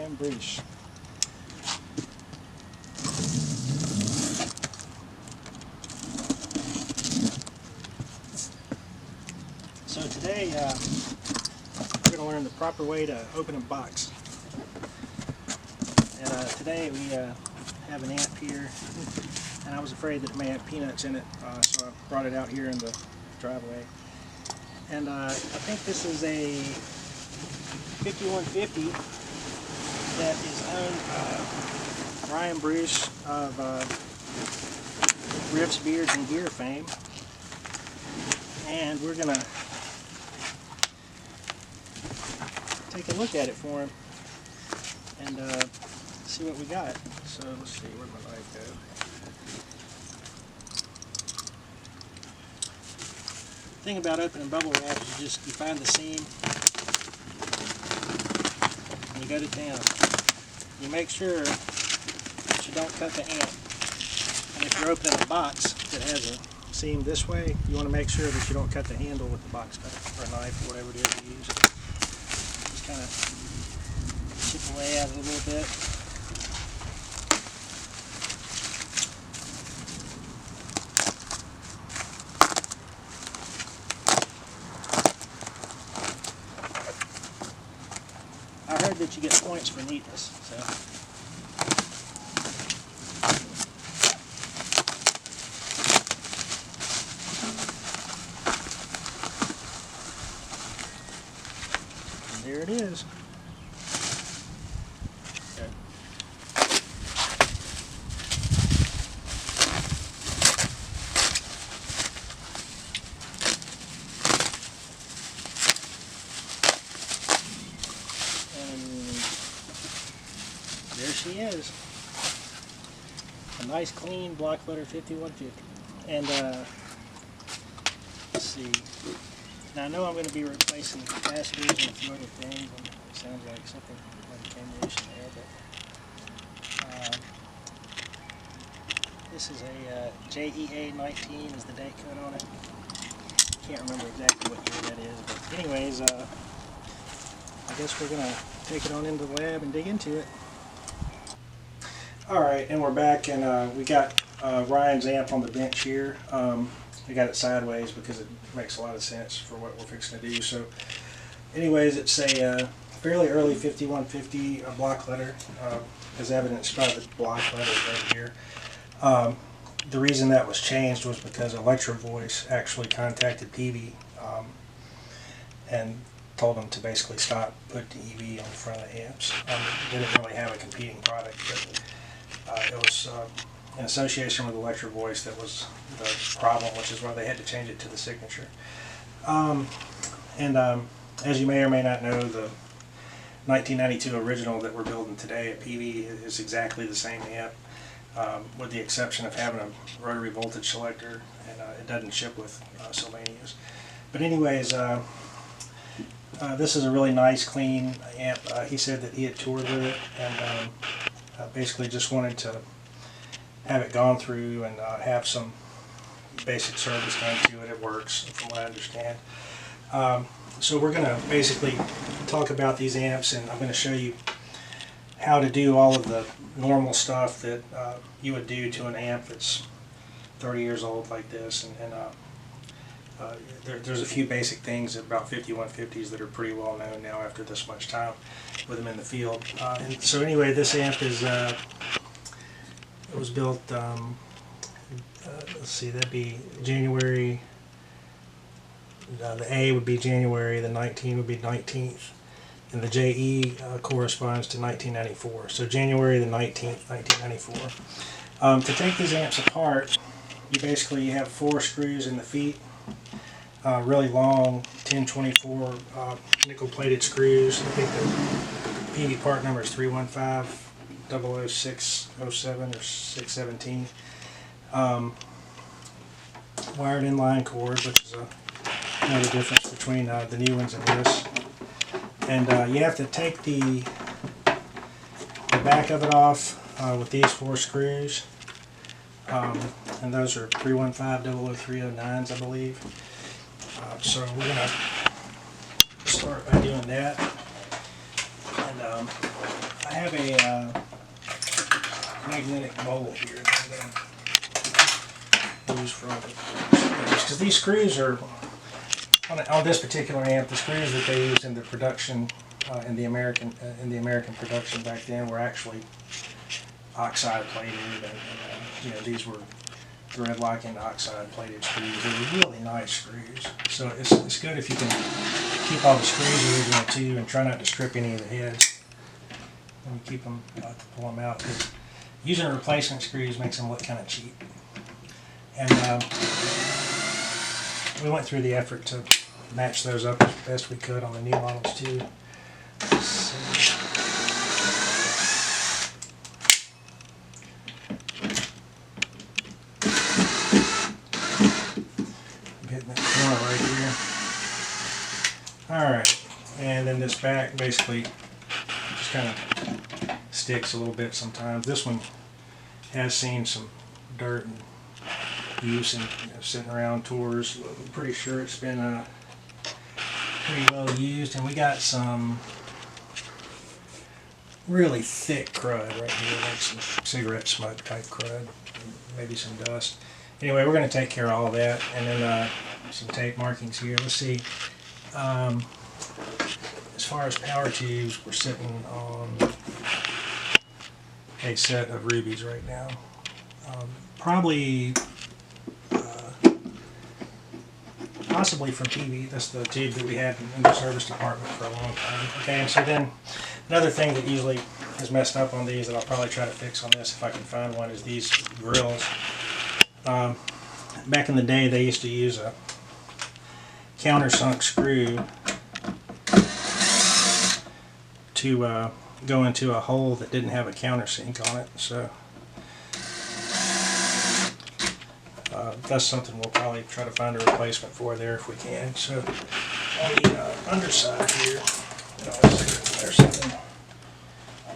Ryan Bruce. So today we're going to learn the proper way to open a box. And today we have an amp here, and I was afraid that it may have peanuts in it, so I brought it out here in the driveway. And I think this is a 5150 that is owned by Ryan Bruce of Riffs, Beards, and Gear fame. And we're going to take a look at it for him and see what we got. So let's see, where'd my knife go? The thing about opening bubble wrap is you find the seam and you go to town. You make sure that you don't cut the amp. And if you're opening a box that has a seam this way, you want to make sure that you don't cut the handle with the box cutter or a knife or whatever it is you use. Just kind of chip away at it a little bit. I heard that you get points for neatness, so. And there it is. Okay. There she is. A nice clean block letter 5150. And let's see. Now I know I'm going to be replacing capacitors and a few other things. And it sounds like something might have came loose in there, but this is a JEA19 is the date code on it. Can't remember exactly what year that is, but anyways, I guess we're going to take it on into the lab and dig into it. Alright, and we're back, and we got Ryan's amp on the bench here. We got it sideways because it makes a lot of sense for what we're fixing to do. So anyways, it's a fairly early 5150 block letter, as evidenced by the block letter right here. The reason that was changed was because Electro Voice actually contacted Peavey and told them to basically stop putting EV on the front of the amps. They didn't really have a competing product, but it was in association with Electro Voice that was the problem, which is why they had to change it to the signature. As you may or may not know, the 1992 original that we're building today at Peavey is exactly the same amp, with the exception of having a rotary voltage selector, and it doesn't ship with Sylvanias. But anyways, this is a really nice, clean amp. He said that he had toured with it and basically just wanted to have it gone through and have some basic service done to it. It works, from what I understand. So we're going to basically talk about these amps, and I'm going to show you how to do all of the normal stuff that you would do to an amp that's 30 years old like this. There's a few basic things about 5150s that are pretty well known now after this much time with them in the field. And so anyway, this amp is it was built, let's see, that'd be January, the A would be January, the 19 would be 19th, and the JE corresponds to 1994. So January the 19th, 1994. To take these amps apart, you basically have 4 screws in the feet, really long 1024 nickel-plated screws. I think the Peavey part number is 315 00607 or 617. Wired inline cord, which is another difference between the new ones and this. And you have to take the back of it off with these 4 screws. And those are 315-00309s, I believe. So we're going to start by doing that. And I have a magnetic bowl here that I'm going to use for all the screws, because these screws are on this particular amp. The screws that they used in the production in the American production back then were actually oxide plated, and these were thread-like and oxide plated screws. They were really nice screws. So it's good if you can keep all the screws original too, and try not to strip any of the heads when you keep them to pull them out, because using replacement screws makes them look kind of cheap. And we went through the effort to match those up as best we could on the new models too. So, I'm hitting that corner right here. Alright, and then this back basically just kind of sticks a little bit sometimes. This one has seen some dirt and use and sitting around tours. I'm pretty sure it's been pretty well used, and we got some really thick crud right here, like some cigarette smoke type crud, maybe some dust. Anyway, we're going to take care of all of that, and then some tape markings here. Let's see. As far as power tubes, we're sitting on a set of rubies right now. Probably possibly from Peavey. That's the tube that we had in the service department for a long time. Okay, and so then another thing that usually is messed up on these that I'll probably try to fix on this if I can find one is these grills. Back in the day, they used to use a countersunk screw to go into a hole that didn't have a countersink on it. So that's something we'll probably try to find a replacement for there if we can. So on the underside here, there's something.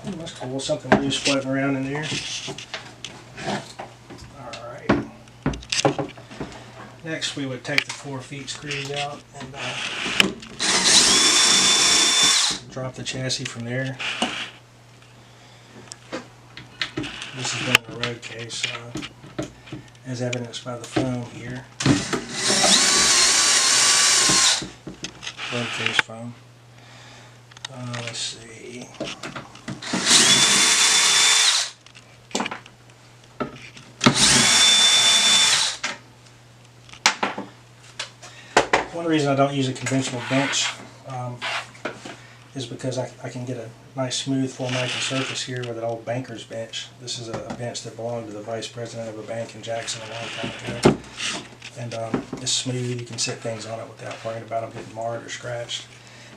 Oh, that's cool. Something loose floating around in there. Alright. Next we would take the 4 feet screws out and drop the chassis from there. This has been a road case, as evidenced by the foam here. Road case foam. Let's see. One reason I don't use a conventional bench is because I can get a nice smooth full-making surface here with an old banker's bench. This is a bench that belonged to the vice president of a bank in Jackson a long time ago. And it's smooth, you can set things on it without worrying about them getting marred or scratched.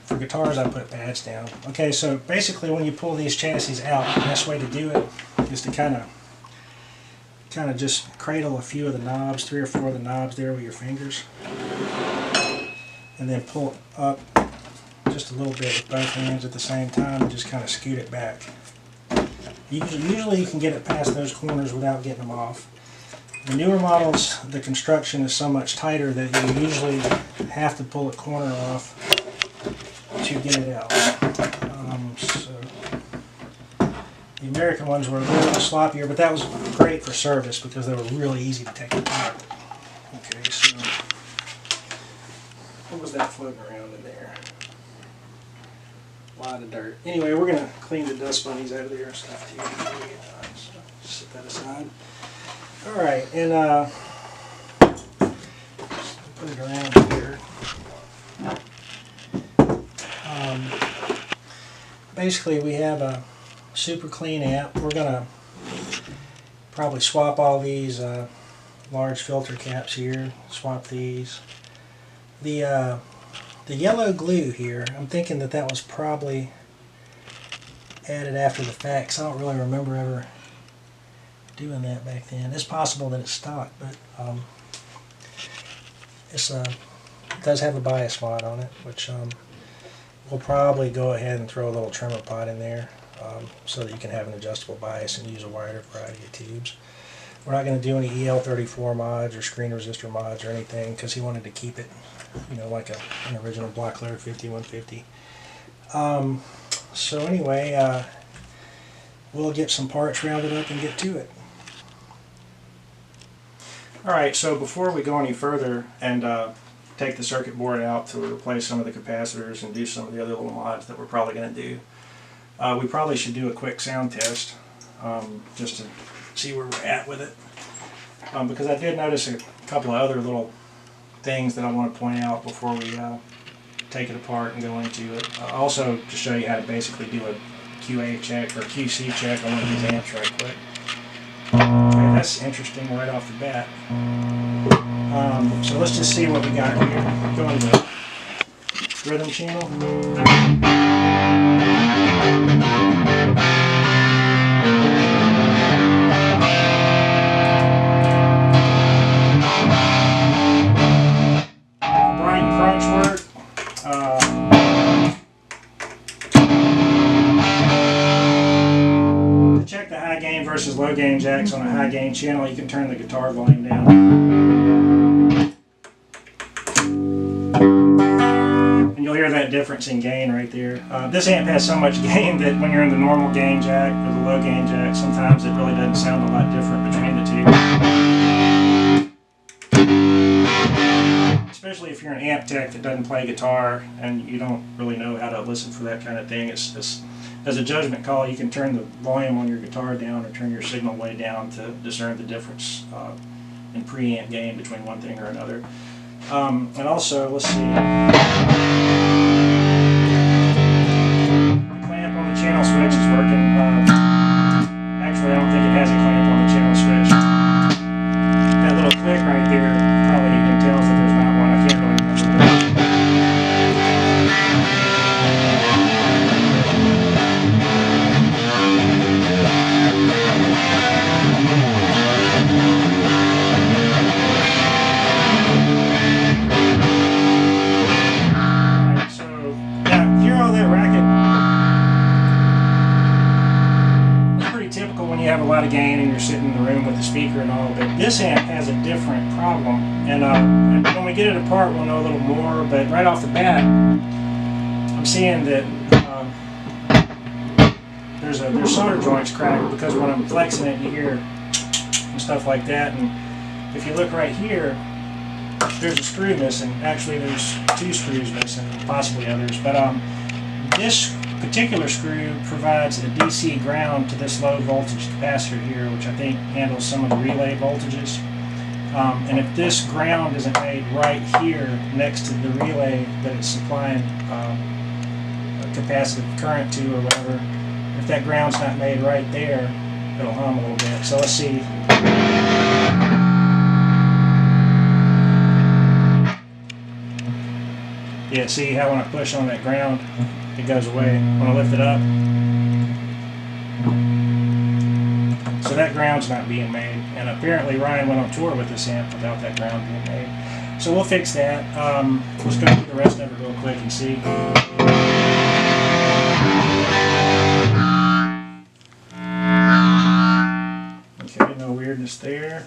For guitars I put pads down. Okay, so basically when you pull these chassis out, the best way to do it is to kind of just cradle a few of the knobs, 3 or 4 of the knobs there with your fingers. And then pull it up just a little bit with both hands at the same time and just kind of scoot it back. Usually you can get it past those corners without getting them off. The newer models, the construction is so much tighter that you usually have to pull a corner off to get it out. So the American ones were a little sloppier, but that was great for service because they were really easy to take apart. Okay, so what was that floating around in there? A lot of dirt. Anyway, we're going to clean the dust bunnies out of there and stuff too. So set that aside. Alright, and put it around here. Basically, we have a super clean amp. We're going to probably swap all these large filter caps here. Swap these. The yellow glue here, I'm thinking that was probably added after the fact, 'cause I don't really remember ever doing that back then. It's possible that it's stock, but it does have a bias rod on it, which we'll probably go ahead and throw a little trimmer pot in there so that you can have an adjustable bias and use a wider variety of tubes. We're not going to do any EL34 mods or screen resistor mods or anything because he wanted to keep it, like an original Black Layer 5150. So anyway, we'll get some parts rounded up and get to it. Alright, so before we go any further and take the circuit board out to replace some of the capacitors and do some of the other little mods that we're probably going to do, we probably should do a quick sound test just to see where we're at with it. Because I did notice a couple of other little things that I want to point out before we take it apart and go into it. Also to show you how to basically do a QA check or QC check on one of these amps right quick. Okay, that's interesting right off the bat. So let's just see what we got here. Go into the rhythm channel. Bright crunch work. To check the high gain versus low gain jacks on a high gain channel, you can turn the guitar volume down. And you'll hear that difference in gain right there. This amp has so much gain that when you're in the normal gain jack or the low gain jack, sometimes it really doesn't sound a lot different between the two. Especially if you're an amp tech that doesn't play guitar and you don't really know how to listen for that kind of thing. It's as a judgment call, you can turn the volume on your guitar down or turn your signal way down to discern the difference in preamp gain between one thing or another. And also, let's see, the clamp on the channel switch is working. Actually, I don't think it has a clamp on the channel switch. That little click right there probably even tells that there's not one. I can't really remember that. You have a lot of gain and you're sitting in the room with the speaker and all, but this amp has a different problem, and when we get it apart we'll know a little more. But right off the bat I'm seeing that there's solder joints cracked, because when I'm flexing it you hear and stuff like that. And if you look right here, there's a screw missing. Actually there's two screws missing, possibly others, but this particular screw provides a DC ground to this low voltage capacitor here, which I think handles some of the relay voltages. And if this ground isn't made right here next to the relay that it's supplying a capacitive current to or whatever, if that ground's not made right there, it'll hum a little bit. So let's see. Yeah, see how when I push on that ground, it goes away when I lift it up. So that ground's not being made, and apparently Ryan went on tour with this amp without that ground being made. So we'll fix that. Let's go through the rest of it real quick and see. Okay, no weirdness there.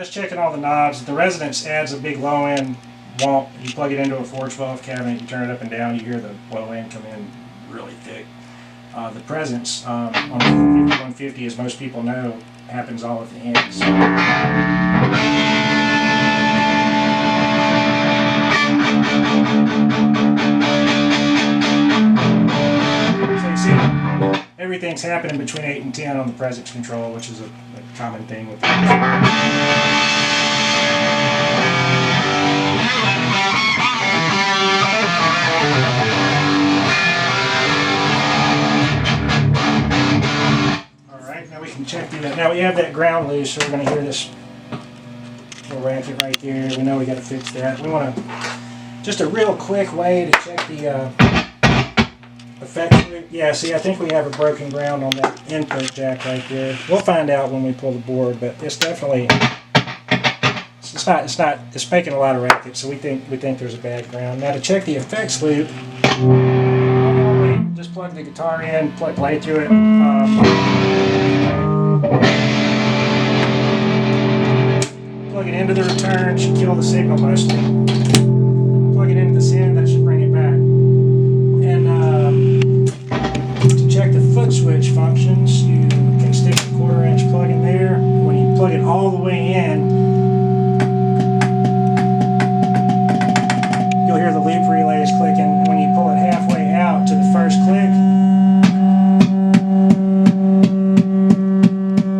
Checking all the knobs. The Resonance adds a big low end womp. You plug it into a 412 cabinet, you turn it up and down, you hear the low end come in really thick. The Presence on the 5150, as most people know, happens all at the end. So you see, everything's happening between 8 and 10 on the Presence control, which is a common thing with Alright, now we can check through that. Now we have that ground loose, so we're going to hear this little racket right there. We know we got to fix that. We want to, just a real quick way to check the effect loop. Yeah, see, I think we have a broken ground on that input jack right there. We'll find out when we pull the board, but it's definitely, it's making a lot of racket, so we think there's a bad ground. Now to check the effects loop, just plug the guitar in, play through it. Plug it into the return, should kill the signal mostly. Plug it into the send, that should bring it back. And to check the foot switch functions, you can stick a 1/4 inch plug in there. When you plug it all the way in, you'll hear the loop relays clicking. When you pull it halfway out to the first click,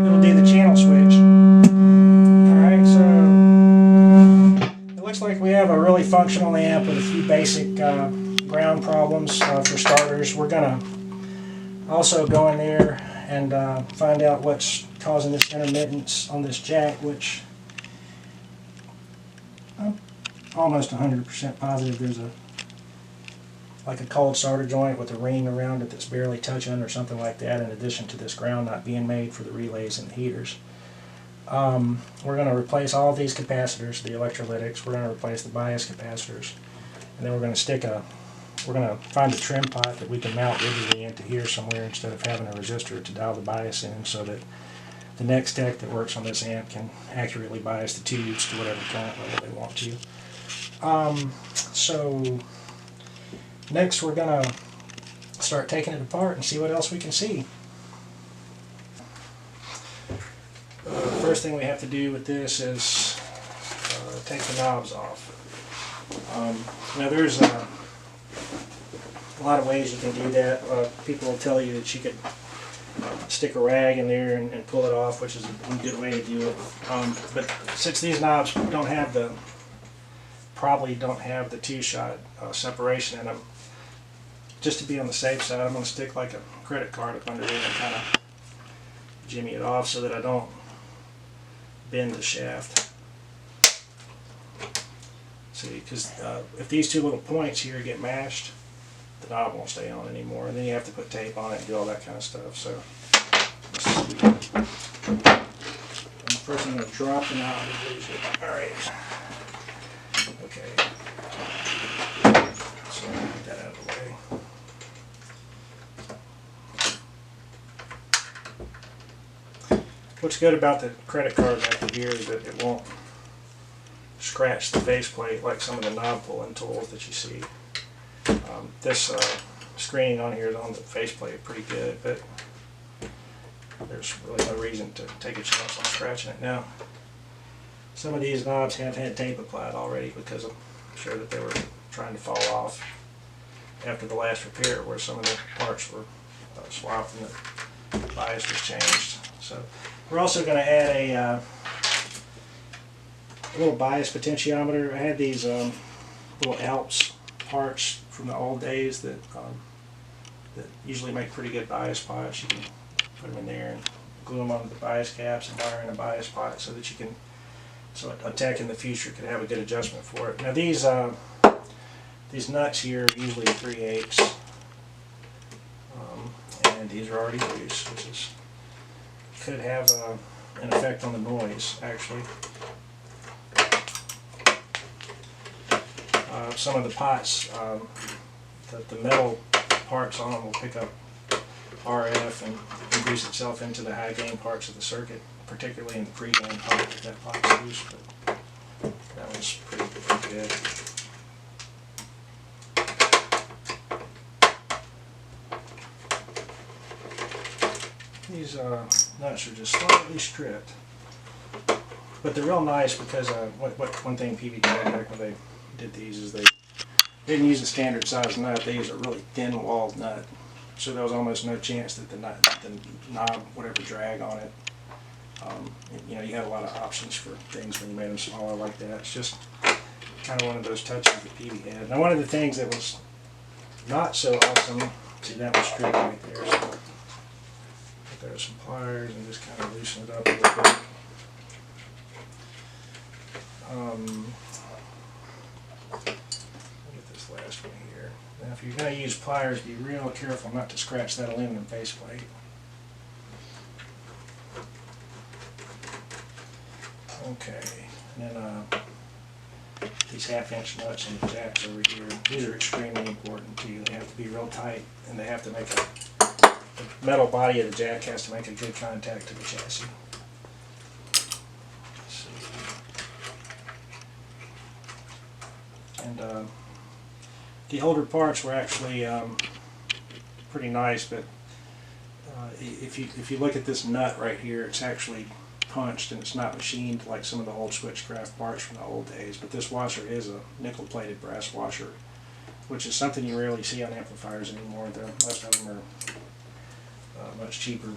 it'll do the channel switch. Alright, so it looks like we have a really functional amp with a few basic ground problems for starters. We're going to also go in there and find out what's causing this intermittence on this jack, which I'm almost 100% positive there's like a cold solder joint with a ring around it that's barely touching or something like that, in addition to this ground not being made for the relays and the heaters. We're going to replace all of these capacitors, the electrolytics. We're going to replace the bias capacitors, and then we're going to find a trim pot that we can mount rigidly into here somewhere instead of having a resistor to dial the bias in, so that the next tech that works on this amp can accurately bias the tubes to whatever current level they want to. So next we're going to start taking it apart and see what else we can see. First thing we have to do with this is take the knobs off. Now there's a lot of ways you can do that. People will tell you that you could stick a rag in there and pull it off, which is a good way to do it. But since these knobs probably don't have the two-shot separation in them, just to be on the safe side, I'm going to stick like a credit card up under there and kind of jimmy it off so that I don't bend the shaft. See, because if these two little points here get mashed, the knob won't stay on anymore, and then you have to put tape on it and do all that kind of stuff. So first I'm going to drop the knob and lose it. Alright. Okay. So get that out of the way. What's good about the credit card method here is that it won't scratch the faceplate like some of the knob pulling tools that you see. This screening on here is on the faceplate pretty good, but there's really no reason to take a chance on scratching it. Now, some of these knobs have had tape applied already because I'm sure that they were trying to fall off after the last repair, where some of the parts were swapped and the bias was changed. So we're also going to add a little bias potentiometer. I had these little Alps parts from the old days that usually make pretty good bias pots. You can put them in there and glue them onto the bias caps and wire in a bias pot so that you can, so a tech in the future could have a good adjustment for it. Now these nuts here are usually 3/8, and these are already loose, which is could have an effect on the noise actually. Some of the pots, the metal parts on them will pick up RF and induce itself into the high gain parts of the circuit, particularly in the pre-gain part if that pot's loose, but that one's pretty good. These nuts are just slightly stripped, but they're real nice because one thing Peavey did back when they did these is they didn't use a standard size nut. They used a really thin walled nut, so there was almost no chance that the knob would ever drag on it. You know, you had a lot of options for things when you made them smaller like that. It's just kind of one of those touches that Peavey had. Now one of the things that was not so awesome, see that was stripped right there, so there's some pliers and just kind of loosen it up a little bit. Get this last best way here. Now if you're going to use pliers, be real careful not to scratch that aluminum faceplate. Okay, and then these 1/2-inch nuts and the jacks over here, these are extremely important too. They have to be real tight, and they have to make the metal body of the jack has to make a good contact to the chassis. Let's see. And the older parts were actually pretty nice, but if you look at this nut right here, it's actually punched and it's not machined like some of the old Switchcraft parts from the old days. But this washer is a nickel-plated brass washer, which is something you rarely see on amplifiers anymore. Most of them are much cheaper,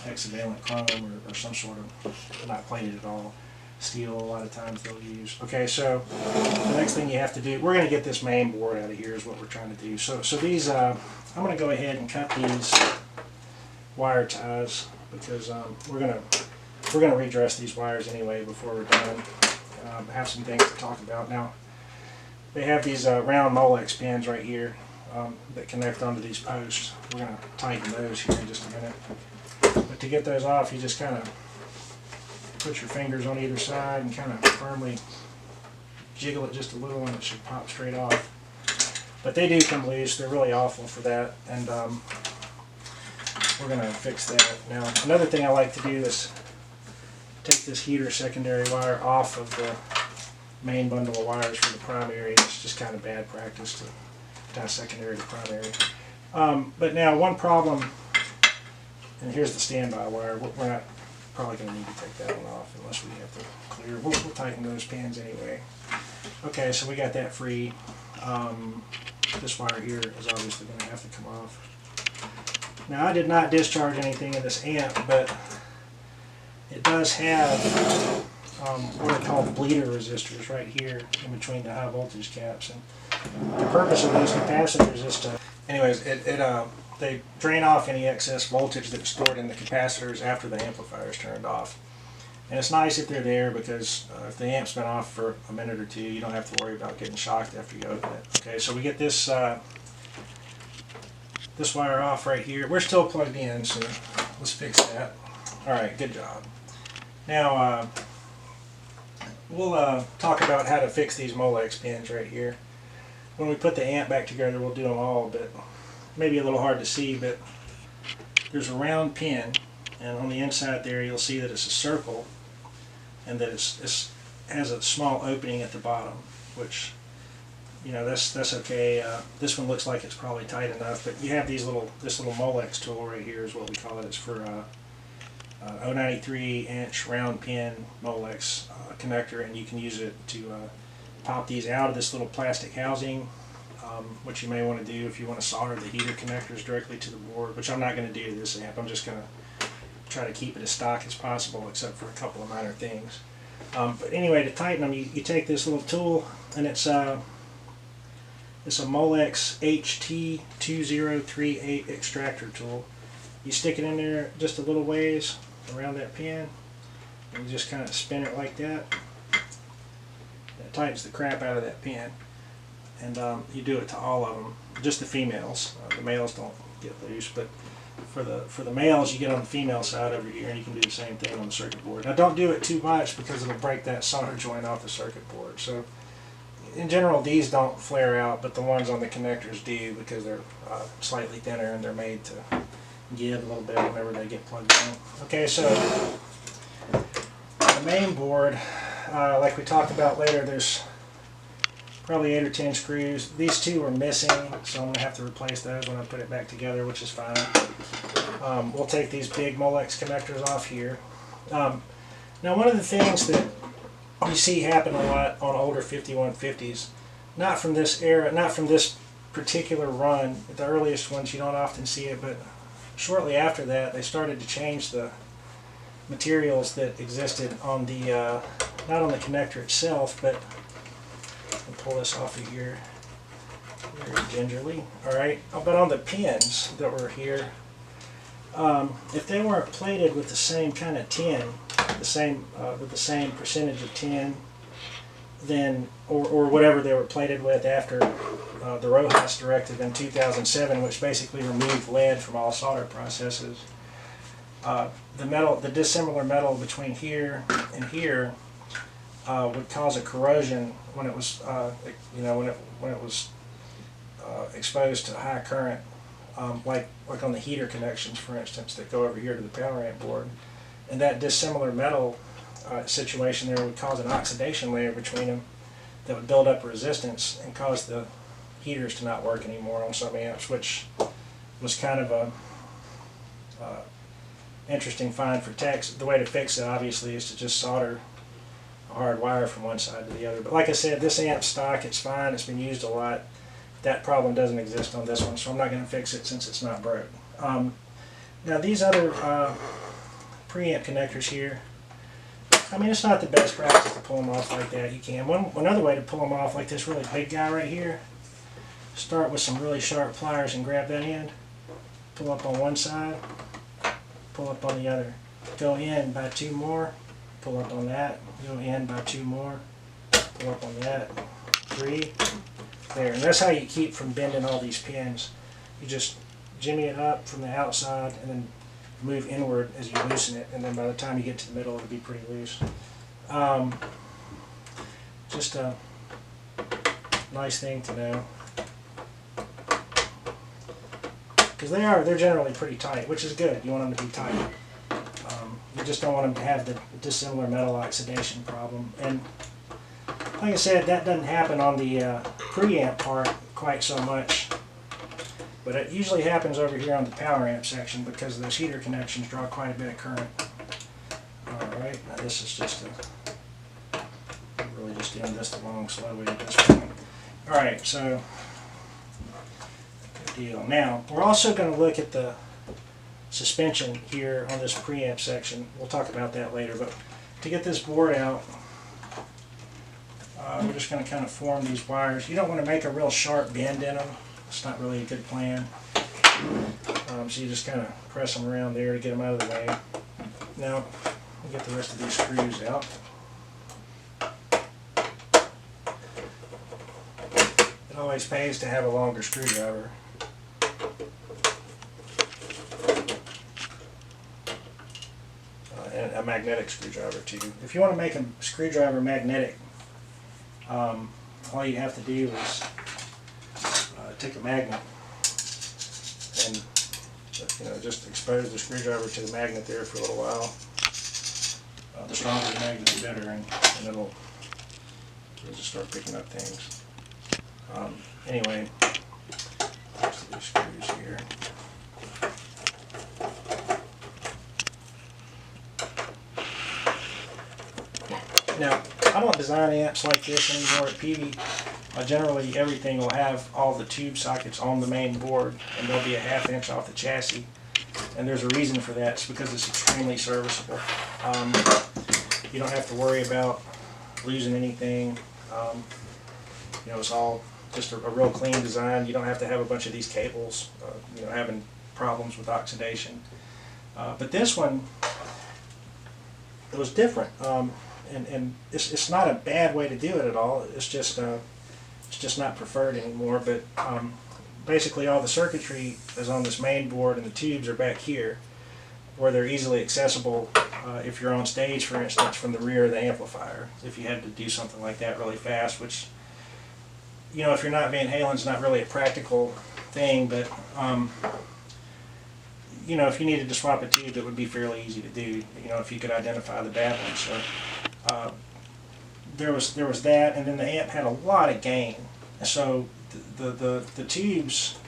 hexavalent chrome or some sort of not plated at all. Steel, a lot of times they'll use. Okay, so the next thing you have to do, we're going to get this main board out of here is what we're trying to do. So these, I'm going to go ahead and cut these wire ties because we're going to redress these wires anyway before we're done. Have some things to talk about now. They have these round Molex pins right here that connect onto these posts. We're going to tighten those here in just a minute. But to get those off, you just kind of put your fingers on either side and kind of firmly jiggle it just a little, and it should pop straight off. But they do come loose. They're really awful for that, and we're going to fix that. Now, another thing I like to do is take this heater secondary wire off of the main bundle of wires for the primary. It's just kind of bad practice to tie secondary to primary. But now one problem, and here's the standby wire. We're not probably going to need to take that one off unless we have to clear. We'll tighten those pins anyway. Okay, so we got that free. This wire here is obviously going to have to come off. Now I did not discharge anything in this amp, but it does have what are called bleeder resistors right here in between the high voltage caps. And the purpose of these capacitors is to, anyways, they drain off any excess voltage that's stored in the capacitors after the amplifier is turned off. And it's nice if they're there because if the amp's been off for a minute or two, you don't have to worry about getting shocked after you open it. Okay, so we get this this wire off right here. We're still plugged in, so let's fix that. Alright, good job. Now, we'll talk about how to fix these Molex pins right here. When we put the amp back together, we'll do them all, but maybe a little hard to see, but there's a round pin, and on the inside there you'll see that it's a circle, and that it has a small opening at the bottom, which, you know, that's okay. This one looks like it's probably tight enough, but you have this little Molex tool right here is what we call it. It's for 0.93-inch round pin Molex connector, and you can use it to pop these out of this little plastic housing, which you may want to do if you want to solder the heater connectors directly to the board, which I'm not going to do to this amp. I'm just going to try to keep it as stock as possible, except for a couple of minor things. But anyway, to tighten them, you take this little tool, and it's a Molex HT2038 extractor tool. You stick it in there just a little ways around that pin, and you just kind of spin it like that. It tightens the crap out of that pin, and you do it to all of them, just the females. The males don't get loose, but for the males, you get on the female side over here, and you can do the same thing on the circuit board. Now, don't do it too much because it'll break that solder joint off the circuit board. So, in general, these don't flare out, but the ones on the connectors do because they're slightly thinner and they're made to give a little bit whenever they get plugged in. Okay, so the main board, like we talked about later, there's probably 8 or 10 screws. These two are missing, so I'm going to have to replace those when I put it back together, which is fine. We'll take these big Molex connectors off here. Now, one of the things that you see happen a lot on older 5150s, not from this era, not from this particular run, the earliest ones you don't often see it, but shortly after that they started to change the materials that existed on the, not on the connector itself, but I'll pull this off of here very gingerly, alright, but on the pins that were here, if they weren't plated with the same kind of tin, with the same percentage of tin then, or whatever they were plated with after the Rojas directive in 2007, which basically removed lead from all solder processes. The dissimilar metal between here and here would cause a corrosion when it was, when it was exposed to high current, like on the heater connections, for instance, that go over here to the power amp board. And that dissimilar metal situation there would cause an oxidation layer between them that would build up resistance and cause the heaters to not work anymore on some amps, which was kind of a interesting find for techs. The way to fix it, obviously, is to just solder a hard wire from one side to the other. But like I said, this amp's stock, it's fine, it's been used a lot. That problem doesn't exist on this one, so I'm not going to fix it since it's not broke. Now these other preamp connectors here, I mean, it's not the best practice to pull them off like that. You can. One other way to pull them off, like this really big guy right here, start with some really sharp pliers and grab that end, pull up on one side, pull up on the other. Go in by 2 more, pull up on that, go in by 2 more, pull up on that, 3, there. And that's how you keep from bending all these pins. You just jimmy it up from the outside and then move inward as you loosen it, and then by the time you get to the middle it'll be pretty loose. Just a nice thing to know, because they're generally pretty tight, which is good. You want them to be tight. You just don't want them to have the dissimilar metal oxidation problem. And like I said, that doesn't happen on the preamp part quite so much, but it usually happens over here on the power amp section because those heater connections draw quite a bit of current. Alright, now this is just really just doing this along slowly at this point. Alright, so good deal. Now, we're also going to look at the suspension here on this preamp section. We'll talk about that later, but to get this board out, we're just going to kind of form these wires. You don't want to make a real sharp bend in them. It's not really a good plan. So you just kind of press them around there to get them out of the way. Now, we'll get the rest of these screws out. It always pays to have a longer screwdriver. And a magnetic screwdriver too. If you want to make a screwdriver magnetic, all you have to do is take a magnet and just expose the screwdriver to the magnet there for a little while. The stronger the magnet, the better, and it'll just start picking up things. Anyway, there's these screws here. Now, I don't design amps like this anymore at Peavey. Generally, everything will have all the tube sockets on the main board, and they'll be a 1/2 inch off the chassis. And there's a reason for that. It's because it's extremely serviceable. You don't have to worry about losing anything. It's all just a real clean design. You don't have to have a bunch of these cables, having problems with oxidation. But this one, it was different. And it's not a bad way to do it at all. It's just not preferred anymore. But basically, all the circuitry is on this main board, and the tubes are back here, where they're easily accessible if you're on stage, for instance, from the rear of the amplifier. If you had to do something like that really fast, which if you're not Van Halen's, not really a practical thing, but if you needed to swap a tube, it would be fairly easy to do. If you could identify the bad ones. So. There was that, and then the amp had a lot of gain, so the tubes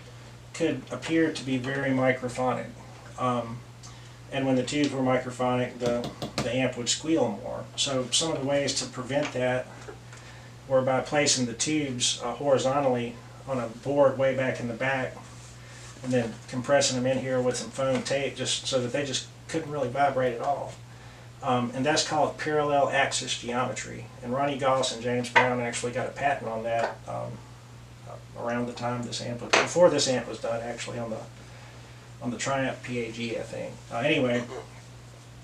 could appear to be very microphonic, and when the tubes were microphonic, the amp would squeal more. So some of the ways to prevent that were by placing the tubes horizontally on a board way back in the back, and then compressing them in here with some foam tape, just so that they just couldn't really vibrate at all. And that's called parallel axis geometry. And Ronnie Goss and James Brown actually got a patent on that around the time this amp was, before this amp was done, actually, on the Triumph PAG, I think. Anyway,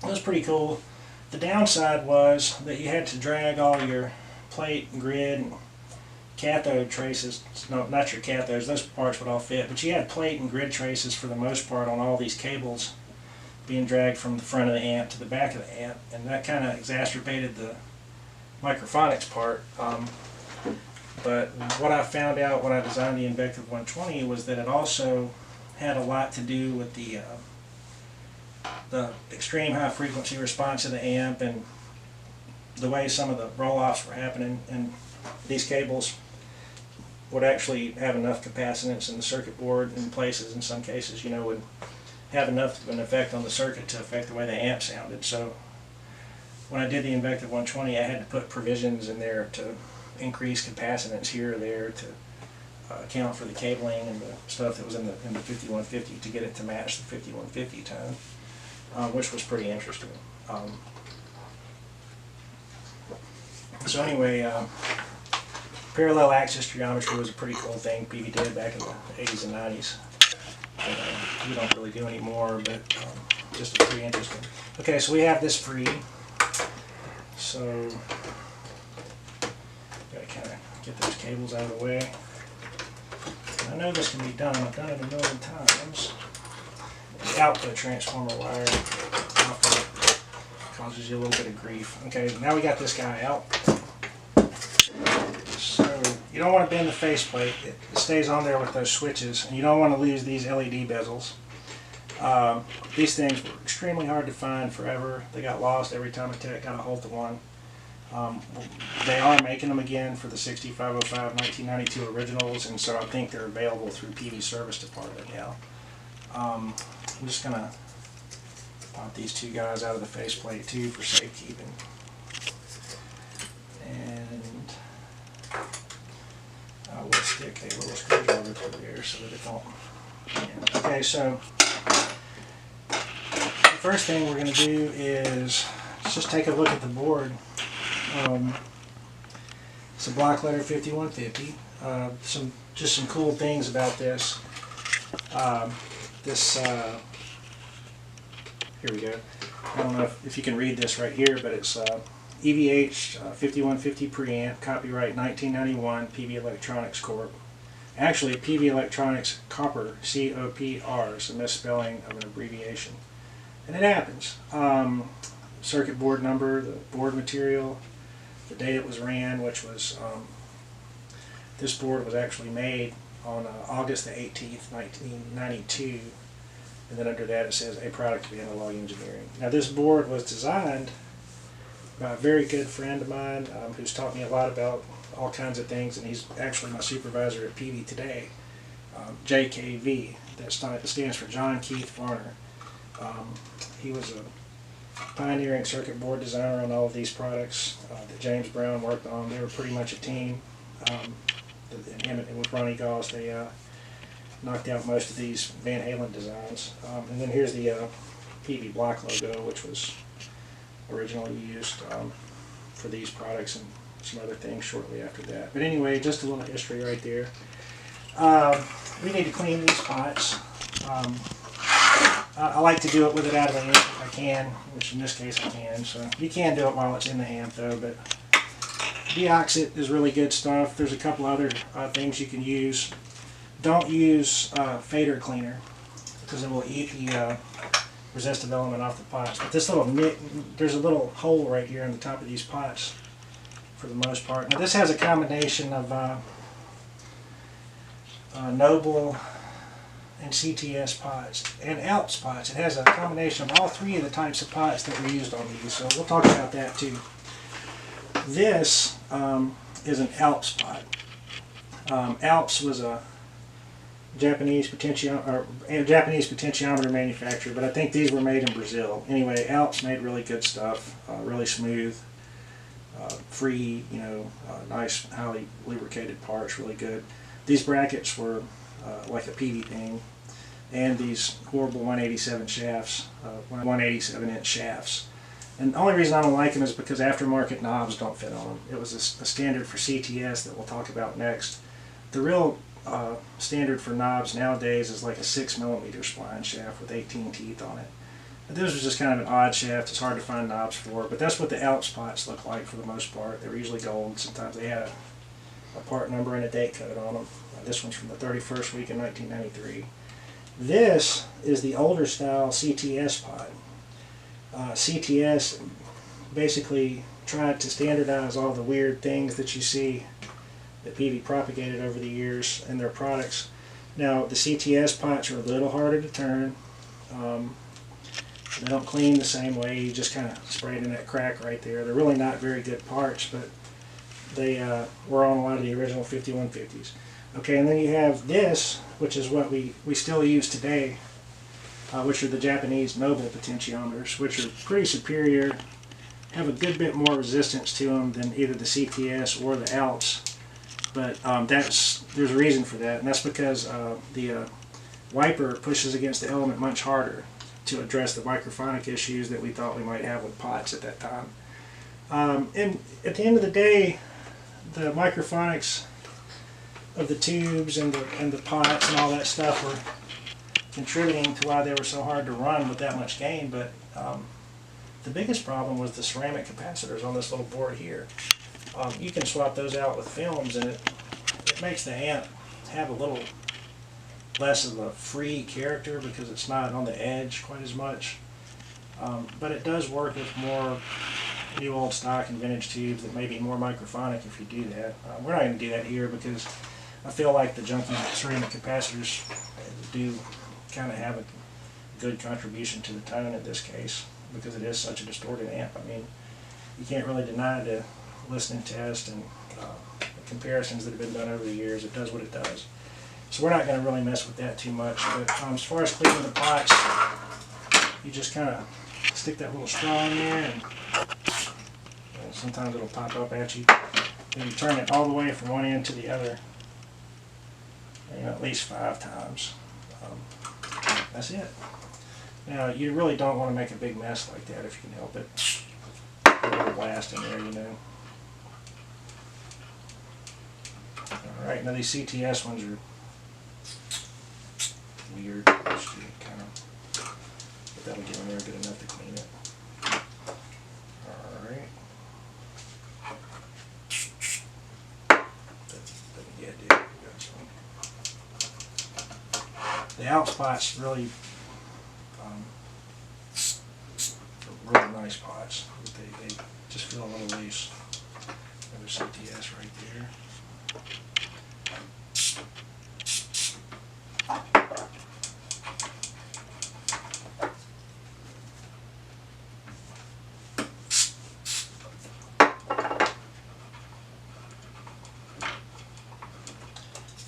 it was pretty cool. The downside was that you had to drag all your plate and grid and cathode traces. No, not your cathodes, those parts would all fit, but you had plate and grid traces for the most part on all these cables being dragged from the front of the amp to the back of the amp, and that kind of exacerbated the microphonics part. But what I found out when I designed the Invective 120 was that it also had a lot to do with the extreme high frequency response of the amp and the way some of the roll-offs were happening, and these cables would actually have enough capacitance in the circuit board in places, in some cases, you know, would have enough of an effect on the circuit to affect the way the amp sounded. So when I did the Invective 120, I had to put provisions in there to increase capacitance here or there to account for the cabling and the stuff that was in the 5150 to get it to match the 5150 tone, which was pretty interesting. So anyway, parallel axis geometry was a pretty cool thing Peavey did back in the 80s and 90s. We don't really do anymore, but just pretty interesting. Okay, so we have this free. So gotta kind of get those cables out of the way. And I know this can be done. I've done it a million times. The output transformer wire often causes you a little bit of grief. Okay, now we got this guy out. So you don't want to bend the faceplate. It stays on there with those switches, and you don't want to lose these LED bezels. These things were extremely hard to find forever. They got lost every time a tech got a hold of one. They are making them again for the 6505 1992 originals, and so I think they're available through Peavey Service Department now. I'm just going to pop these two guys out of the faceplate too for safekeeping. And I will stick a little screwdriver through there so that it don't. Yeah. Okay, so the first thing we're going to do is just take a look at the board. It's a block letter 5150. Just some cool things about this. Here we go. I don't know if you can read this right here, but it's EVH 5150 preamp, copyright 1991, Peavey Electronics Corp. Actually, Peavey Electronics Copper, C-O-P-R, is a misspelling of an abbreviation. And it happens. Circuit board number, the board material, the date it was ran, which was, this board was actually made on August the 18th, 1992. And then under that it says, a product of Analog Engineering. Now this board was designed by a very good friend of mine who's taught me a lot about all kinds of things, and he's actually my supervisor at Peavey today, JKV. That stands for John Keith Varner. He was a pioneering circuit board designer on all of these products that James Brown worked on. They were pretty much a team. And with Ronnie Goss, they knocked out most of these Van Halen designs. And then here's the Peavey block logo, which was originally used for these products and some other things shortly after that. But anyway, just a little history right there. We need to clean these pots. I like to do it with it out of the amp if I can, which in this case I can. So you can do it while it's in the amp though, but deoxit is really good stuff. There's a couple other things you can use. Don't use fader cleaner because it will eat the resistive element off the pots. But this little there's a little hole right here on the top of these pots for the most part. Now this has a combination of Noble and CTS pots and ALPS pots. It has a combination of all three of the types of pots that were used on these, so we'll talk about that too. This is an ALPS pot. ALPS was a Japanese potentiometer manufacturer, but I think these were made in Brazil. Anyway, ALPS made really good stuff, really smooth, free, nice, highly lubricated parts, really good. These brackets were like a Peavey thing, and these horrible 187 shafts, 187-inch shafts. And the only reason I don't like them is because aftermarket knobs don't fit on them. It was a standard for CTS that we'll talk about next. The real standard for knobs nowadays is like a 6mm spline shaft with 18 teeth on it. This was just kind of an odd shaft. It's hard to find knobs for, but that's what the Alps pots look like for the most part. They were usually gold. Sometimes they had a part number and a date code on them. This one's from the 31st week in 1993. This is the older style CTS pot. CTS basically tried to standardize all the weird things that you see that Peavey propagated over the years in their products. Now, the CTS pots are a little harder to turn. They don't clean the same way. You just kind of spray it in that crack right there. They're really not very good parts, but they were on a lot of the original 5150s. Okay, and then you have this, which is what we still use today, which are the Japanese mobile potentiometers, which are pretty superior, have a good bit more resistance to them than either the CTS or the Alps. But there's a reason for that, and that's because the wiper pushes against the element much harder to address the microphonic issues that we thought we might have with pots at that time. And at the end of the day, the microphonics of the tubes and the pots and all that stuff were contributing to why they were so hard to run with that much gain. But the biggest problem was the ceramic capacitors on this little board here. You can swap those out with films, and it makes the amp have a little less of a free character because it's not on the edge quite as much. But it does work with more new old stock and vintage tubes that may be more microphonic if you do that. We're not going to do that here because I feel like the junky ceramic capacitors do kind of have a good contribution to the tone in this case because it is such a distorted amp. I mean, you can't really deny the listening test and the comparisons that have been done over the years. It does what it does. So we're not going to really mess with that too much. But as far as cleaning the pots, you just kind of stick that little straw in there, and sometimes it'll pop up at you. Then you turn it all the way from one end to the other, at least 5 times. That's it. Now, you really don't want to make a big mess like that if you can help it. Put a little blast in there, Alright, now these CTS ones are weird. Just kind of, but that'll get in there good enough to clean it. Alright. Yeah, dude, we got some. The out spots really, really nice pots. They just feel a little loose. There's CTS right there.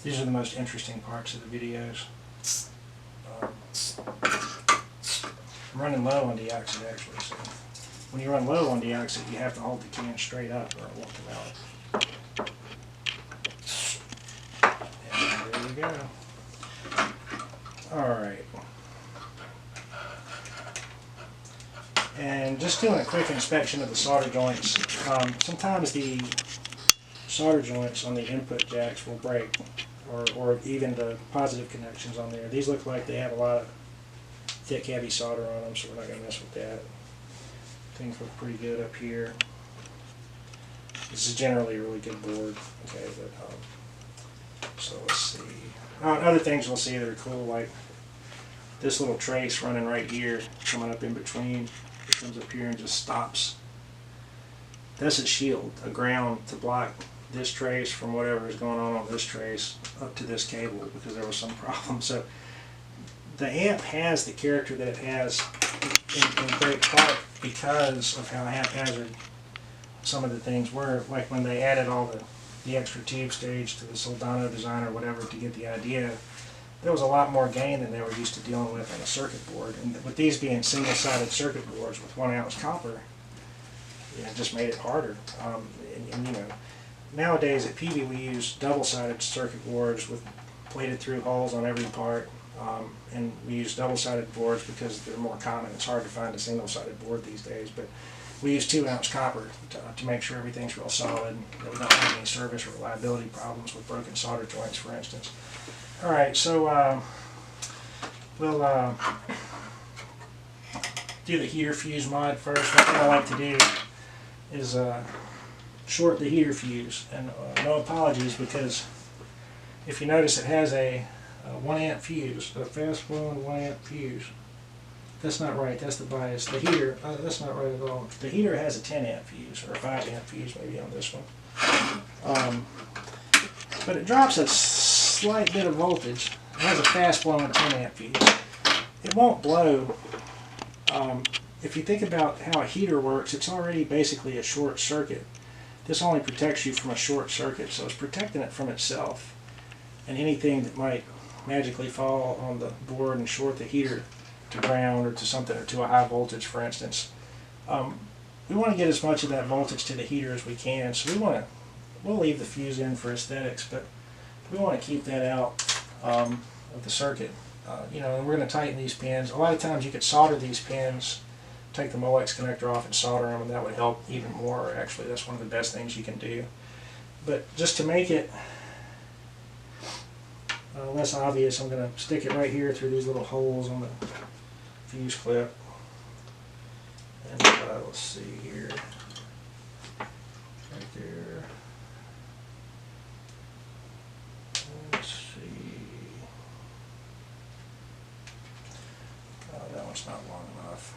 These are the most interesting parts of the videos. I'm running low on deoxit actually, so when you run low on deoxit you have to hold the can straight up or it won't come out. And there we go. Alright. And just doing a quick inspection of the solder joints. Sometimes the solder joints on the input jacks will break, or even the positive connections on there. These look like they have a lot of thick, heavy solder on them, so we're not going to mess with that. Things look pretty good up here. This is generally a really good board. Okay, but so let's see. Other things we'll see that are cool, like this little trace running right here, coming up in between. It comes up here and just stops. That's a shield, a ground to block this trace from whatever is going on this trace up to this cable because there was some problem. So the amp has the character that it has in great part because of how haphazard some of the things were. Like when they added all the extra tube stage to the Soldano design or whatever to get the idea, there was a lot more gain than they were used to dealing with on a circuit board. And with these being single-sided circuit boards with 1 ounce copper, it just made it harder. And nowadays at Peavey we use double-sided circuit boards with plated through holes on every part. And we use double-sided boards because they're more common. It's hard to find a single-sided board these days, but we use 2 ounce copper to make sure everything's real solid, that we don't have any service or reliability problems with broken solder joints, for instance. Alright, so we'll do the heater fuse mod first. What I like to do is short the heater fuse, and no apologies, because if you notice it has a 1 amp fuse, a fast flowing 1 amp fuse. That's not right, that's the bias. The heater, that's not right at all. The heater has a 10 amp fuse, or a 5 amp fuse maybe on this one. But it drops a slight bit of voltage. It has a fast flowing 10 amp fuse. It won't blow. If you think about how a heater works, it's already basically a short circuit. This only protects you from a short circuit, so it's protecting it from itself. And anything that might magically fall on the board and short the heater to ground or to something, or to a high voltage, for instance. We want to get as much of that voltage to the heater as we can, so we'll leave the fuse in for aesthetics, but we want to keep that out of the circuit. You know, and we're going to tighten these pins. A lot of times you could solder these pins, take the Molex connector off and solder them, and that would help even more. Actually, that's one of the best things you can do. But just to make it less obvious, I'm going to stick it right here through these little holes on the fuse clip. And let's see here. Right there. Let's see. That one's not long enough.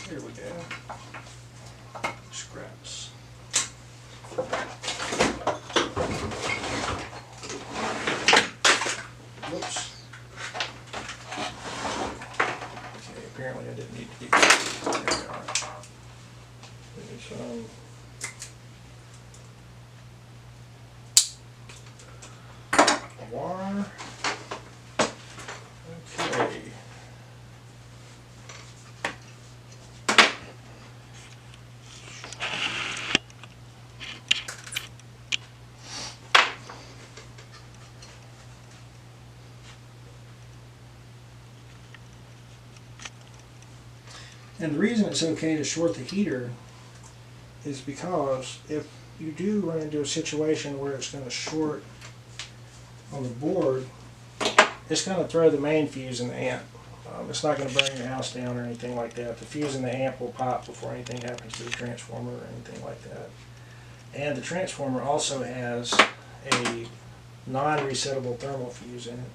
Here we go. Scraps. Whoops. Okay, apparently I didn't need to do that. There we are. There's wire. Okay. And the reason it's okay to short the heater is because if you do run into a situation where it's going to short on the board, it's going to throw the main fuse in the amp. It's not going to burn your house down or anything like that. The fuse in the amp will pop before anything happens to the transformer or anything like that. And the transformer also has a non-resettable thermal fuse in it.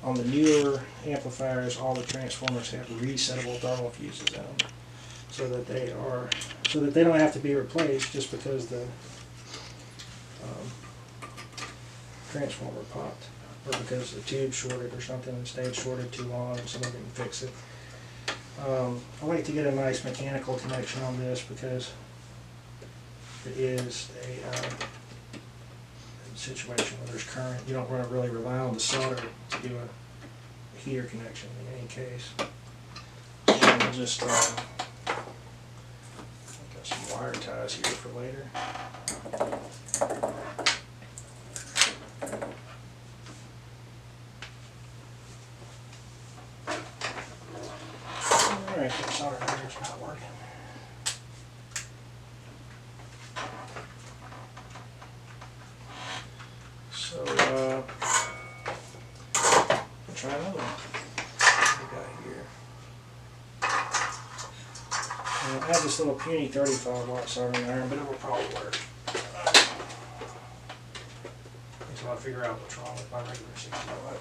On the newer amplifiers, all the transformers have resettable thermal fuses in them, so that they don't have to be replaced just because the transformer popped, or because the tube shorted or something and stayed shorted too long and someone didn't fix it. I like to get a nice mechanical connection on this because it is a situation where there's current. You don't want to really rely on the solder to do a heater connection in any case. And we'll just got some wire ties here for later. Alright, the solder iron's not working. So, we'll try another one. What we got here? I have this little puny 35-watt soldering iron, but it will probably work. Until I figure out what's wrong with my regular 60-watt.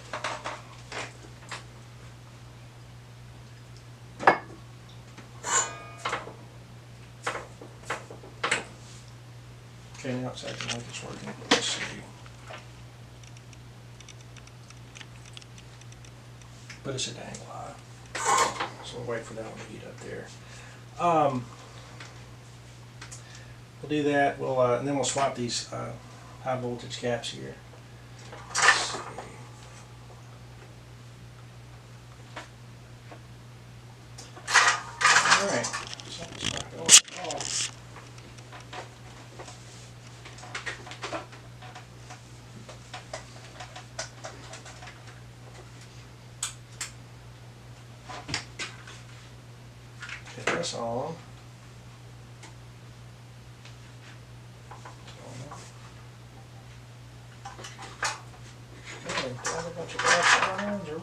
Okay, now it's acting like it's working. Let's see. But it's a dang lie. So we'll wait for that one to heat up there. We'll do that. We'll and then we'll swap these high voltage caps here. Let's see. All right. Something's not going at all. Get this on.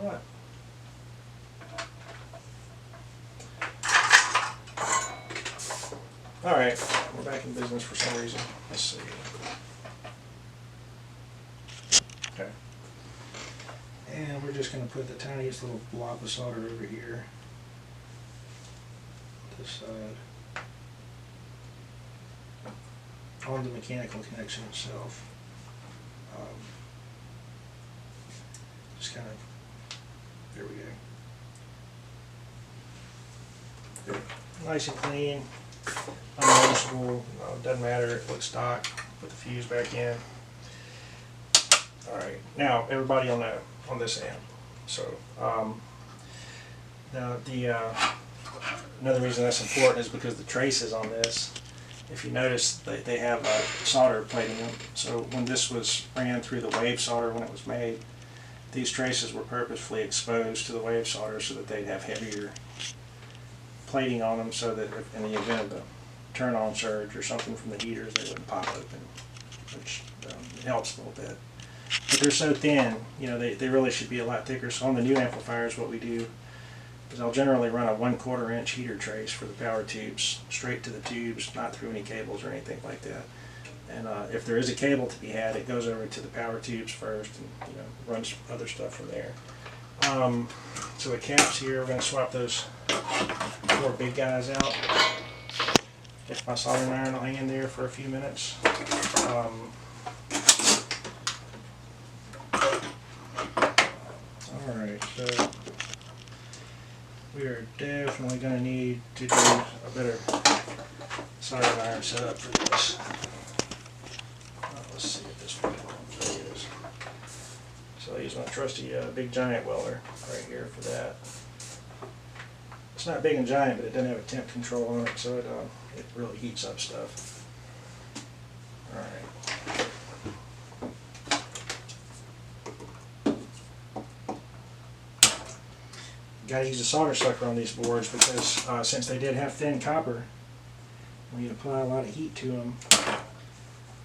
what? Alright, we're back in business for some reason. Let's see. Okay. And we're just going to put the tiniest little blob of solder over here. This side. On the mechanical connection itself. Just kind of, there we go. Good. Nice and clean, unnoticeable, doesn't matter, it looks stock. Put the fuse back in. Alright, now everybody will know on this amp. So, now another reason that's important is because the traces on this, if you notice, they have solder plating them. So when this was ran through the wave solder when it was made, these traces were purposefully exposed to the wave solder so that they'd have heavier plating on them, so that if, in the event of a turn-on surge or something from the heaters, they wouldn't pop open, which helps a little bit. But they're so thin, you know, they really should be a lot thicker. So on the new amplifiers, what we do is I'll generally run a 1/4 inch heater trace for the power tubes, straight to the tubes, not through any cables or anything like that. And if there is a cable to be had, it goes over to the power tubes first, and runs other stuff from there. So the caps here, we're going to swap those 4 big guys out. If my soldering iron will hang in there for a few minutes. Alright, so we are definitely going to need to do a better soldering iron setup for this. Let's see if this one is. So I use my trusty big giant welder right here for that. It's not big and giant, but it doesn't have a temp control on it, so it really heats up stuff. Alright. Gotta use a solder sucker on these boards because since they did have thin copper, when you apply a lot of heat to them,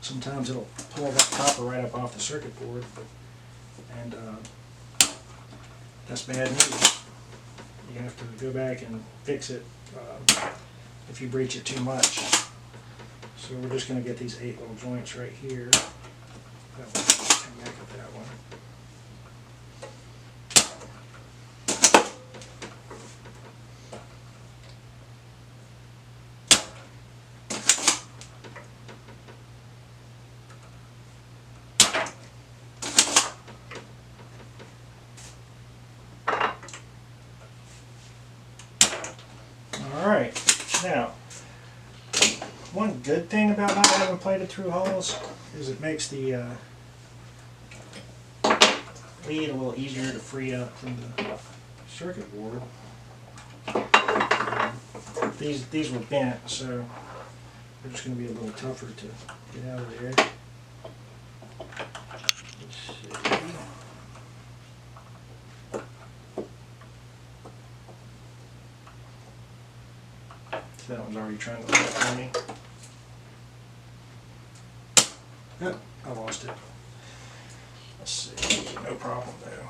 sometimes it'll pull that copper right up off the circuit board, and that's bad news. You have to go back and fix it if you breach it too much. So we're just going to get these 8 little joints right here. That one, come back at that one. Alright, now, one good thing about not having plated through holes is it makes the lead a little easier to free up from the circuit board. These were bent, so they're just going to be a little tougher to get out of there. Let's see. That one's already trying to look for me. Yep, I lost it. Let's see, no problem though.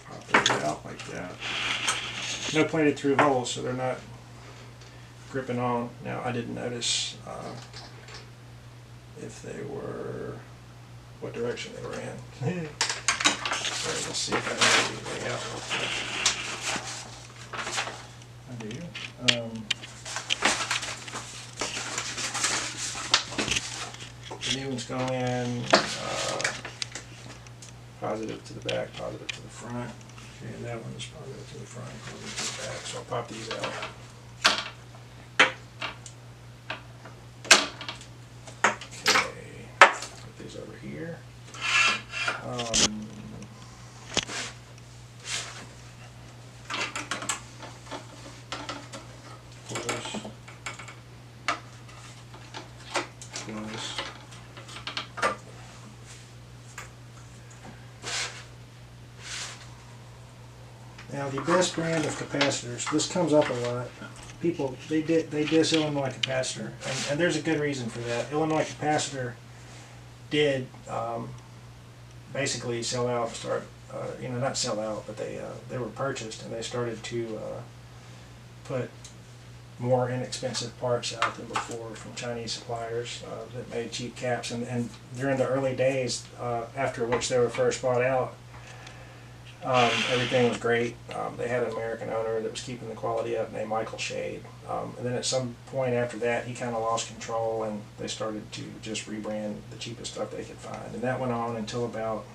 Pop those out like that. No plated through holes, so they're not gripping on. Now I didn't notice if they were, what direction they were in. So let's see if I have the layout real quick. I do. The new one's going positive to the back, positive to the front. Okay, and that one's positive to the front, positive to the back. So I'll pop these out. Okay, put these over here. Now the best brand of capacitors, this comes up a lot. People, they diss Illinois capacitor, and there's a good reason for that. Illinois capacitor did basically sell out, start, not sell out, but they were purchased, and they started to put more inexpensive parts out than before from Chinese suppliers that made cheap caps. And during the early days, after which they were first bought out, everything was great. They had an American owner that was keeping the quality up named Michael Shade. And then at some point after that, he kind of lost control, and they started to just rebrand the cheapest stuff they could find. And that went on until about,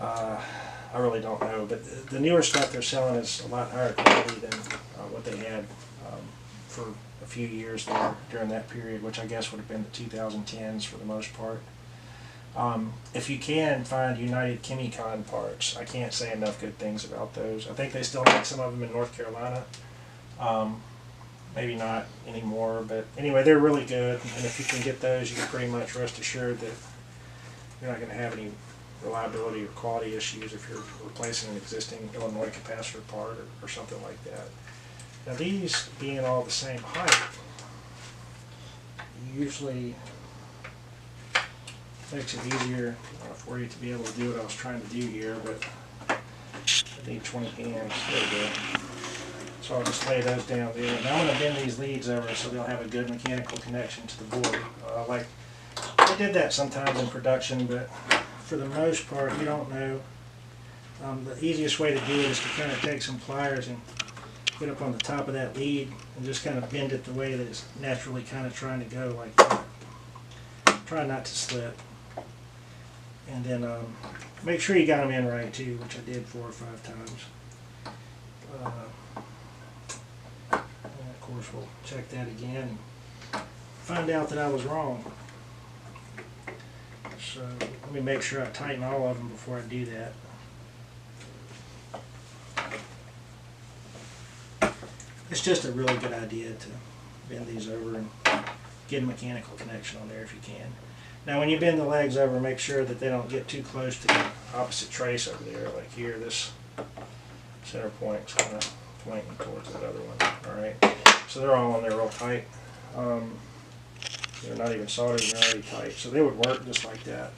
I really don't know, but the newer stuff they're selling is a lot higher quality than what they had for a few years there during that period, which I guess would have been the 2010s for the most part. If you can find United Chemicon parts, I can't say enough good things about those. I think they still make some of them in North Carolina. Maybe not anymore, but anyway, they're really good. And if you can get those, you can pretty much rest assured that you're not going to have any reliability or quality issues if you're replacing an existing Illinois capacitor part or something like that. Now, these being all the same height, usually makes it easier for you to be able to do what I was trying to do here, but I need 20 hands. There we go. So I'll just lay those down there. Now I'm going to bend these leads over so they'll have a good mechanical connection to the board. Like I did that sometimes in production, but for the most part, you don't know. The easiest way to do it is to kind of take some pliers and get up on the top of that lead and just kind of bend it the way that it's naturally kind of trying to go, like that. Try not to slip. And then make sure you got them in right too, which I did 4 or 5 times. And of course we'll check that again and find out that I was wrong. So let me make sure I tighten all of them before I do that. It's just a really good idea to bend these over and get a mechanical connection on there if you can. Now when you bend the legs over, make sure that they don't get too close to the opposite trace over there. Like here, this center point is kind of pointing towards that other one. Alright, so they're all on there real tight. They're not even soldered, they're already tight. So they would work just like that.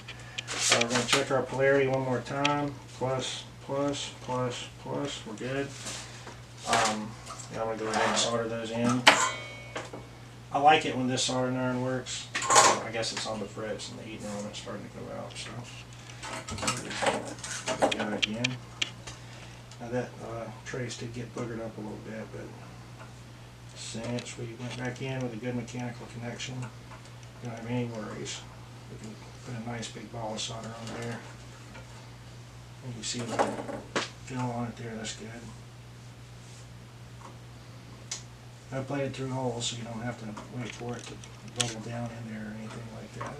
We're going to check our polarity one more time. Plus, plus, plus, plus. We're good. Now I'm going to go ahead and solder those in. I like it when this soldering iron works. I guess it's on the frets and the heating element's starting to go out. So go again. Now that trace did get boogered up a little bit, but since we went back in with a good mechanical connection, we don't have any worries. We can put a nice big ball of solder on there. And you see the fill on it there, that's good. I plated through holes so you don't have to wait for it to bubble down in there or anything like that.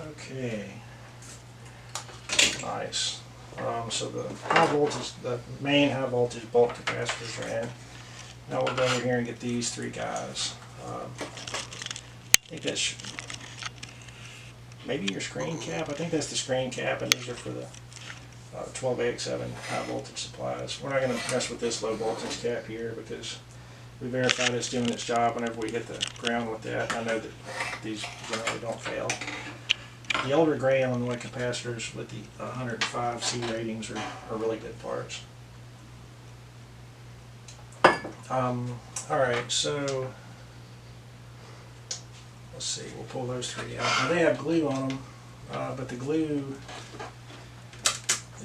Okay. Nice. So the high voltage, the main high voltage bulk capacitors are in. Now we'll go over here and get these 3 guys. I think that's maybe your screen cap. I think that's the screen cap, and these are for the 12AX7 high voltage supplies. We're not going to mess with this low voltage cap here because we verified it's doing its job whenever we hit the ground with that. I know that these generally don't fail. The older gray Illinois capacitors with the 105 C ratings are really good parts. Alright, so let's see, we'll pull those 3 out. Now they have glue on them, but the glue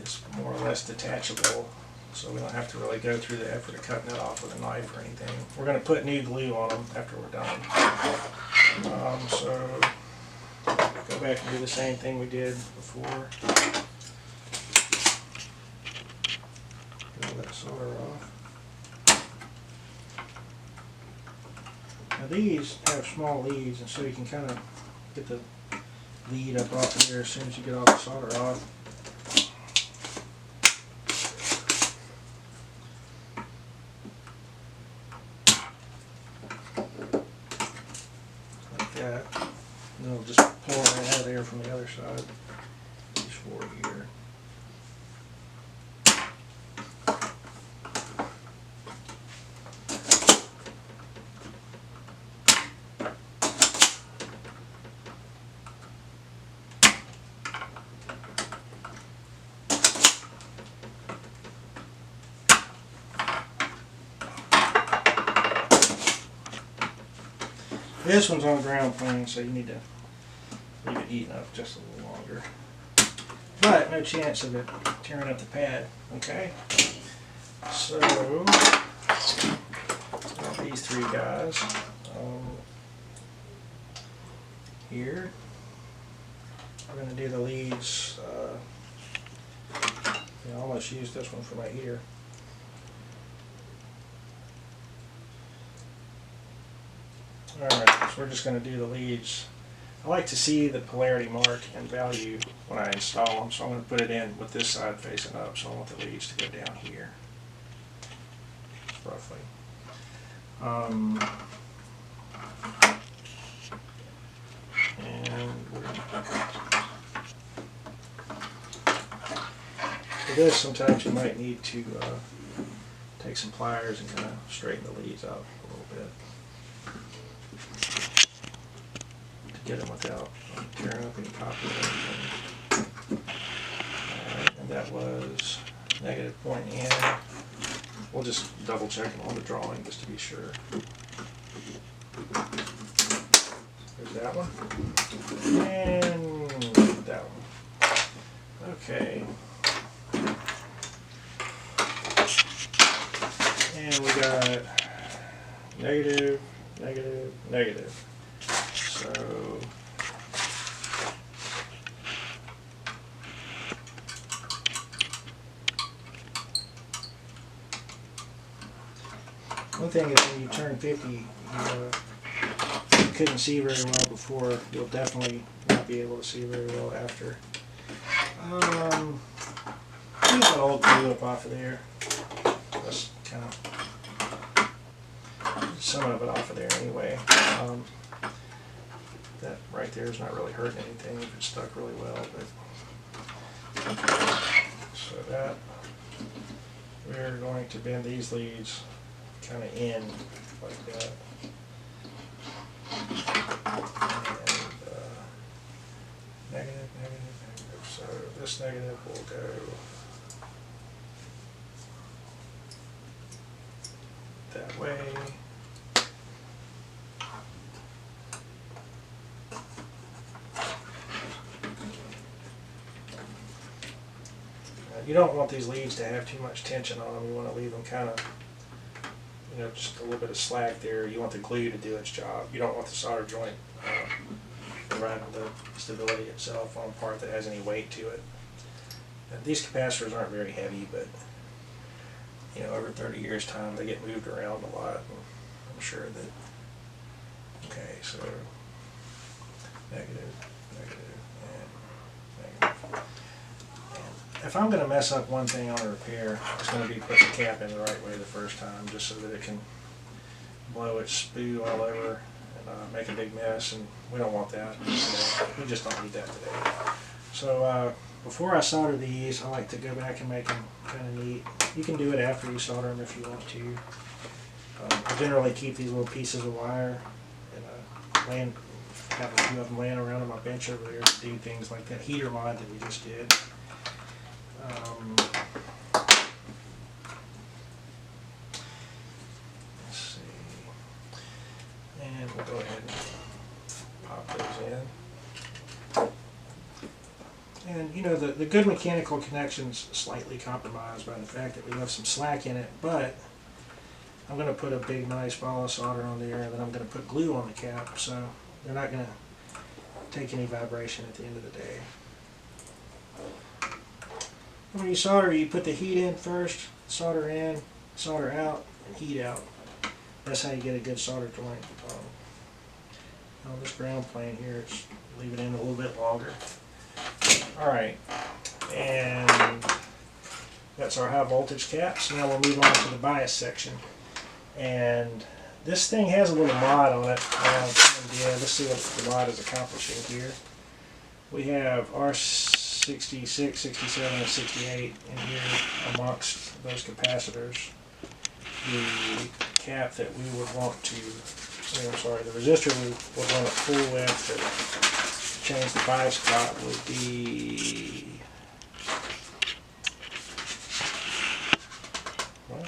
is more or less detachable, so we don't have to really go through the effort of cutting it off with a knife or anything. We're going to put new glue on them after we're done. So go back and do the same thing we did before. Pull that solder off. Now these have small leads, and so you can kind of get the lead up off of there as soon as you get all the solder off. Like that. And then we'll just pull it right out of there from the other side. These 4 here. This one's on the ground plane, so you need to leave it heating up just a little longer. But no chance of it tearing up the pad. Okay. So these three guys here. We're going to do the leads. I almost used this one for my heater. Alright, so we're just going to do the leads. I like to see the polarity mark and value when I install them, so I'm going to put it in with this side facing up, so I want the leads to go down here, roughly. And for this, sometimes you might need to take some pliers and kind of straighten the leads out a little bit to get them without tearing up any copper or anything. And that was -0.N. We'll just double check them on the drawing just to be sure. There's that one. And that one. Okay. And we got negative, negative, negative. So one thing is when you turn 50, you couldn't see very well before. You'll definitely not be able to see very well after. Get that old glue up off of there. That's kind of some of it off of there anyway. That right there is not really hurting anything if it's stuck really well. But so that we're going to bend these leads kind of in like that. And negative, negative, negative. So this negative will go that way. You don't want these leads to have too much tension on them. You want to leave them kind of, just a little bit of slack there. You want the glue to do its job. You don't want the solder joint providing the stability itself on a part that has any weight to it. And these capacitors aren't very heavy, but over 30 years' time they get moved around a lot. And I'm sure that. Okay, so negative, negative, and negative. If I'm going to mess up one thing on a repair, it's going to be put the cap in the right way the first time, just so that it can blow its spoo all over and make a big mess, and we don't want that today. We just don't need that today. So before I solder these, I like to go back and make them kind of neat. You can do it after you solder them if you want to. I generally keep these little pieces of wire and have a few of them laying around on my bench over there to do things like that heater mod that we just did. Let's see, and we'll go ahead and pop those in. And the good mechanical connection's slightly compromised by the fact that we left some slack in it, but I'm going to put a big nice ball of solder on there, and then I'm going to put glue on the cap, so they're not going to take any vibration at the end of the day. When you solder, you put the heat in first, solder in, solder out, and heat out. That's how you get a good solder joint. On this ground plane here, it's leave it in a little bit longer. Alright, and that's our high voltage caps. Now we'll move on to the bias section. And this thing has a little mod on it. Let's see what the mod is accomplishing here. We have R66, 67, and 68 in here amongst those capacitors. The cap that we would want to, the resistor we would want to full width to change the bias plot would be, well,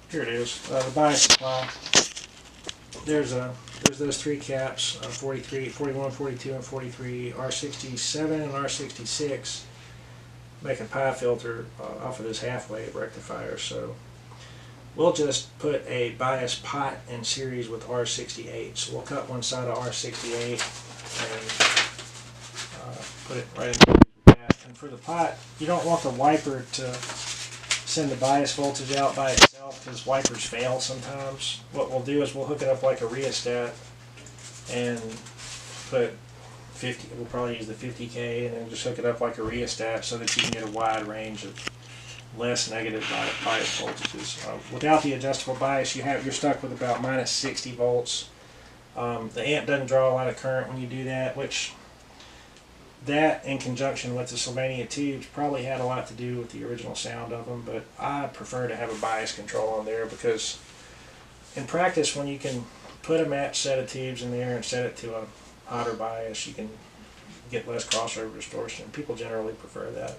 Here it is, the bias supply. There's those three caps, 43, 41, 42, and 43, R67 and R66. Make a pie filter off of this half-wave rectifier. So we'll just put a bias pot in series with R68. So we'll cut one side of R68 and put it right in series with that. And for the pot, you don't want the wiper to send the bias voltage out by itself because wipers fail sometimes. What we'll do is we'll hook it up like a rheostat and put 50, we'll probably use the 50K, and then just hook it up like a rheostat so that you can get a wide range of less negative bias voltages. Without the adjustable bias, you're stuck with about minus 60 volts. The amp doesn't draw a lot of current when you do that, which that in conjunction with the Sylvania tubes probably had a lot to do with the original sound of them, but I prefer to have a bias control on there because in practice when you can put a matched set of tubes in there and set it to a hotter bias, you can get less crossover distortion. People generally prefer that.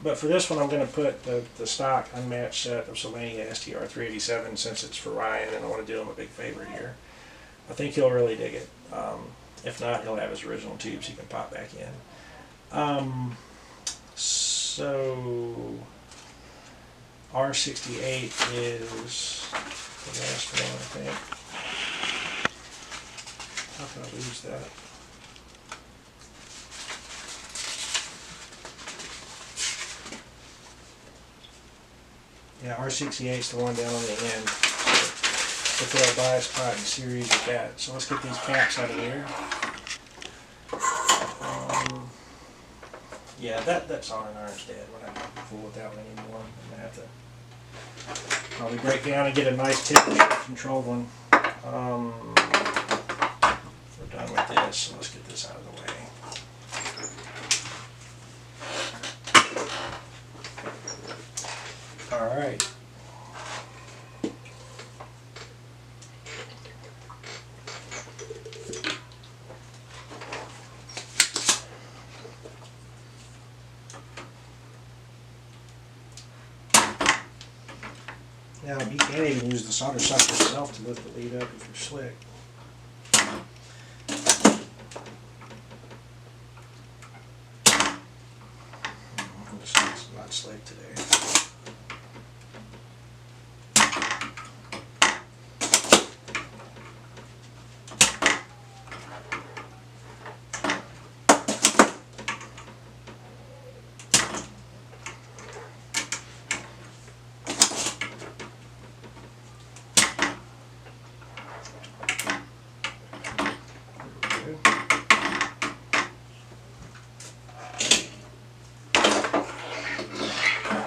But for this one I'm going to put the stock unmatched set of Sylvania STR 387 since it's for Ryan and I want to do him a big favor here. I think he'll really dig it. If not, he'll have his original tubes he can pop back in. So R68 is the last one, I think. How can I lose that? Yeah, R68 is the one down on the end. So we'll put our bias pot in series with that. So let's get these caps out of there. Yeah, that's on an iron's dead. We're not going to fool with that one anymore. I'm going to have to probably break down and get a nice temperature-controlled one. We're done with this, so let's get this out of the way. All right. Now, you can even use the solder sucker itself to lift the lead up if you're slick. I'm just not slick today.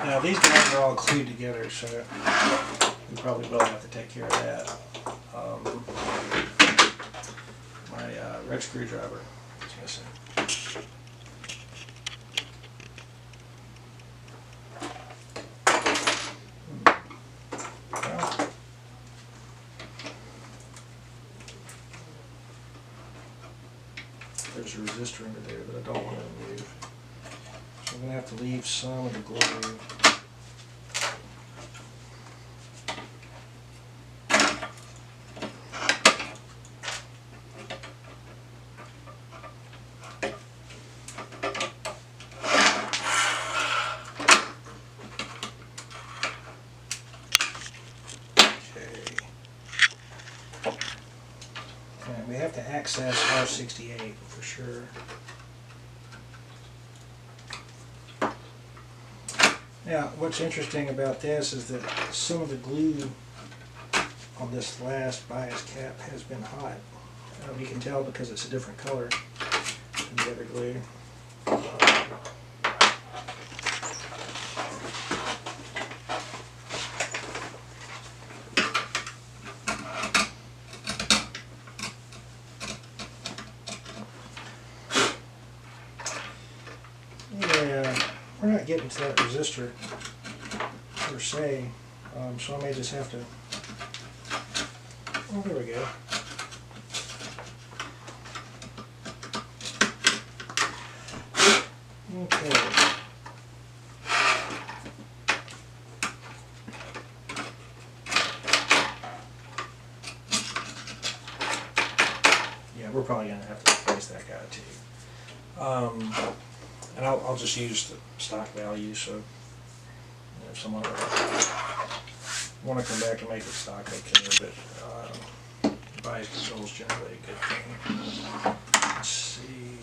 Now these guys are all glued together, so we probably will have to take care of that. My red screwdriver is missing. Well, there's a resistor under there that I don't want to remove. So I'm going to have to leave some of the glue. We have to access R68 for sure. Now, what's interesting about this is that some of the glue on this last bias cap has been hot. You can tell because it's a different color than the other glue. We're not getting to that resistor per se, so I may just have to, oh, there we go. Okay. I got it to you. And I'll just use the stock value, so you know, if someone want to come back and make it stock, they can, but bias control is generally a good thing. Let's see.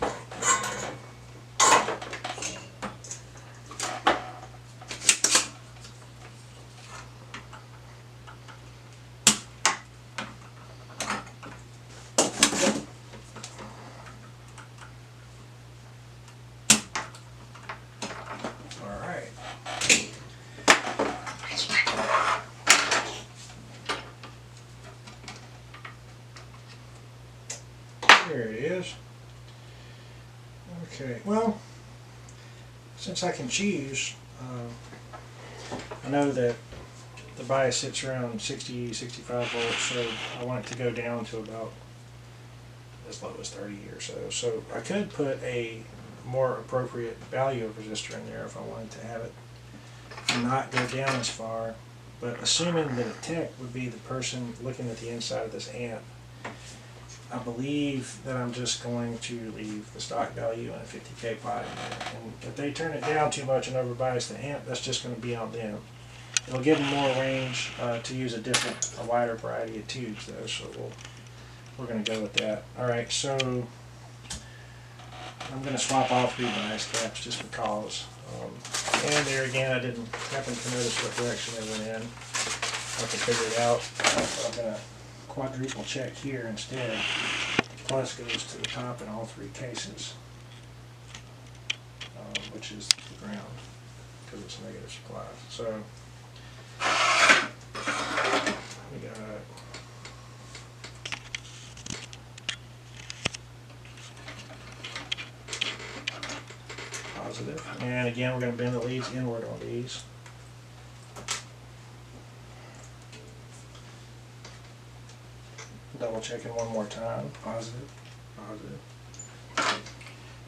There it is. Okay, well, since I can choose, I know that the bias sits around 60, 65 volts, so I want it to go down to about as low as 30 or so. So I could put a more appropriate value of resistor in there if I wanted to have it not go down as far, but assuming that a tech would be the person looking at the inside of this amp, I believe that I'm just going to leave the stock value on a 50K pot in there. And if they turn it down too much and overbias the amp, that's just going to be on them. It'll give them more range to use a wider variety of tubes though, so we're going to go with that. Alright, so I'm going to swap off these bias caps just because. And there again, I didn't happen to notice what direction they went in. I can figure it out. I'm going to quadruple check here instead. Plus goes to the top in all three cases, which is the ground because it's a negative supply. So we got positive, and again we're going to bend the leads inward on these. Double checking one more time. Positive, positive.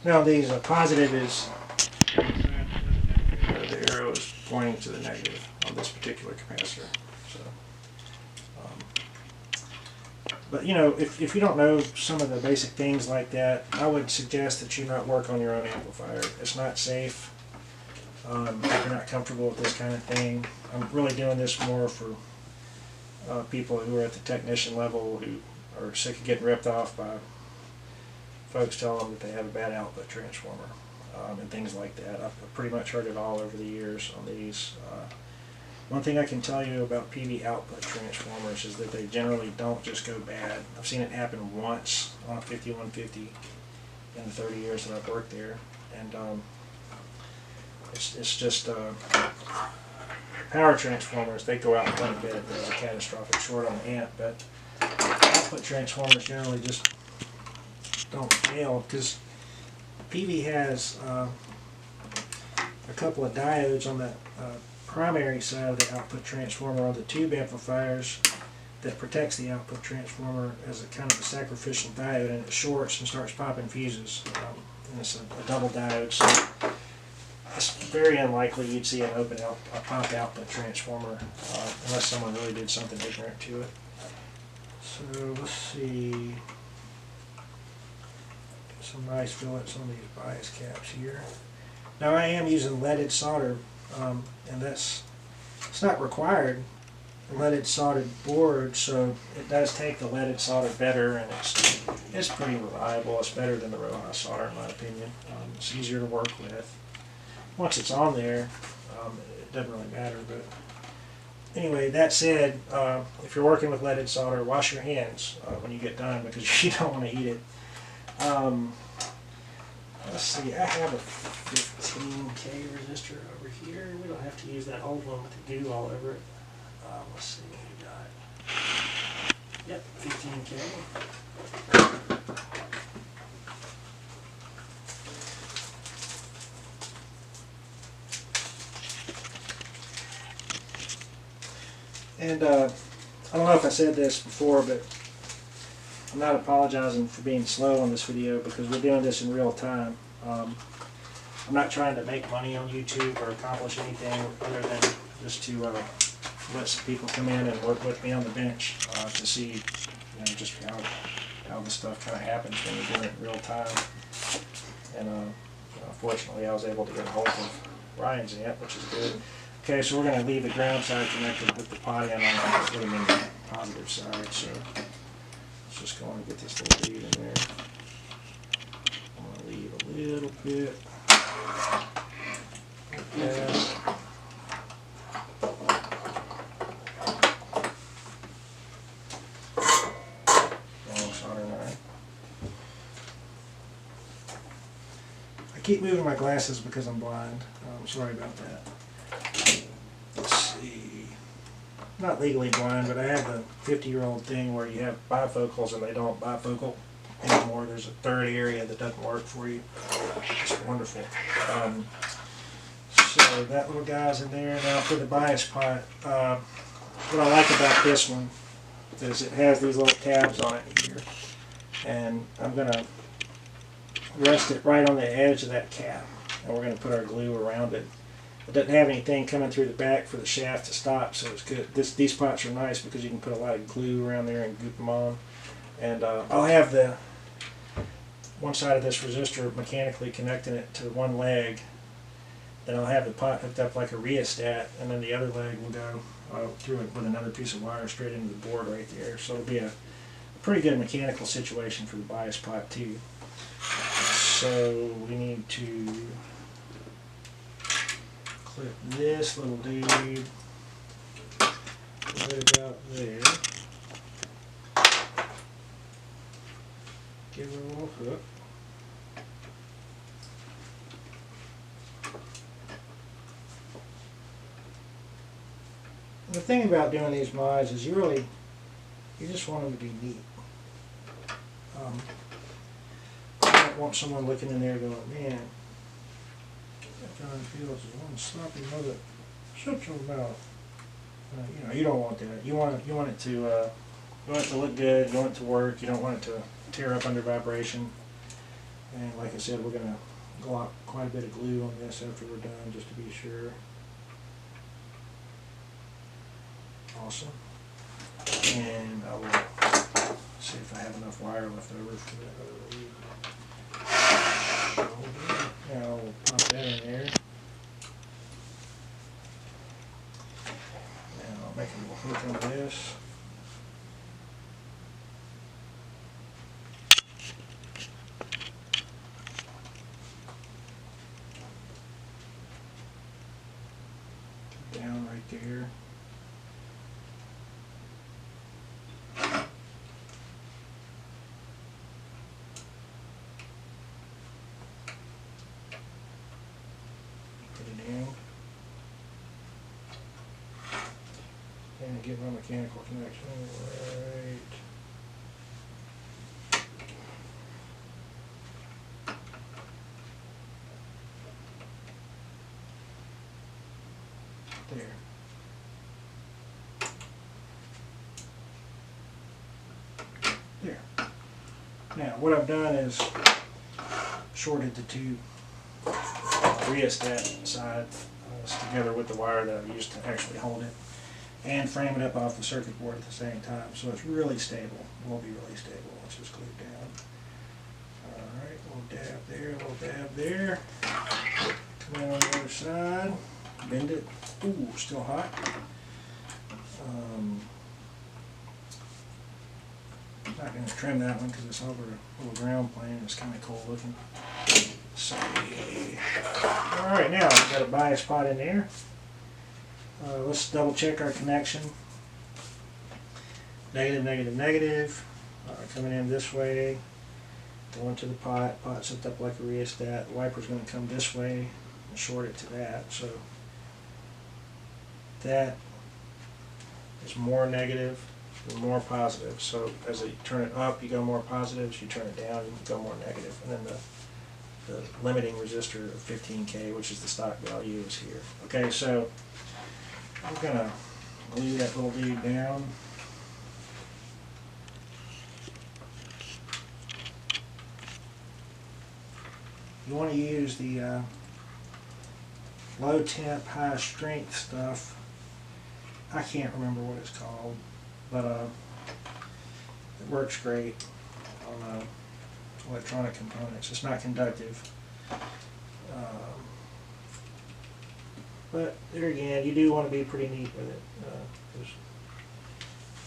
Now these positive is the arrow is pointing to the negative on this particular capacitor. So, but you know, if you don't know some of the basic things like that, I would suggest that you not work on your own amplifier. It's not safe. If you're not comfortable with this kind of thing, I'm really doing this more for people who are at the technician level who are sick of getting ripped off by folks telling them that they have a bad output transformer and things like that. I've pretty much heard it all over the years on these. One thing I can tell you about Peavey output transformers is that they generally don't just go bad. I've seen it happen once on a 5150 in the 30 years that I've worked there, and it's just power transformers, they go out quite a bit if there's a catastrophic short on the amp, but output transformers generally just don't fail because Peavey has a couple of diodes on the primary side of the output transformer on the tube amplifiers that protects the output transformer as a kind of a sacrificial diode, and it shorts and starts popping fuses. And it's a double diode, so it's very unlikely you'd see an open a pop output transformer unless someone really did something ignorant to it. So let's see, some nice fillets on these bias caps here. Now I am using leaded solder, and it's not required. Leaded soldered board, so it does take the leaded solder better, and it's pretty reliable. It's better than the Roja solder in my opinion. It's easier to work with. Once it's on there, it doesn't really matter. But anyway, that said, if you're working with leaded solder, wash your hands when you get done because you don't want to eat it. Let's see, I have a 15K resistor over here. We don't have to use that old one with the goo all over it. Let's see what we got. Yep, 15K. And I don't know if I said this before, but I'm not apologizing for being slow on this video because we're doing this in real time. I'm not trying to make money on YouTube or accomplish anything other than just to let some people come in and work with me on the bench to see, you know, just how this stuff kind of happens when you're doing it in real time. And fortunately I was able to get a hold of Ryan's amp, which is good. Okay, so we're going to leave the ground side connected with the pot in on the put them in the positive side. So let's just go on and get this little lead in there. I'm going to leave a little bit like that. Long soldering iron. I keep moving my glasses because I'm blind. Sorry about that. Let's see. Not legally blind, but I have the 50-year-old thing where you have bifocals and they don't bifocal anymore. There's a third area that doesn't work for you. It's wonderful. So that little guy's in there. Now for the bias pot, what I like about this one is it has these little tabs on it here. And I'm going to rest it right on the edge of that cap. And we're going to put our glue around it. It doesn't have anything coming through the back for the shaft to stop, so it's good. These pots are nice because you can put a lot of glue around there and goop them on. And I'll have the one side of this resistor mechanically connecting it to one leg. Then I'll have the pot hooked up like a rheostat, and then the other leg will go through it with another piece of wire straight into the board right there. So it'll be a pretty good mechanical situation for the bias pot too. So we need to clip this little dude right about there. Give her a little hook. The thing about doing these mods is you just want them to be neat. I don't want someone looking in there going, man, John Fields is one sloppy mother. Shut your mouth. You don't want that. You want it to look good. You want it to work. You don't want it to tear up under vibration. And like I said, we're going to glop quite a bit of glue on this after we're done, just to be sure. Awesome. And I will see if I have enough wire left over for that other lead. Now we'll pop that in there. Now I'll make a little hook on this. Down right there. And get my mechanical connection right there. There. Now what I've done is shorted the two rheostat sides together with the wire that I used to actually hold it, and frame it up off the circuit board at the same time, so it's really stable. It will be really stable once it's glued down. Alright, a little dab there, a little dab there. Come in on the other side, bend it. Ooh, still hot. I'm not going to trim that one because it's over a little ground plane. It's kind of cool looking. So, alright, now we've got a bias pot in there. Let's double check our connection. Negative, negative, negative. Coming in this way, going to the pot. Pot's hooked up like a rheostat. The wiper's going to come this way and short it to that. So that is more negative and more positive. So as you turn it up, you go more positive. As you turn it down, you go more negative. And then the limiting resistor of 15K, which is the stock value, is here. Okay, so I'm going to glue that little dude down. You want to use the low temp, high strength stuff. I can't remember what it's called, but it works great. on electronic components. It's not conductive. But there again, you do want to be pretty neat with it.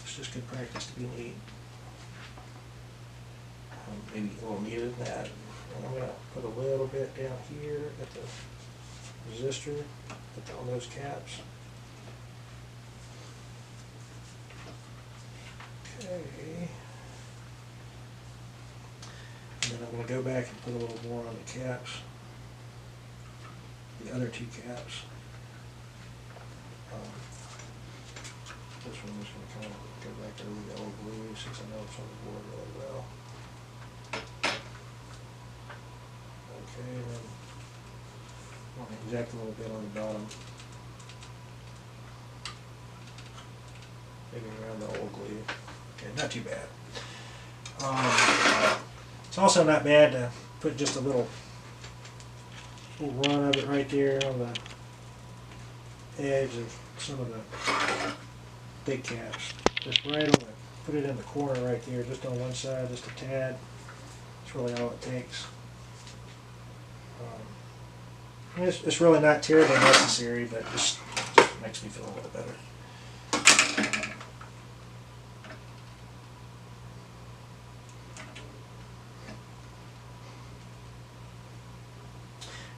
It's just good practice to be neat. Maybe a little neater than that. And I'm going to put a little bit down here at the resistor on those caps. Okay. And then I'm going to go back and put a little more on the caps. The other two caps. This one I'm just going to kind of go back over the old glue since I know it's on the board really well. Okay, and then I'll inject a little bit on the bottom. Maybe around the old glue. Okay, not too bad. It's also not bad to put just a little run of it right there on the edge of some of the big caps. Just right on it. Put it in the corner right there, just on one side, just a tad. That's really all it takes. It's really not terribly necessary, but just makes me feel a little better.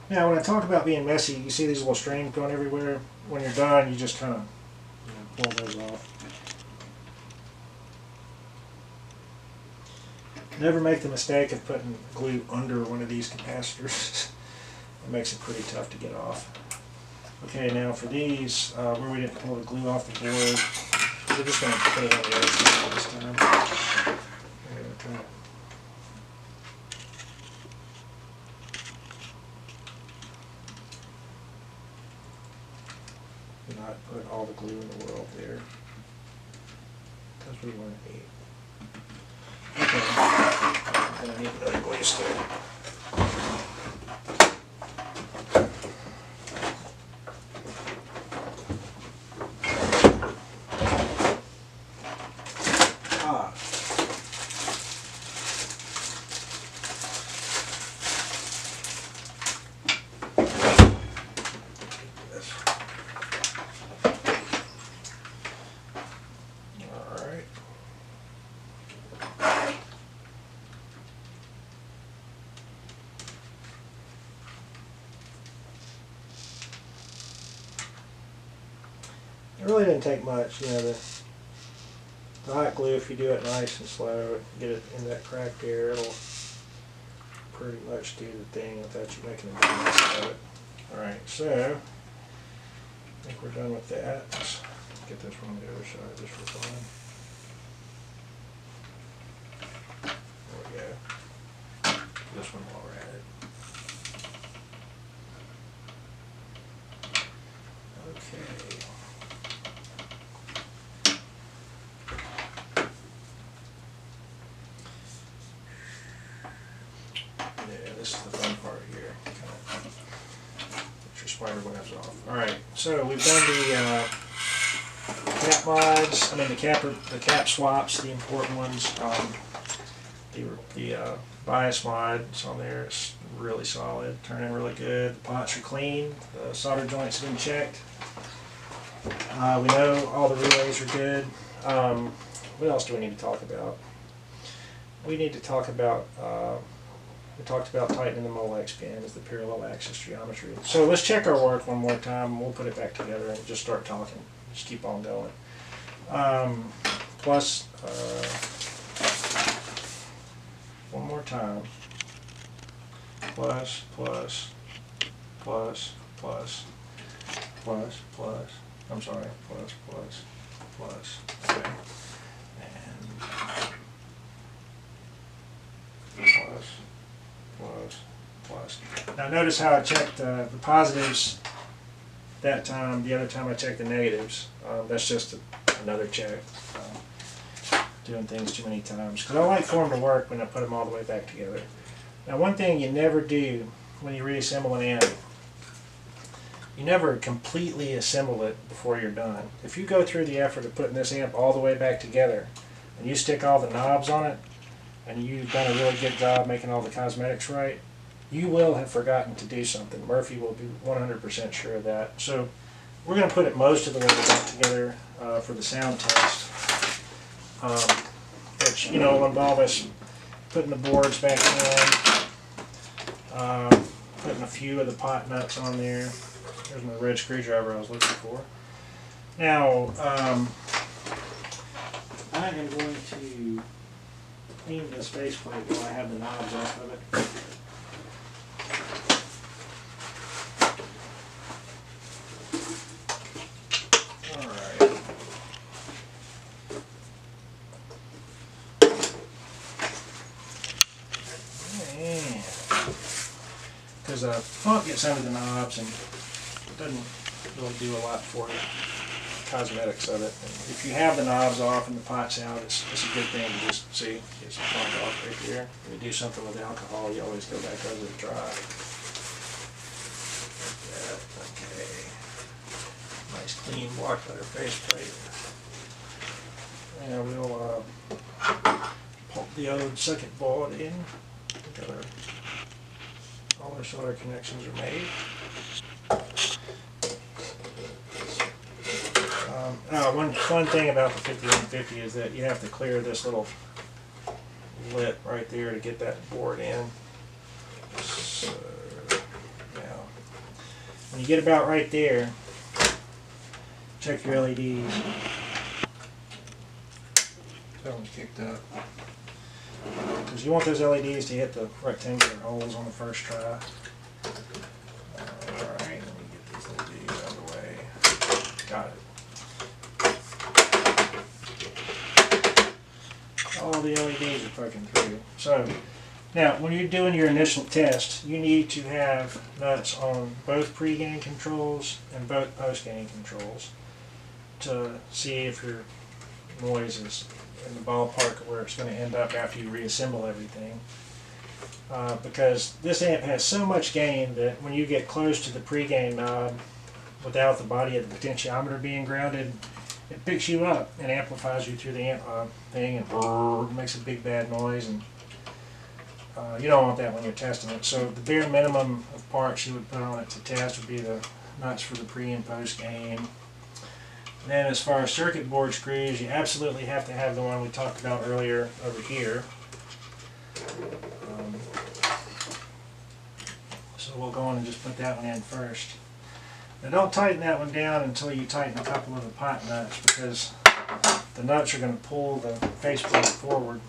Now, when I talk about being messy, you see these little strings going everywhere. When you're done, you just kind of pull those off. Never make the mistake of putting glue under one of these capacitors. It makes it pretty tough to get off. Okay, now for these, where we didn't pull the glue off the board, we're just going to put it on the other side this time. We're going to try to not put all the glue in the world there. That's what we want to need. Okay, I'm going to need another glue stick. It really didn't take much, you know, the hot glue, if you do it nice and slow, get it in that crack there, it'll pretty much do the thing without you making a big mess of it. Alright, so, I think we're done with that. Let's get this one on the other side just for fun. There we go. This one while we're at it. Okay. This is the fun part here. Kind of get your spider webs off. Alright, so we've done the cap mods, the cap swaps, the important ones. The bias mod is on there. It's really solid, turning really good. The pots are clean. The solder joints have been checked. We know all the relays are good. What else do we need to talk about? We need to talk about we talked about tightening the Molex pins, the parallel axis geometry. So let's check our work one more time, and we'll put it back together and just start talking. Just keep on going. Plus, one more time. Plus, plus, plus, plus, plus, plus. I'm sorry, plus, plus, plus. Okay. And plus. Plus, plus. Now notice how I checked the positives that time. The other time I checked the negatives. That's just another check. Doing things too many times. Because I like for them to work when I put them all the way back together. Now one thing you never do when you reassemble an amp, you never completely assemble it before you're done. If you go through the effort of putting this amp all the way back together and you stick all the knobs on it, and you've done a really good job making all the cosmetics right, you will have forgotten to do something. Murphy will be 100% sure of that. So we're going to put it most of the way back together for the sound test, which, you know, will involve us putting the boards back in, putting a few of the pot nuts on there. There's my red screwdriver I was looking for. Now, I am going to clean this faceplate while I have the knobs off of it. Because the funk gets under the knobs and it doesn't really do a lot for the cosmetics of it. And if you have the knobs off and the pot's out, it's a good thing to just see, get some funk off right there. When you do something with alcohol, you always go back over the dry. Like that. Okay. Nice clean block letter faceplate. And we'll pump the other second board in. All our solder connections are made. One fun thing about the 5150 is that you have to clear this little lip right there to get that board in. So, now, when you get about right there, check your LEDs. That one's kicked up. Because you want those LEDs to hit the rectangular holes on the first try. Alright, let me get these LEDs out of the way. Got it. All the LEDs are poking through. So, now when you're doing your initial test, you need to have nuts on both pre-gain controls and both post-gain controls to see if your noise is in the ballpark of where it's going to end up after you reassemble everything. Because this amp has so much gain that when you get close to the pre-gain knob without the body of the potentiometer being grounded, it picks you up and amplifies you through the amp thing and makes a big bad noise, and you don't want that when you're testing it. So the bare minimum of parts you would put on it to test would be the nuts for the pre and post gain. Then as far as circuit board screws, you absolutely have to have the one we talked about earlier over here. So we'll go on and just put that one in first. Now don't tighten that one down until you tighten a couple of the pot nuts, because the nuts are going to pull the faceplate forward.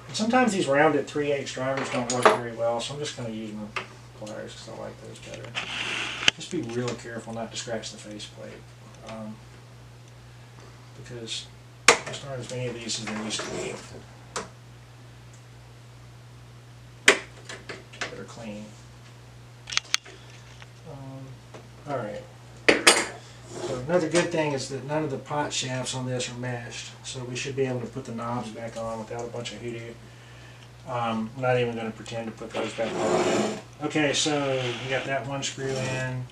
And sometimes these rounded 3/8 drivers don't work very well, so I'm just going to use my pliers because I like those better. Just be real careful not to scratch the faceplate, because there's not as many of these as there used to be that are clean. Alright, so another good thing is that none of the pot shafts on this are meshed, so we should be able to put the knobs back on without a bunch of hoodoo. I'm not even going to pretend to put those back on. Okay, so we got that one screw in.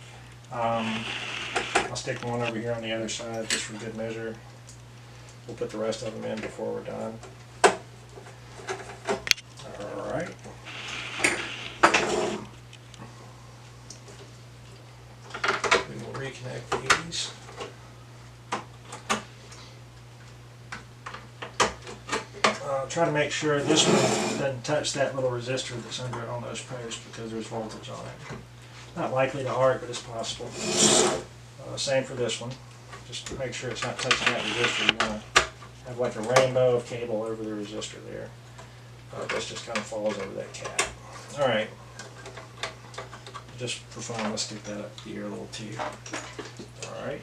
I'll stick one over here on the other side just for good measure. We'll put the rest of them in before we're done. Alright. We will reconnect these. Try to make sure this one doesn't touch that little resistor that's under it on those posts, because there's voltage on it. Not likely to arc, but it's possible. Same for this one. Just make sure it's not touching that resistor. You want to have like a rainbow of cable over the resistor there. This just kind of falls over that cap. Alright. Just for fun, let's stick that up here a little too. Alright.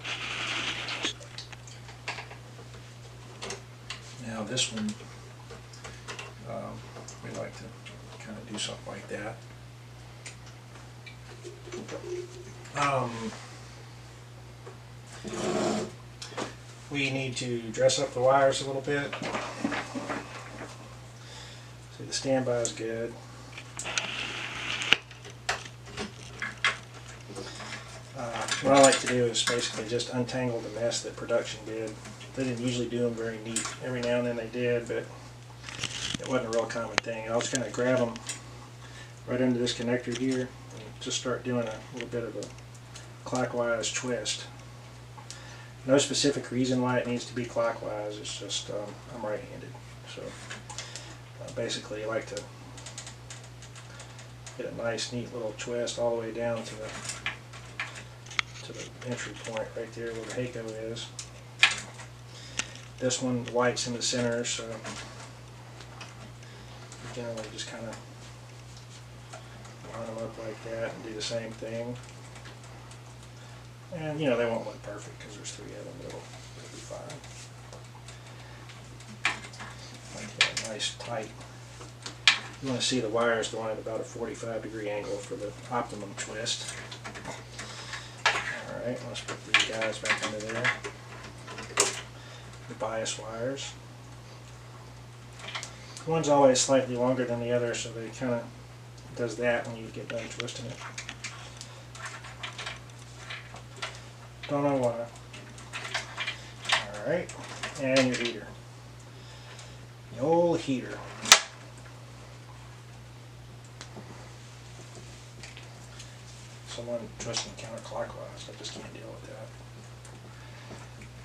Now this one, we like to kind of do something like that. We need to dress up the wires a little bit. See, the standby is good. What I like to do is basically just untangle the mess that production did They didn't usually do them very neat. Every now and then they did, but it wasn't a real common thing. And I'll just kind of grab them right under this connector here and just start doing a little bit of a clockwise twist. No specific reason why it needs to be clockwise, it's just I'm right-handed. So basically I like to get a nice neat little twist all the way down to the entry point right there where the Heiko is. This one, the white's in the center, so generally just kind of line them up like that and do the same thing. And you know, they won't look perfect because there's 3 of them, but it'll be fine. Like that nice tight. You want to see the wires going at about a 45-degree angle for the optimum twist. Alright, let's put these guys back into there. The bias wires. One's always slightly longer than the other, so they kind of does that when you get done twisting it. Don't know why. Alright, and your heater. The old heater. Someone twisting counterclockwise. I just can't deal with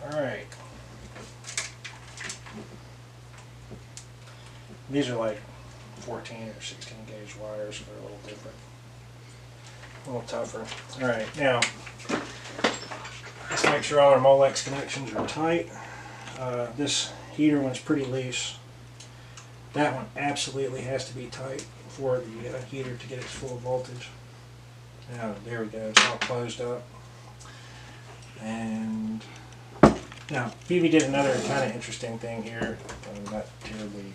that. Alright. These are like 14 or 16 gauge wires, so they're a little different. A little tougher. Alright, now let's make sure all our Molex connections are tight. This heater one's pretty loose. That one absolutely has to be tight for the heater to get its full voltage. Now, there we go, it's all closed up. And now, Peavey did another kind of interesting thing here. Not terribly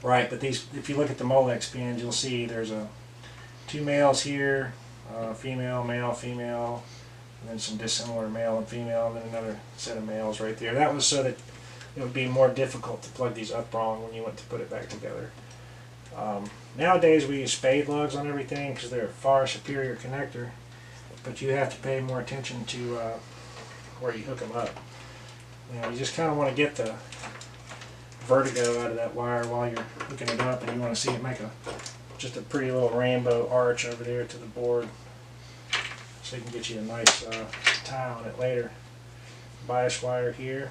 right, but these, if you look at the Molex pins, you'll see there's 2 males here, female, male, female, and then some dissimilar male and female, and then another set of males right there. That was so that it would be more difficult to plug these up wrong when you went to put it back together. Nowadays we use spade lugs on everything because they're a far superior connector, but you have to pay more attention to where you hook them up. You know, you just kind of want to get the vertigo out of that wire while you're hooking it up, and you want to see it make just a pretty little rainbow arch over there to the board, so you can get you a nice tie on it later. Bias wire here.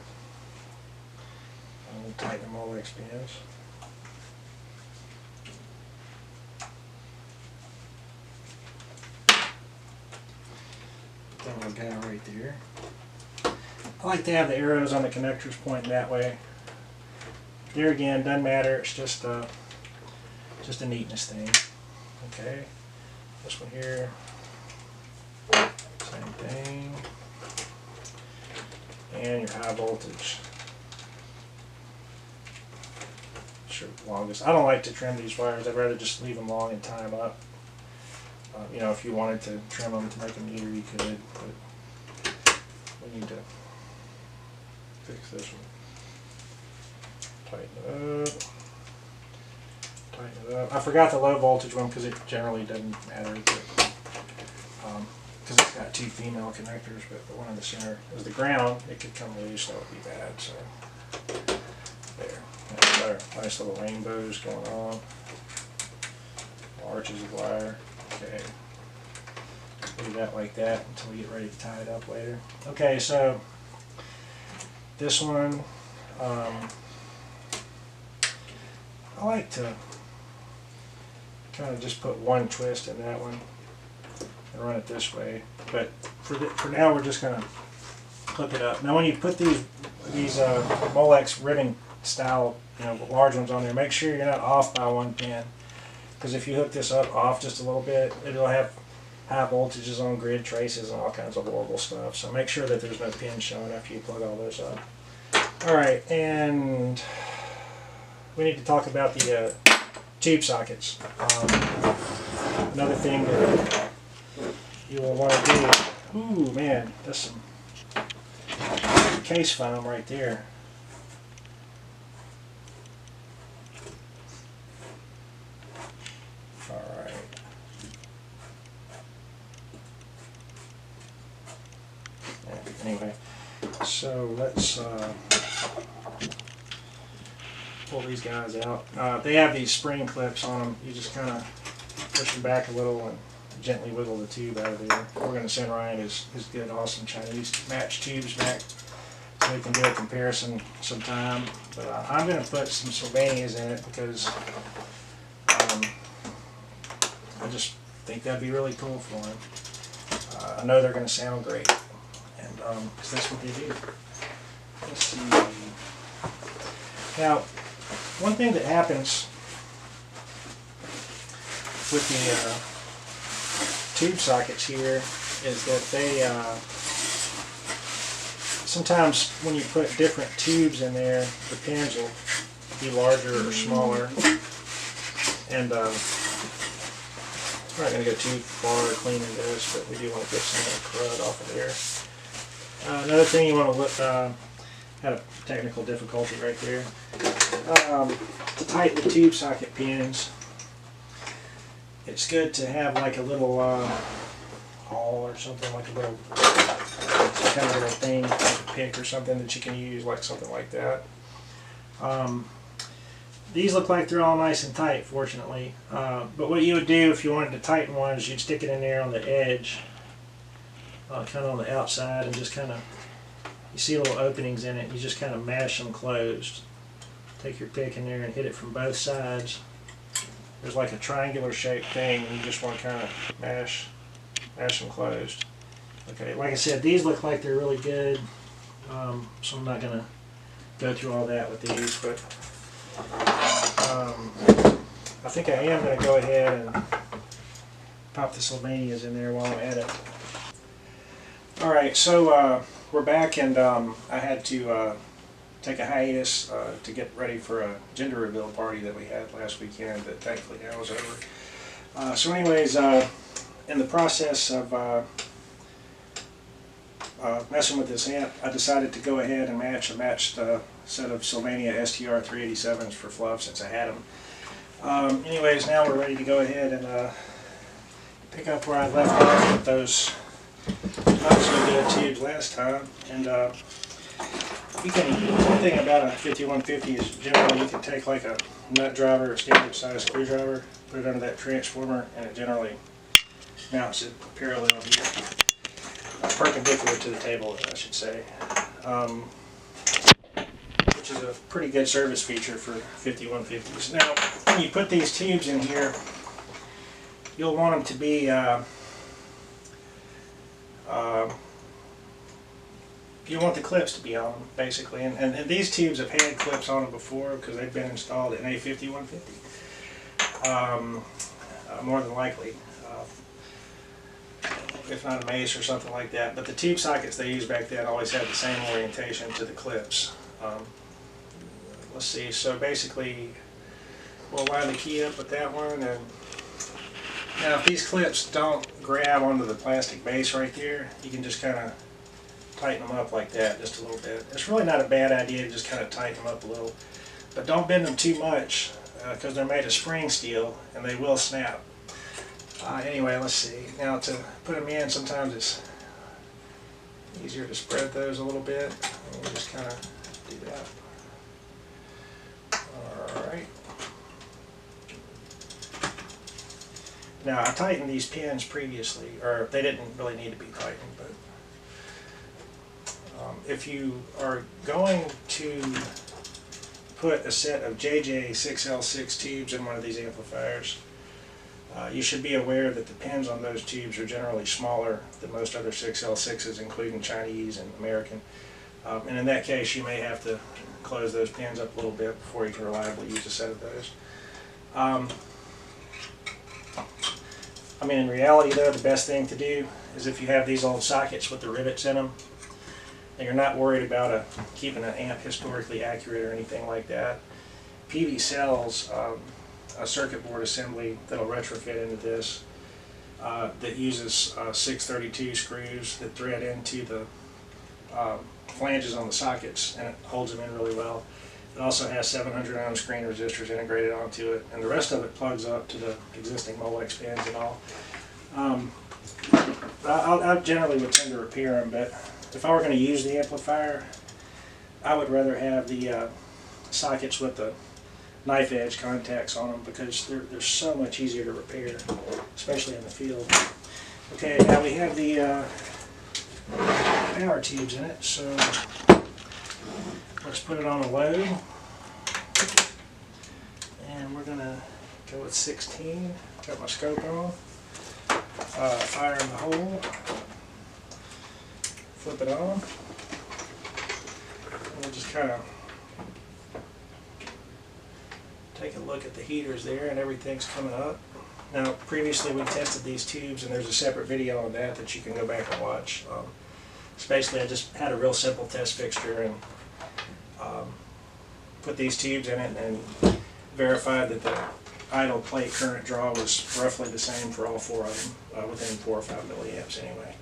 We'll tighten the Molex pins. Put that little guy right there. I like to have the arrows on the connectors pointing that way. There again, doesn't matter. It's just a neatness thing. Okay, this one here, same thing, and your high voltage. Sure, longest. I don't like to trim these wires. I'd rather just leave them long and tie them up. You know, if you wanted to trim them to make them neater, you could, but we need to fix this one. Tighten it up. Tighten it up. I forgot the low voltage one because it generally doesn't matter, but because it's got 2 female connectors, but the one in the center is the ground. It could come loose, that would be bad. So there. There. Nice little rainbows going on. Arches of wire. Okay. Leave that like that until we get ready to tie it up later. Okay, so this one, I like to kind of just put one twist in that one and run it this way. But for now, we're just going to clip it up. Now, when you put these Molex ribbon style, you know, large ones on there, make sure you're not off by 1 pin. Because if you hook this up off just a little bit, it'll have high voltages on grid traces and all kinds of horrible stuff. So make sure that there's no pins showing after you plug all those up. Alright, and we need to talk about the tube sockets. Another thing that you will want to do, ooh man, that's some case foam right there. Alright. Anyway, So let's pull these guys out. They have these spring clips on them. You just kind of push them back a little and gently wiggle the tube out of there. We're going to send Ryan his good, awesome Chinese match tubes back so we can do a comparison sometime. But I'm going to put some Sylvanias in it because I just think that'd be really cool for him. I know they're going to sound great, and because that's what they do. Let's see. Now, one thing that happens with the tube sockets here is that they sometimes when you put different tubes in there, the pins will be larger or smaller, and we're not going to go too far cleaning this, but we do want to get some of the crud off of there. Another thing you want to look, had a technical difficulty right there. To tighten the tube socket pins, it's good to have like a little awl or something, like a little kind of little thing, like a pick or something that you can use, like something like that. These look like they're all nice and tight, fortunately. But what you would do if you wanted to tighten one is you'd stick it in there on the edge, kind of on the outside, and just kind of, you see little openings in it, and you just kind of mash them closed. Take your pick in there and hit it from both sides. There's like a triangular shaped thing, and you just want to kind of mash them closed. Okay, like I said, these look like they're really good, so I'm not going to go through all that with these, but I think I am going to go ahead and pop the Sylvanias in there while I'm at it. Alright, so we're back, and I had to take a hiatus to get ready for a gender reveal party that we had last weekend that thankfully now is over. So anyways, in the process of messing with this amp, I decided to go ahead and match a matched set of Sylvania STR 387s for fluff since I had them. Anyways, now we're ready to go ahead and pick up where I left off with those not so good tubes last time. And you can, one thing about a 5150 is generally you can take like a nut driver, a standard size screwdriver, put it under that transformer, and it generally mounts it parallel here. Perpendicular to the table, I should say, which is a pretty good service feature for 5150s. Now, when you put these tubes in here, you'll want them to be you want the clips to be on them, basically, and these tubes have had clips on them before because they've been installed in a 5150, more than likely. If not a mace or something like that, but the tube sockets they used back then always had the same orientation to the clips. Let's see, so basically we'll line the key up with that one, and now if these clips don't grab onto the plastic base right there, you can just kind of tighten them up like that just a little bit. It's really not a bad idea to just kind of tighten them up a little, but don't bend them too much because they're made of spring steel and they will snap. Anyway, let's see. Now to put them in, sometimes it's easier to spread those a little bit. And we'll just kind of do that. Alright. Now I tightened these pins previously, or they didn't really need to be tightened, but if you are going to put a set of JJ6L6 tubes in one of these amplifiers, you should be aware that the pins on those tubes are generally smaller than most other 6L6s, including Chinese and American. And in that case, you may have to close those pins up a little bit before you can reliably use a set of those. I mean, in reality, though, the best thing to do is if you have these old sockets with the rivets in them, and you're not worried about keeping an amp historically accurate or anything like that, Peavey sells a circuit board assembly that'll retrofit into this that uses 632 screws that thread into the flanges on the sockets, and it holds them in really well. It also has 700 ohm screen resistors integrated onto it, and the rest of it plugs up to the existing Molex pins and all. I generally would tend to repair them, but if I were going to use the amplifier, I would rather have the sockets with the knife edge contacts on them because they're so much easier to repair, especially in the field. Okay, now we have the power tubes in it, so let's put it on a low, and we're going to go with 16. Got my scope on. Fire in the hole. Flip it on. We'll just kind of take a look at the heaters there, and everything's coming up. Now, previously we tested these tubes, and there's a separate video on that you can go back and watch. So basically, I just had a real simple test fixture and put these tubes in it and verified that the idle plate current draw was roughly the same for all 4 of them, within 4 or 5 milliamps anyway.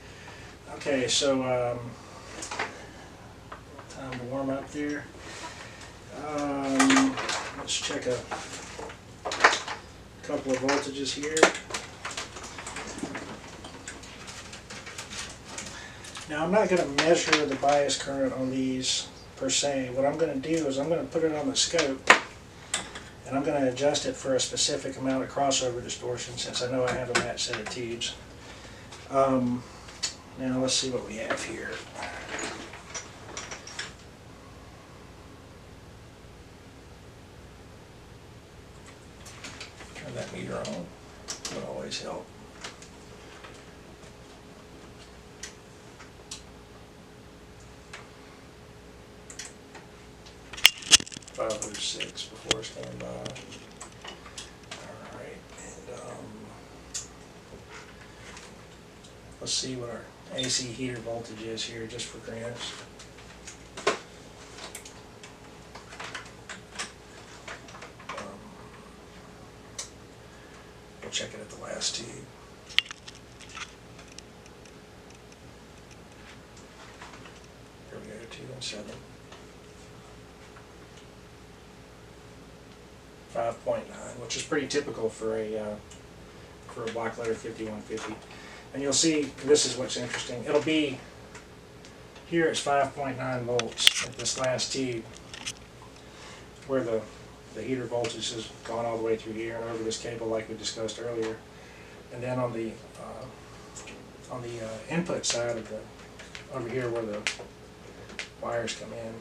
Okay, so time to warm up there. Let's check a couple of voltages here. Now I'm not going to measure the bias current on these per se. What I'm going to do is I'm going to put it on the scope, and I'm going to adjust it for a specific amount of crossover distortion since I know I have a matched set of tubes. Now let's see what we have here. Turn that meter on. That would always help. $506 before standby. Alright, and let's see what our AC heater voltage is here just for grants. We'll check it at the last tube. Here we go, 2 and 7. 5.9, which is pretty typical for a black letter 5150. And you'll see, this is what's interesting. It'll be, here it's 5.9 volts at this last tube, where the heater voltage has gone all the way through here and over this cable like we discussed earlier. And then on the input side of over here where the wires come in,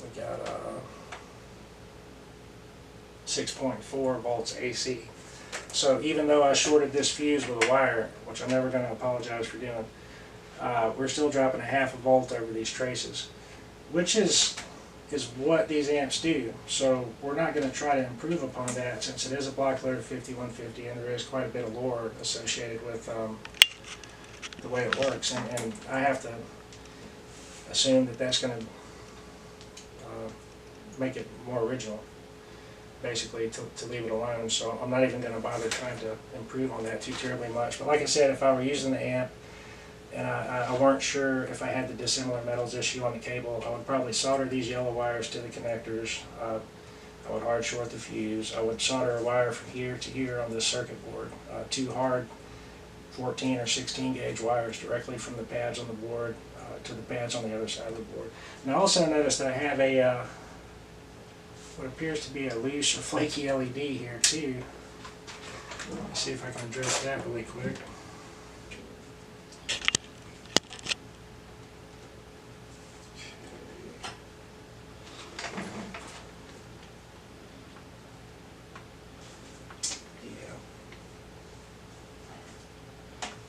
we got 6.4 volts AC. So even though I shorted this fuse with a wire, which I'm never going to apologize for doing, we're still dropping a half a volt over these traces, which is what these amps do. So we're not going to try to improve upon that since it is a black letter 5150 and there is quite a bit of lore associated with the way it works, and I have to assume that that's going to make it more original, basically, to leave it alone. So I'm not even going to bother trying to improve on that too terribly much. But like I said, if I were using the amp and I weren't sure if I had the dissimilar metals issue on the cable, I would probably solder these yellow wires to the connectors. I would hard short the fuse. I would solder a wire from here to here on this circuit board. 2 hard 14 or 16 gauge wires directly from the pads on the board to the pads on the other side of the board. And I also noticed that I have a what appears to be a loose or flaky LED here too. Let me see if I can address that really quick.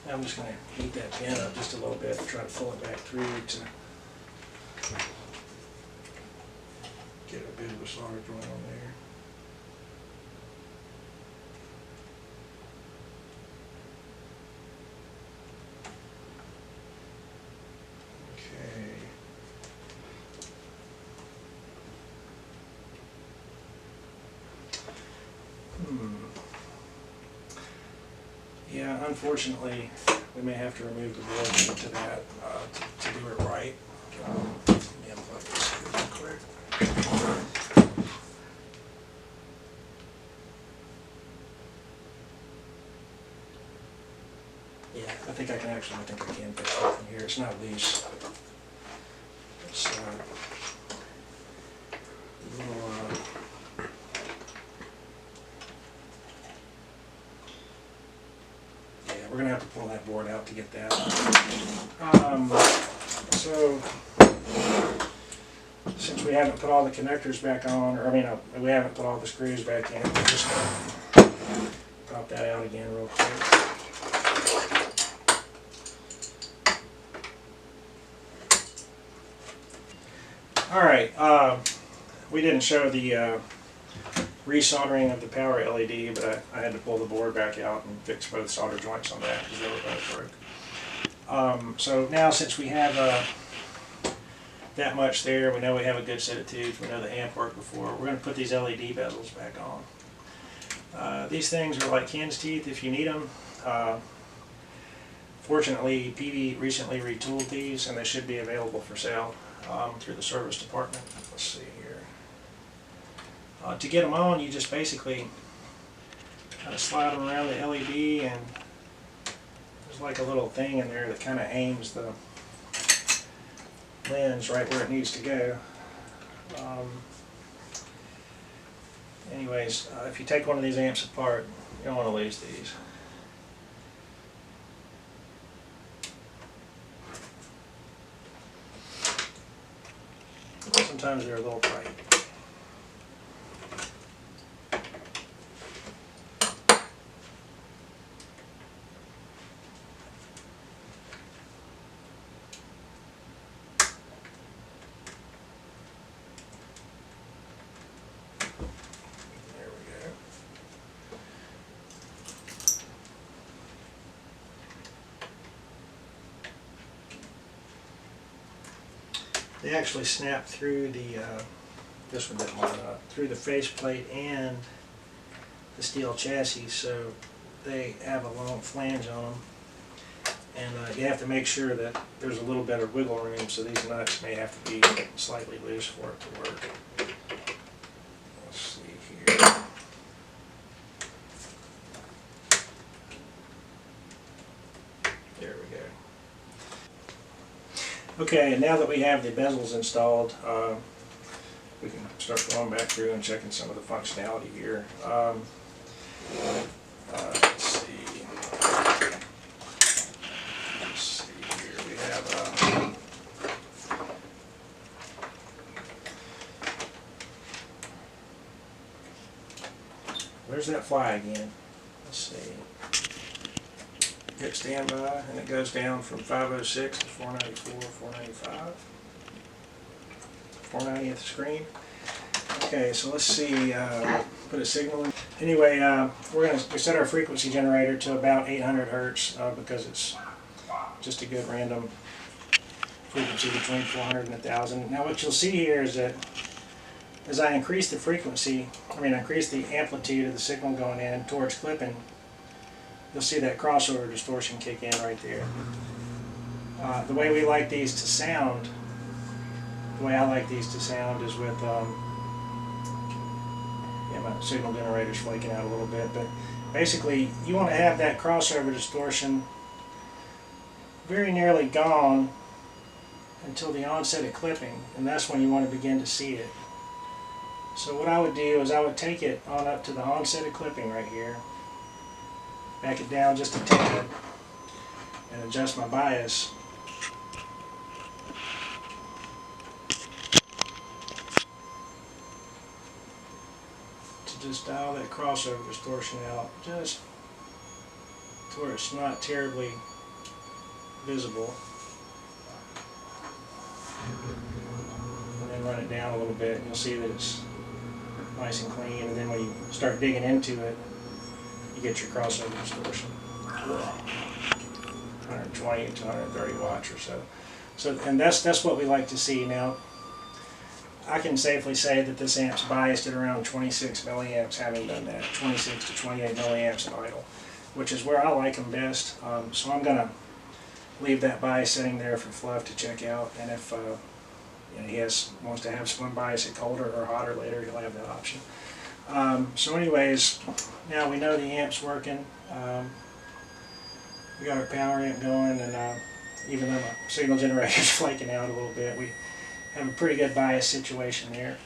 I'm just going to heat that pin up just a little bit and try to pull it back through to get a bit of a solder joint on there. Okay. Yeah, unfortunately, we may have to remove the board to that to do it right. Let me unplug this real quick. Yeah, I think I can again, picture from here. It's not loose. It's a little, yeah, we're going to have to pull that board out to get that. So, since we haven't put all the connectors back on, or I mean, we haven't put all the screws back in, we're just going to pop that out again real quick. Alright, we didn't show the resoldering of the power LED, but I had to pull the board back out and fix both solder joints on that because they were both broke. So now since we have that much there, we know we have a good set of tubes, we know the amp worked before, we're going to put these LED bezels back on. These things are like hen's teeth if you need them. Fortunately, Peavey recently retooled these and they should be available for sale through the service department. Let's see here. To get them on, you just basically kind of slide them around the LED, and there's like a little thing in there that kind of aims the lens right where it needs to go. Anyways, if you take one of these amps apart, you don't want to lose these. Sometimes they're a little tight. There we go. They actually snap through the, this one didn't line up, through the faceplate and the steel chassis, so they have a long flange on them. And you have to make sure that there's a little bit of wiggle room, so these nuts may have to be slightly loose for it to work. Let's see here. There we go. Okay, and now that we have the bezels installed, we can start going back through and checking some of the functionality here. Let's see. Let's see here. We have where's that fly again? Let's see. Hit standby, and it goes down from 506 to 494, 495. 490 at the screen. Okay, so let's see, put a signal in. Anyway, we set our frequency generator to about 800 hertz because it's just a good random frequency between 400 and 1000. Now what you'll see here is that as I increase the frequency, increase the amplitude of the signal going in towards clipping, you'll see that crossover distortion kick in right there. The way we like these to sound, the way I like these to sound is with, yeah, my signal generator's flaking out a little bit, but basically you want to have that crossover distortion very nearly gone until the onset of clipping, and that's when you want to begin to see it. So what I would do is I would take it on up to the onset of clipping right here, back it down just a tad, and adjust my bias. To just dial that crossover distortion out, just to where it's not terribly visible. And then run it down a little bit, and you'll see that it's nice and clean, and then when you start digging into it, you get your crossover distortion. 120 to 130 watts or so. And that's what we like to see. Now, I can safely say that this amp's biased at around 26 milliamps, having done that, 26 to 28 milliamps at idle, which is where I like them best. So I'm going to leave that bias sitting there for Fluff to check out, and if he wants to have one bias it colder or hotter later, he'll have that option. So anyways, now we know the amp's working. We got our power amp going, and signal generator's flaking out a little bit. We have a pretty good bias situation there.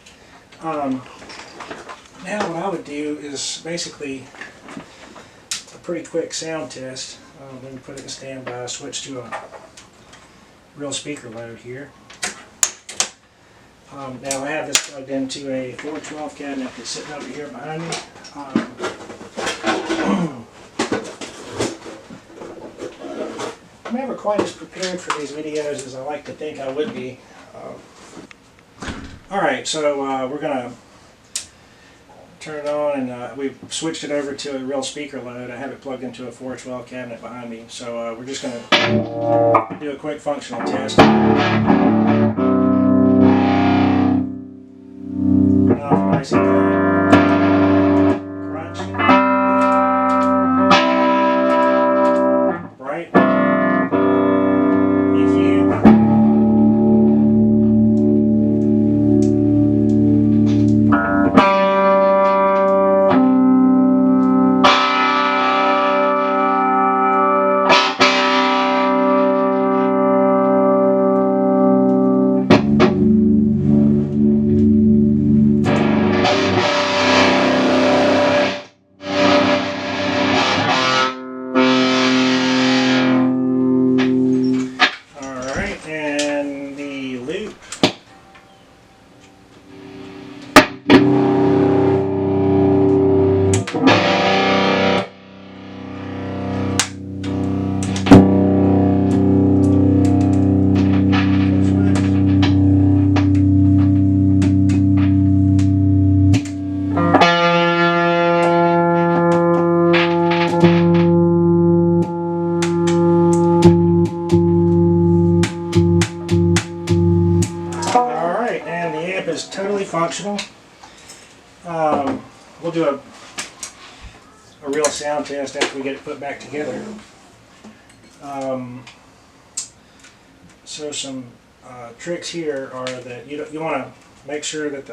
Now what I would do is basically a pretty quick sound test. Let me put it in standby, switch to a real speaker load here. Now I have this plugged into a 412 cabinet that's sitting over here behind me. I'm never quite as prepared for these videos as I like to think I would be. Alright, so we're going to turn it on, and we've switched it over to a real speaker load. I have it plugged into a 412 cabinet behind me, so we're just going to do a quick functional test. Nice and crunch. Bright. EVH. And the loop. Is totally functional. We'll do a real sound test after we get it put back together. So some tricks here are that you want to make sure that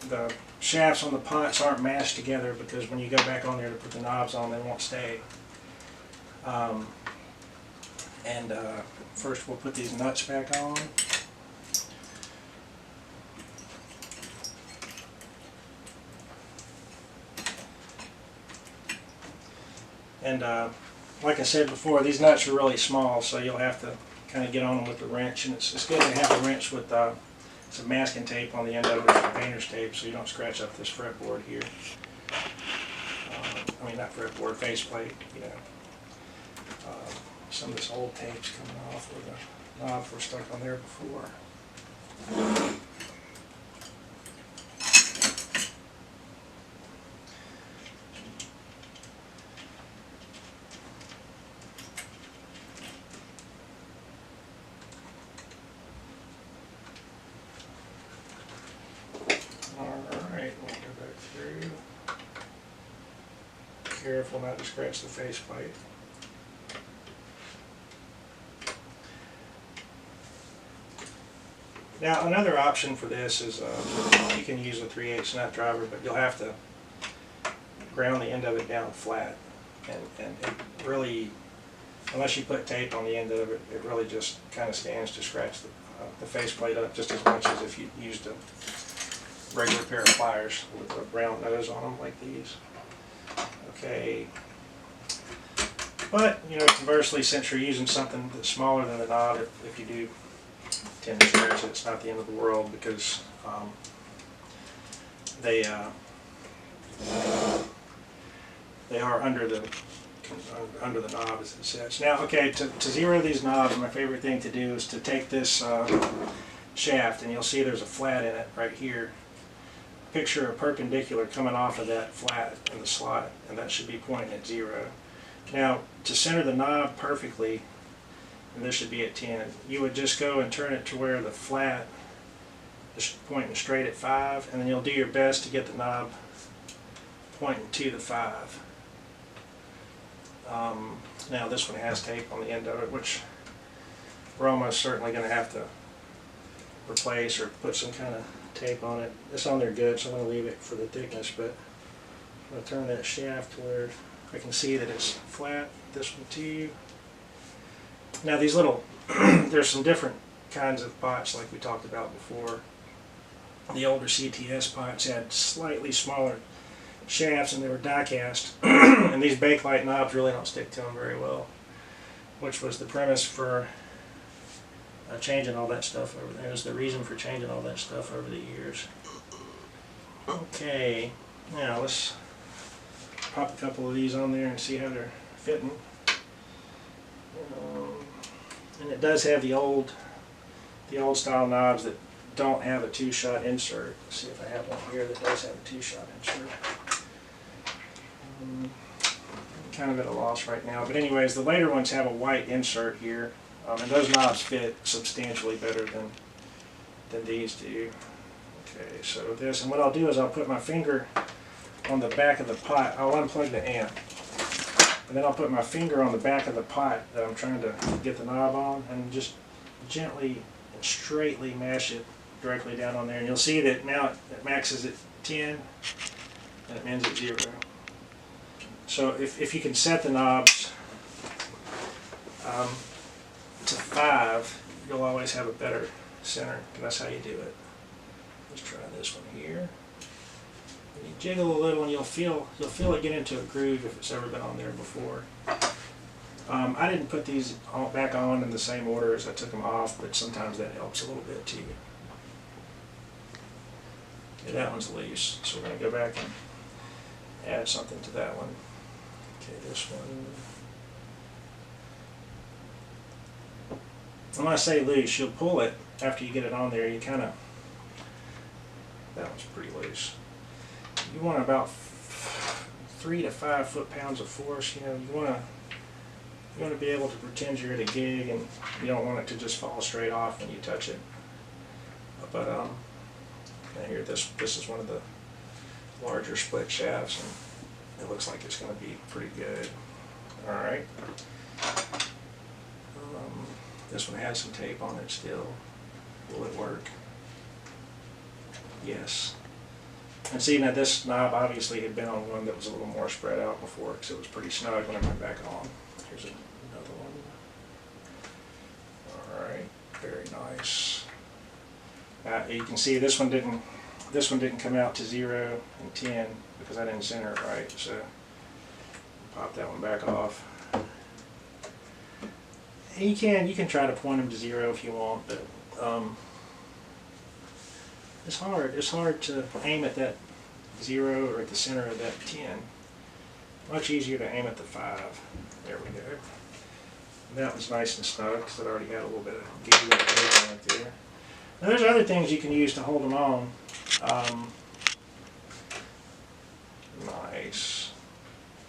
the shafts on the pots aren't mashed together, because when you go back on there to put the knobs on, they won't stay. First we'll put these nuts back on. And like I said before, these nuts are really small, so you'll have to kind of get on them with the wrench. And it's good to have a wrench with some masking tape on the end of it, or painter's tape, so you don't scratch up this fretboard here. I mean, not fretboard, faceplate, you know. Some of this old tape's coming off where the knobs were stuck on there before. Alright, we'll go back through. Careful not to scratch the faceplate. Now another option for this is you can use a 3/8 nut driver, but you'll have to ground the end of it down flat, and it really, unless you put tape on the end of it, it really just kind of stands to scratch the faceplate up just as much as if you used a regular pair of pliers with a round nose on them like these. Okay, but you know, conversely, since you're using something that's smaller than the knob, if you do tend to scratch it, it's not the end of the world, because they are under the knob as it sits. Now, okay, to zero these knobs, my favorite thing to do is to take this shaft, and you'll see there's a flat in it right here. Picture a perpendicular coming off of that flat in the slot, and that should be pointing at 0. Now, to center the knob perfectly, and this should be at 10, you would just go and turn it to where the flat is pointing straight at 5, and then you'll do your best to get the knob pointing to the 5. Now this one has tape on the end of it, which we're almost certainly going to have to replace or put some kind of tape on it. It's on there good, so I'm going to leave it for the thickness, but I'm going to turn that shaft to where I can see that it's flat. This one too. Now these little, there's some different kinds of pots like we talked about before. The older CTS pots had slightly smaller shafts and they were die cast, and these Bakelite knobs really don't stick to them very well, which was the premise for changing all that stuff over there. It was the reason for changing all that stuff over the years. Okay, now let's pop a couple of these on there and see how they're fitting. And it does have the old style knobs that don't have a two-shot insert. Let's see if I have one here that does have a two-shot insert. I'm kind of at a loss right now, but anyways, the later ones have a white insert here, and those knobs fit substantially better than these do. Okay, so this, and what I'll do is I'll put my finger on the back of the pot. I'll unplug the amp, and then I'll put my finger on the back of the pot that I'm trying to get the knob on, and just gently and straightly mash it directly down on there. And you'll see that now it maxes at 10 and it ends at 0. So if you can set the knobs to 5, you'll always have a better center. That's how you do it. Let's try this one here. And you jiggle a little and you'll feel it get into a groove if it's ever been on there before. I didn't put these back on in the same order as I took them off, but sometimes that helps a little bit too. Okay, that one's loose, so we're going to go back and add something to that one. Okay, this one. And when I say loose, you'll pull it after you get it on there. You kind of, that one's pretty loose. You want about 3 to 5 foot-pounds of force. You know, you want to be able to pretend you're at a gig, and you don't want it to just fall straight off when you touch it. But now here, this is one of the larger split shafts, and it looks like it's going to be pretty good. All right. This one has some tape on it still. Will it work? Yes. And see, now this knob obviously had been on one that was a little more spread out before, because it was pretty snug when I went back on. Here's another one. All right, very nice. You can see this one didn't come out to 0 and 10 because I didn't center it right. So pop that one back off. And you can try to point them to 0 if you want, but it's hard. It's hard to aim at that 0 or at the center of that 10. Much easier to aim at the 5. There we go. And that was nice and snug because it already had a little bit of goo right there. Now there's other things you can use to hold them on. Nice.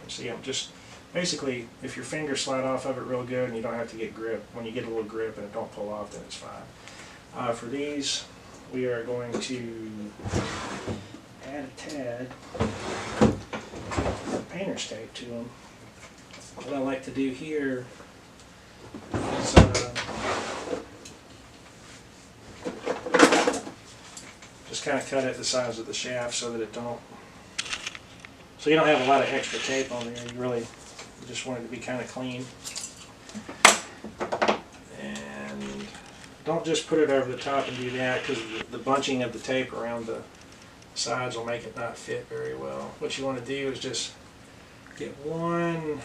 And see, I'm just basically, if your fingers slide off of it real good and you don't have to get grip, when you get a little grip and it don't pull off, then it's fine. For these, we are going to add a tad of painter's tape to them. What I like to do here is just kind of cut it the size of the shaft so that it don't, so you don't have a lot of extra tape on there. You really just want it to be kind of clean. And don't just put it over the top and do that, because the bunching of the tape around the sides will make it not fit very well. What you want to do is just get one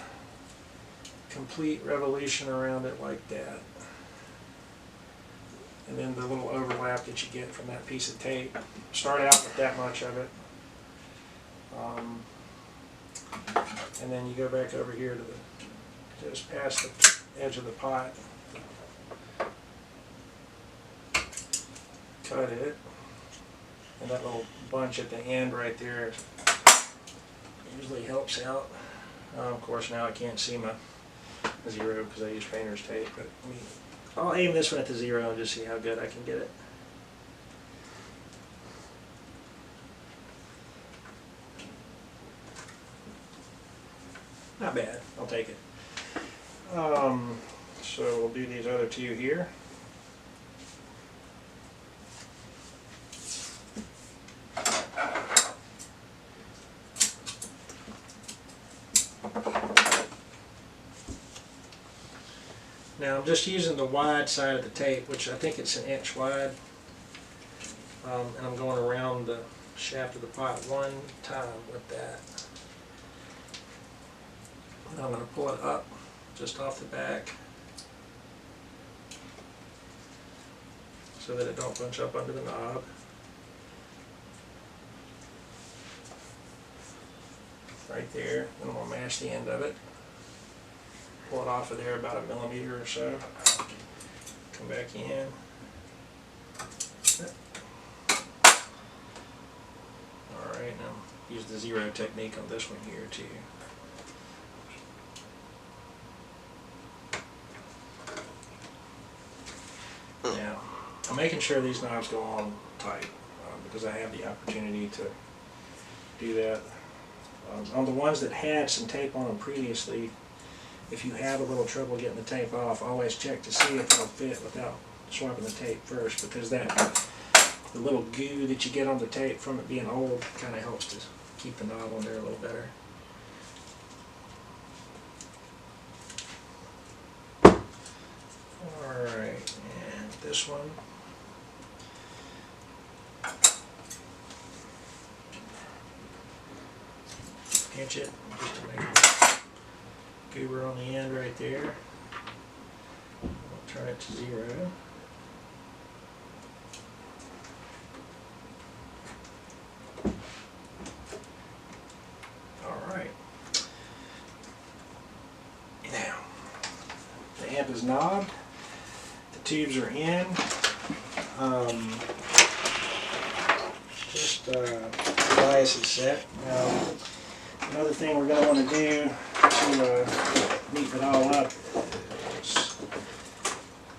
complete revolution around it like that. And then the little overlap that you get from that piece of tape, start out with that much of it. And then you go back over here to just past the edge of the pot. Cut it. And that little bunch at the end right there usually helps out. Of course, now I can't see my 0 because I use painter's tape, but I'll aim this one at the 0 and just see how good I can get it. Not bad. I'll take it. So we'll do these other two here. Now I'm just using the wide side of the tape, which I think it's 1 inch wide, and I'm going around the shaft of the pot one time with that. And I'm going to pull it up just off the back so that it don't bunch up under the knob. Right there. And I'm going to mash the end of it. Pull it off of there about 1 millimeter or so. Come back in. Alright, now use the zero technique on this one here too. Now, I'm making sure these knobs go on tight because I have the opportunity to do that. On the ones that had some tape on them previously, if you have a little trouble getting the tape off, always check to see if it'll fit without swapping the tape first, because the little goo that you get on the tape from it being old kind of helps to keep the knob on there a little better. Alright, and this one. Pinch it just to make a goober on the end right there. I'll turn it to 0. Alright. Now, the amp is knobbed. The tubes are in. Bias is set. Now, another thing we're going to want to do to neaten it all up is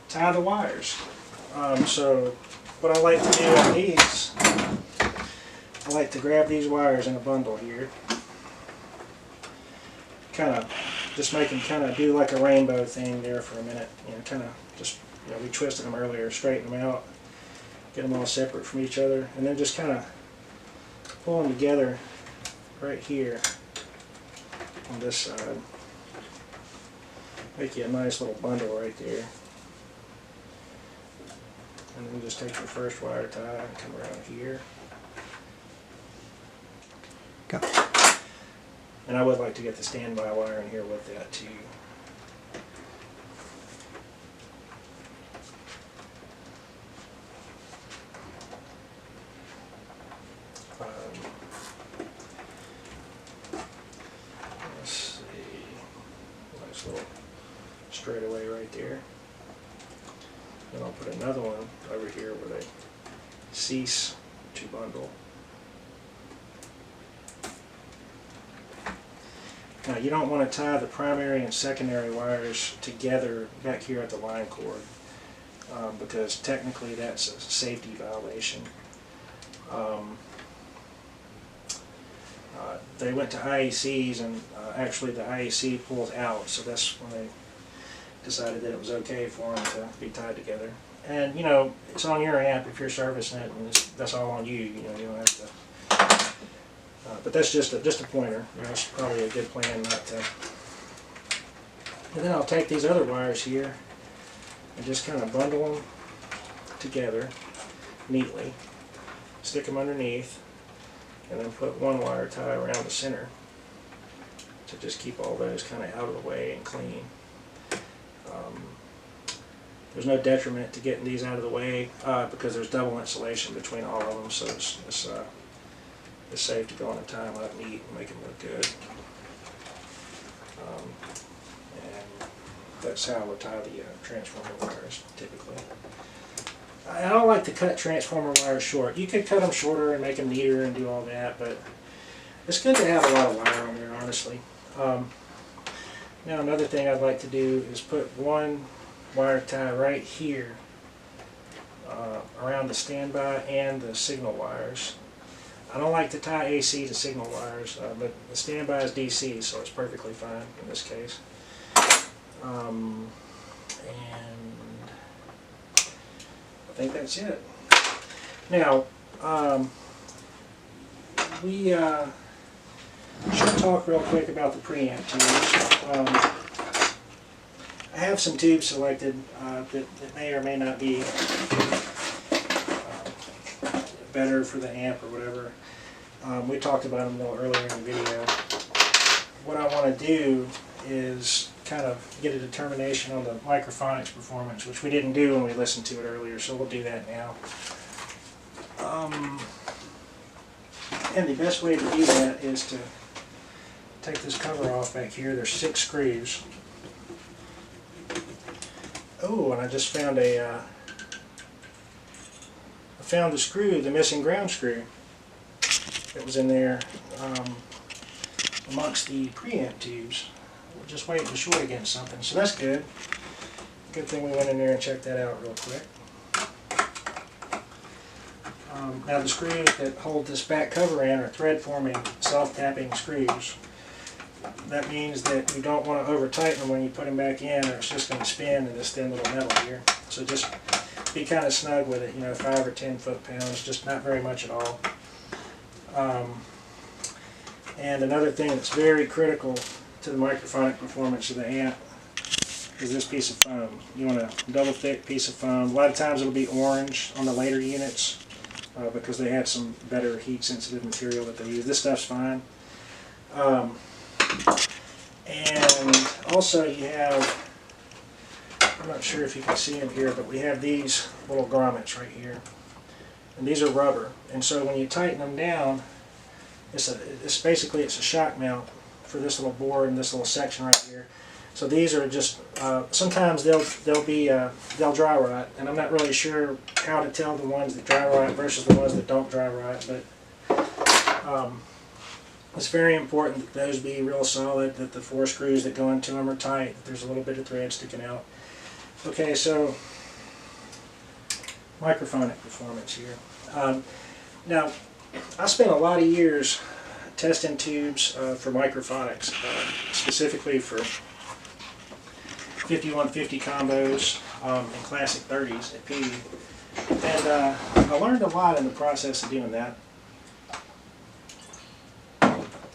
tie the wires. So what I like to do on these, I like to grab these wires in a bundle here. Kind of just make them kind of do like a rainbow thing there for a minute. You know, kind of just, you know, we twisted them earlier, straighten them out, get them all separate from each other, and then just kind of pull them together right here on this side. Make you a nice little bundle right there. And then just take your first wire tie and come around here. Go. And I would like to get the standby wire in here with that too. Let's see, nice little straightaway right there. Then I'll put another one over here where they cease to bundle. Now you don't want to tie the primary and secondary wires together back here at the line cord because technically that's a safety violation. They went to IECs and actually the IEC pulls out, so that's when they decided that it was okay for them to be tied together. And you know, it's on your amp if you're servicing it, and that's all on you. You know, you don't have to. But that's just a pointer. You know, it's probably a good plan not to. And then I'll take these other wires here and just kind of bundle them together neatly, stick them underneath, and then put one wire tie around the center to just keep all those kind of out of the way and clean. There's no detriment to getting these out of the way because there's double insulation between all of them, so it's safe to go on a time up neat and make them look good. And that's how I would tie the transformer wires typically. I don't like to cut transformer wires short. You could cut them shorter and make them neater and do all that, but it's good to have a lot of wire on there, honestly. Now another thing I'd like to do is put one wire tie right here around the standby and the signal wires. I don't like to tie AC to signal wires, but the standby is DC, so it's perfectly fine in this case. And I think that's it. Now, we should talk real quick about the preamp tubes. I I have some tubes selected that may or may not be better for the amp or whatever. We talked about them a little earlier in the video. What I want to do is kind of get a determination on the microphonics performance, which we didn't do when we listened to it earlier, so we'll do that now. And the best way to do that is to take this cover off back here. There's 6 screws. Oh, and I just found I found the screw, the missing ground screw that was in there amongst the preamp tubes. We're just waiting to short against something, so that's good. Good thing we went in there and checked that out real quick. Now the screws that hold this back cover in are thread-forming, self-tapping screws. That means that you don't want to over-tighten them when you put them back in, or it's just going to spin in this thin little metal here. So just be kind of snug with it, 5 or 10 foot-pounds, just not very much at all. And another thing that's very critical to the microphonic performance of the amp is this piece of foam. You want a double thick piece of foam. A lot of times it'll be orange on the later units because they have some better heat sensitive material that they use. This stuff's fine. And also you have, I'm not sure if you can see them here, but we have these little grommets right here. And these are rubber. And so when you tighten them down, it's basically a shock mount for this little board and this little section right here. So these are just sometimes they'll dry rot, and I'm not really sure how to tell the ones that dry rot versus the ones that don't dry rot, but it's very important that those be real solid, that the 4 screws that go into them are tight, that there's a little bit of thread sticking out. Okay, so microphonic performance here. Now, I spent a lot of years testing tubes for microphonics, specifically for 5150 combos and classic 30s at Peavey. And I learned a lot in the process of doing that.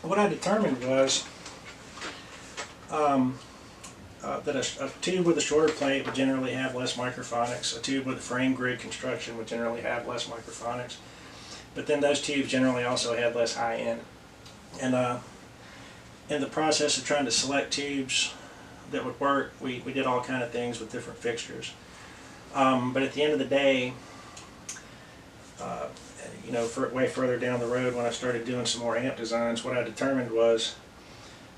What I determined was that a tube with a shorter plate would generally have less microphonics. A tube with a frame grid construction would generally have less microphonics. But then those tubes generally also had less high end. And in the process of trying to select tubes that would work, we did all kind of things with different fixtures. But at the end of the day, way further down the road when I started doing some more amp designs, what I determined was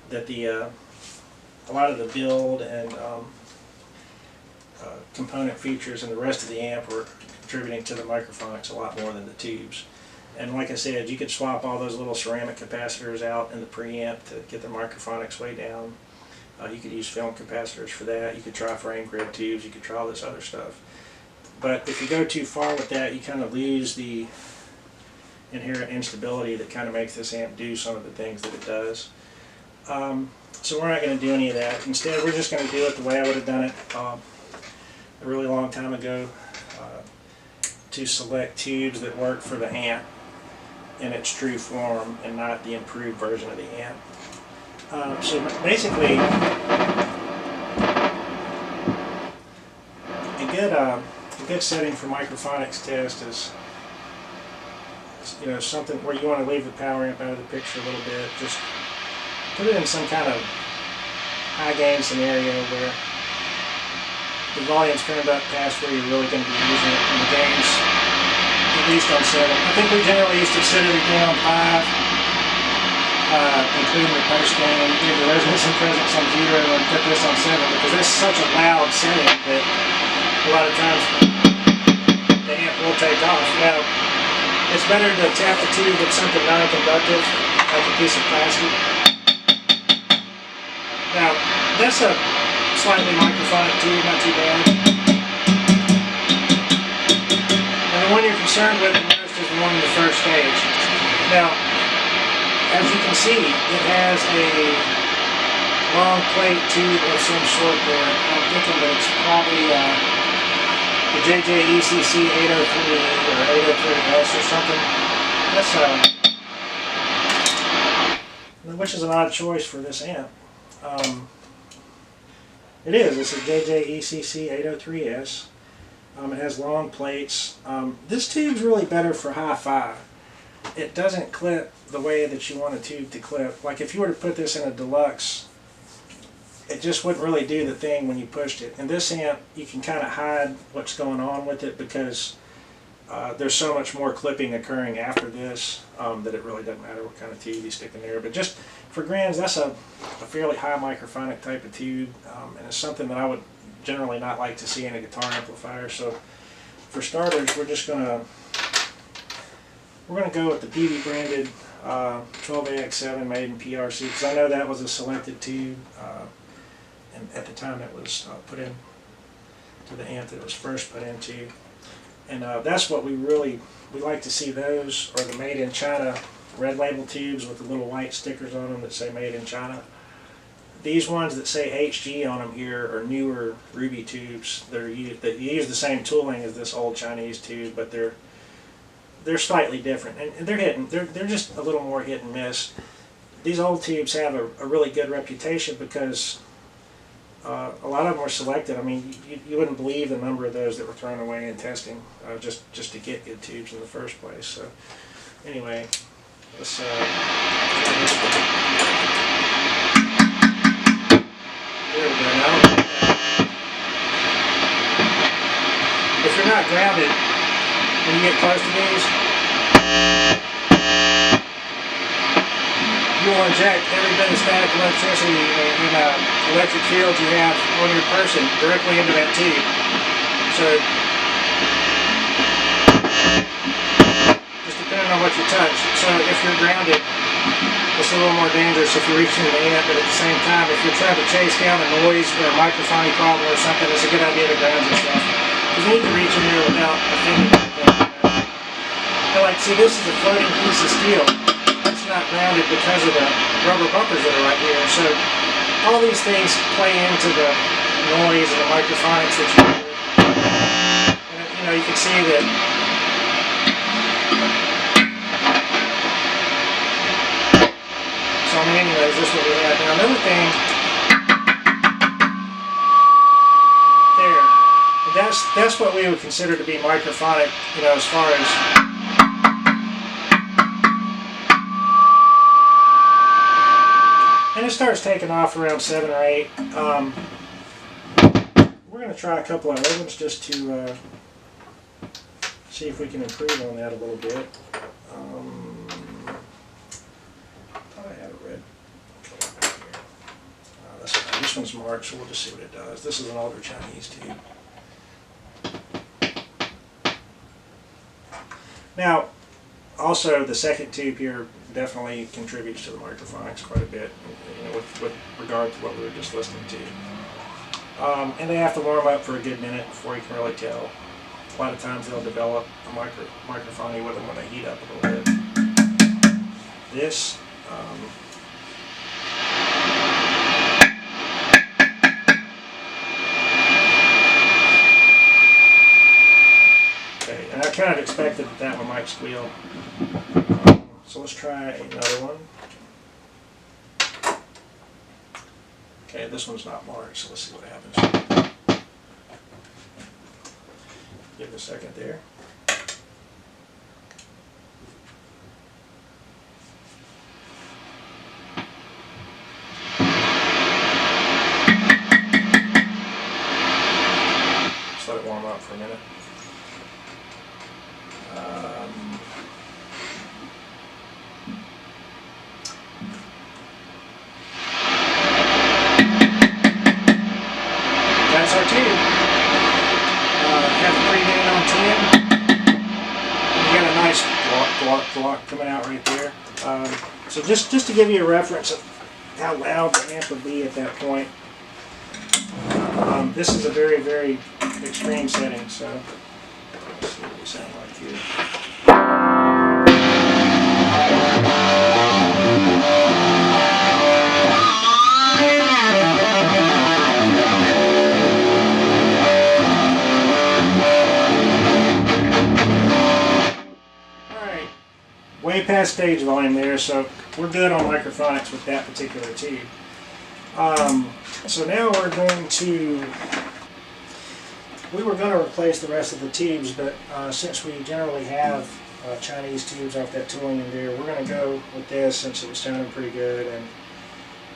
that a lot of the build and component features and the rest of the amp were contributing to the microphonics a lot more than the tubes. And like I said, you could swap all those little ceramic capacitors out in the preamp to get the microphonics way down. You could use film capacitors for that. You could try frame grid tubes. You could try all this other stuff. But if you go too far with that, you kind of lose the inherent instability that kind of makes this amp do some of the things that it does. So we're not going to do any of that. Instead, we're just going to do it the way I would have done it a really long time ago, to select tubes that work for the amp in its true form and not the improved version of the amp. So basically, a good setting for microphonics test is something where you want to leave the power amp out of the picture a little bit. Just put it in some kind of high gain scenario where the volume's turned up past where you're really going to be using it, and the gain's at least on 7. I think we generally used to set everything on 5. Including the post gain, and leave the resonance and presence on 0 and put this on 7, because that's such a loud setting that a lot of times the amp will take off. Now, it's better to tap the tube with something non-conductive, like a piece of plastic. Now, that's a slightly microphonic tube, not too bad. And the one you're concerned with the most is the one in the first stage. Now, as you can see, it has a long plate tube of some sort there. I'm thinking that it's probably the JJ-ECC 803 or 803S or something. That's which is an odd choice for this amp. It is. It's a JJECC 803S. It has long plates. This tube's really better for hi-fi. It doesn't clip the way that you want a tube to clip. Like if you were to put this in a deluxe, it just wouldn't really do the thing when you pushed it. In this amp, you can kind of hide what's going on with it because there's so much more clipping occurring after this that it really doesn't matter what kind of tube you stick in there. But just for grins, that's a fairly high microphonic type of tube, and it's something that I would generally not like to see in a guitar amplifier. So for starters, we're going to go with the Peavey branded 12AX7 made in PRC, because I know that was a selected tube, and at the time it was put in to the amp that it was first put into. And that's what we like to see. Those or the made in China red label tubes with the little white stickers on them that say made in China. These ones that say HG on them here are newer Ruby tubes that use the same tooling as this old Chinese tube, but they're slightly different, and they're just a little more hit and miss. These old tubes have a really good reputation because a lot of them were selected. I mean, you wouldn't believe the number of those that were thrown away in testing just to get good tubes in the first place. So anyway, let's there we go. Now, if you're not grounded when you get close to these, you will inject every bit of static electricity and electric field you have on your person directly into that tube. So, just depending on what you touch. So if you're grounded, it's a little more dangerous if you're reaching the amp, but at the same time, if you're trying to chase down a noise or a microphone problem or something, it's a good idea to ground yourself. Because you need to reach in there without offending anything. Like, see, this is a floating piece of steel. It's not grounded because of the rubber bumpers that are right here. So all these things play into the noise and the microphonics that you hear. And, you know, you can see that. So, I mean, anyways, this is what we have. Now, another thing, there, that's what we would consider to be microphonic, you know, as far as. And it starts taking off around 7 or 8. We're going to try a couple of other ones just to see if we can improve on that a little bit. I thought I had a red color right here. This one's marked, so we'll just see what it does. This is an older Chinese tube. Now, also the second tube here definitely contributes to the microphonics quite a bit, you know, with regard to what we were just listening to. And they have to warm up for a good minute before you can really tell. A lot of times they'll develop a microphony with them when they heat up a little bit. This, okay, and I kind of expected that one might squeal. So let's try another one. Okay, this one's not marked, so let's see what happens. Give it a second there. Just let it warm up for a minute. That's our tube. Have the pre-gain on 10. You got a nice block coming out right there. So just to give you a reference of how loud the amp would be at that point. This is a very, very extreme setting. So let's see what we sound like here. Way past stage volume there, so we're good on microphonics with that particular tube. So now we were going to replace the rest of the tubes, but since we generally have Chinese tubes off that tooling in there, we're going to go with this since it was sounding pretty good, and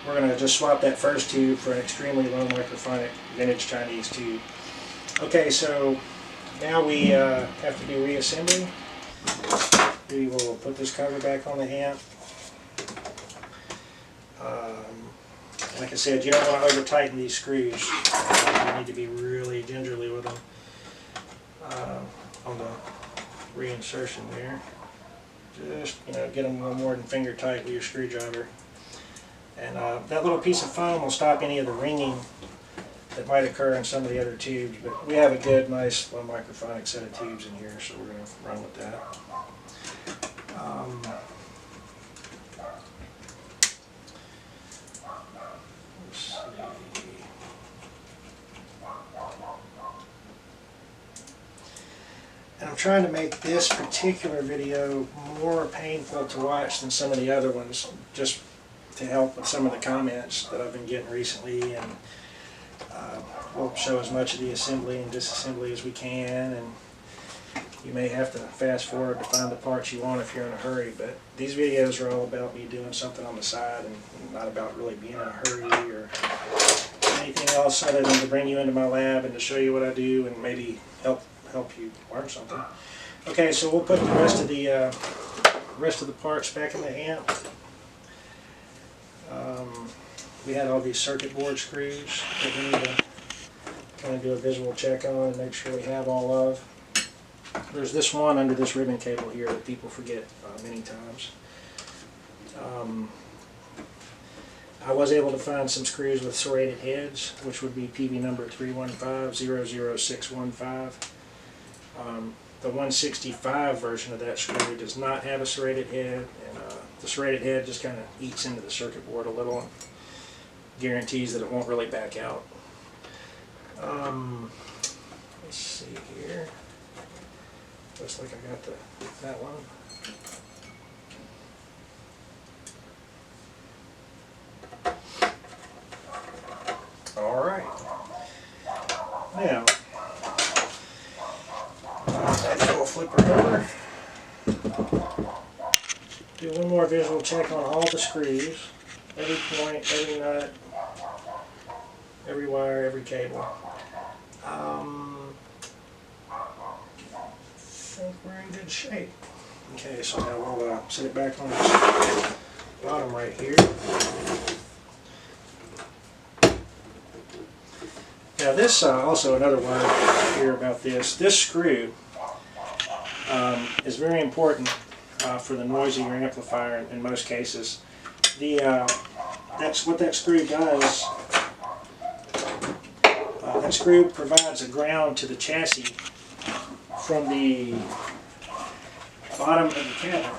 we're going to just swap that first tube for an extremely low microphonic vintage Chinese tube. Okay, so now we have to do reassembly. We will put this cover back on the amp. Like I said, you don't want to over tighten these screws. You need to be really gingerly with them on the reinsertion there. Just get them a little more than finger tight with your screwdriver. And that little piece of foam will stop any of the ringing that might occur in some of the other tubes. But we have a good, nice, low microphonic set of tubes in here, so we're going to run with that. Let's see. And I'm trying to make this particular video more painful to watch than some of the other ones, just to help with some of the comments that I've been getting recently, and we'll show as much of the assembly and disassembly as we can, and you may have to fast forward to find the parts you want if you're in a hurry, but these videos are all about me doing something on the side and not about really being in a hurry or anything else other than to bring you into my lab and to show you what I do and maybe help you learn something. Okay, so we'll put the rest of the parts back in the amp. We had all these circuit board screws that we need to kind of do a visual check on and make sure we have all of. There's this one under this ribbon cable here that people forget many times. I was able to find some screws with serrated heads, which would be Peavey number 315-00615. The 165 version of that screw does not have a serrated head, and the serrated head just kind of eats into the circuit board a little and guarantees that it won't really back out. Let's see here. Looks like I got that one. All right. Now, we'll flip her over. Do one more visual check on all the screws, every point, every nut, every wire, every cable. I think we're in good shape. Okay, so now we'll set it back on this bottom right here. Now this, also another word here about this. This screw is very important for the noise of your amplifier in most cases. That's what that screw does. That screw provides a ground to the chassis from the bottom of the cabinet,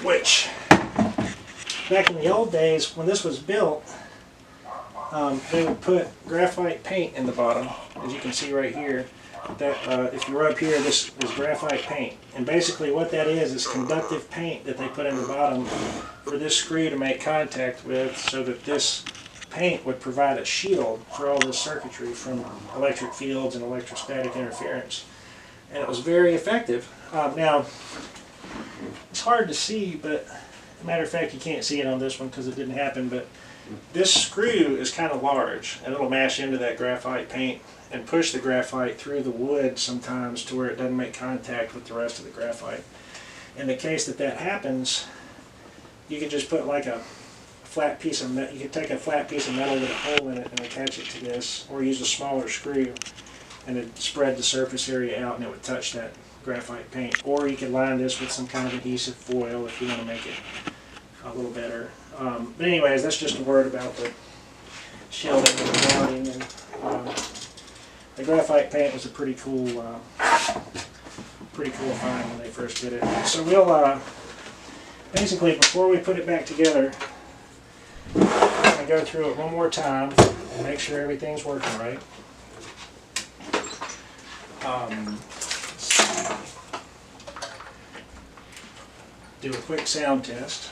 which back in the old days when this was built, they would put graphite paint in the bottom, as you can see right here. That if you rub here, this is graphite paint, and basically what that is conductive paint that they put in the bottom for this screw to make contact with, so that this paint would provide a shield for all this circuitry from electric fields and electrostatic interference, and it was very effective. Now it's hard to see, but as a matter of fact you can't see it on this one because it didn't happen, but this screw is kind of large and it'll mash into that graphite paint and push the graphite through the wood sometimes to where it doesn't make contact with the rest of the graphite. In the case that that happens, you can just put like a flat piece of metal. You can take a flat piece of metal with a hole in it and attach it to this, or use a smaller screw and it'd spread the surface area out and it would touch that graphite paint. Or you could line this with some kind of adhesive foil if you want to make it a little better. But anyways, that's just a word about the shielding and the mounting. And the graphite paint was a pretty cool find when they first did it. So we'll basically, before we put it back together, I'm going to go through it one more time and make sure everything's working right. Let's see. Do a quick sound test.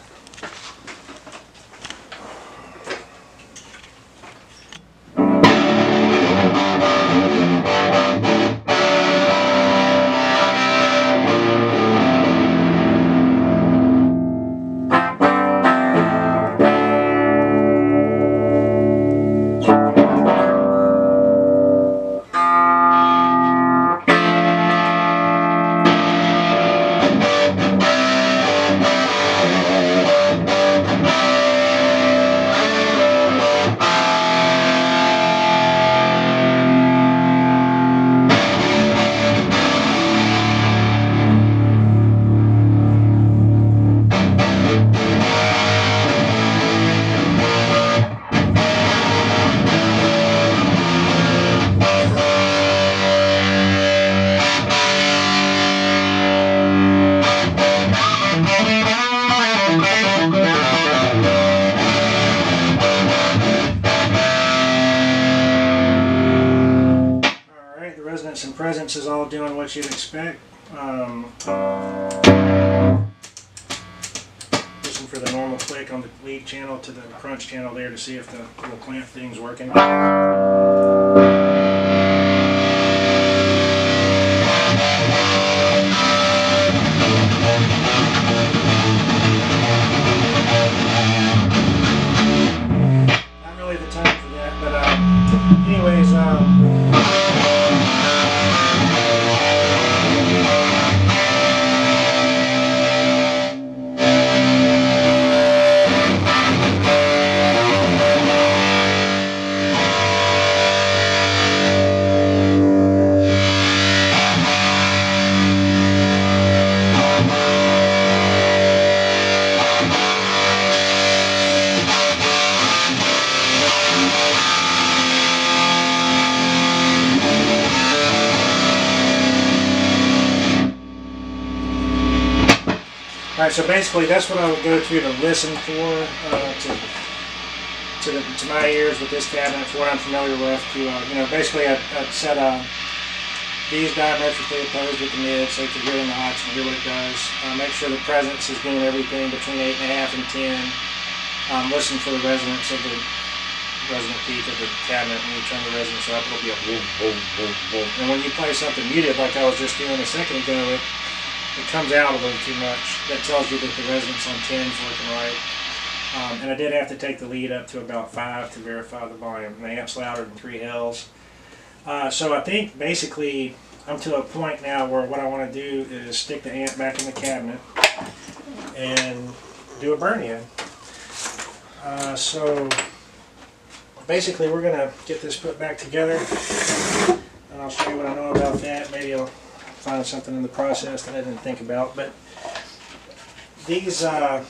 Resonance and presence is all doing what you'd expect. Listen for the normal click on the lead channel to the crunch channel there to see if the little clamp thing's working. Alright, so basically that's what I would go to listen for, to my ears with this cabinet, for what I'm familiar with. Basically I'd set these diametrically opposed with the mid so you can hear the notch and hear what it does. Make sure the presence is doing everything between 8.5 and 10. Listen for the resonance of the resonant peak of the cabinet. When you turn the resonance up, it'll be a boom, boom, boom, boom. And when you play something muted like I was just doing a second ago, it comes out a little too much. That tells you that the resonance on 10 is working right. And I did have to take the lead up to about 5 to verify the volume. And the amp's louder than 3 L's. So I think basically I'm to a point now where what I want to do is stick the amp back in the cabinet and do a burn-in. So basically we're going to get this put back together, and I'll show you what I know about that. Maybe I'll find something in the process that I didn't think about. But these are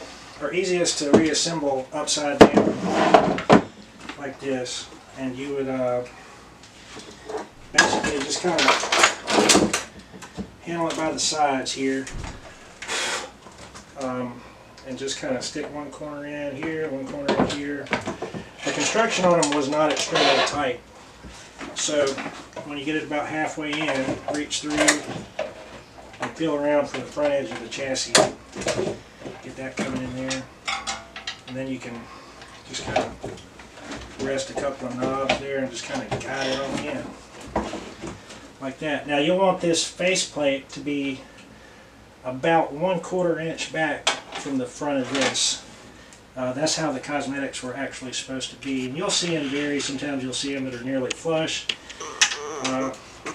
easiest to reassemble upside down like this, and you would basically just kind of handle it by the sides here, and just kind of stick one corner in here, one corner in here. The construction on them was not extremely tight, so when you get it about halfway in, reach through and feel around for the front edge of the chassis. Get that coming in there, and then you can just kind of rest a couple of knobs there and just kind of guide it on in like that. Now you'll want this faceplate to be about 1/4 inch back from the front of this. That's how the cosmetics were actually supposed to be, and you'll see them vary. Sometimes you'll see them that are nearly flush,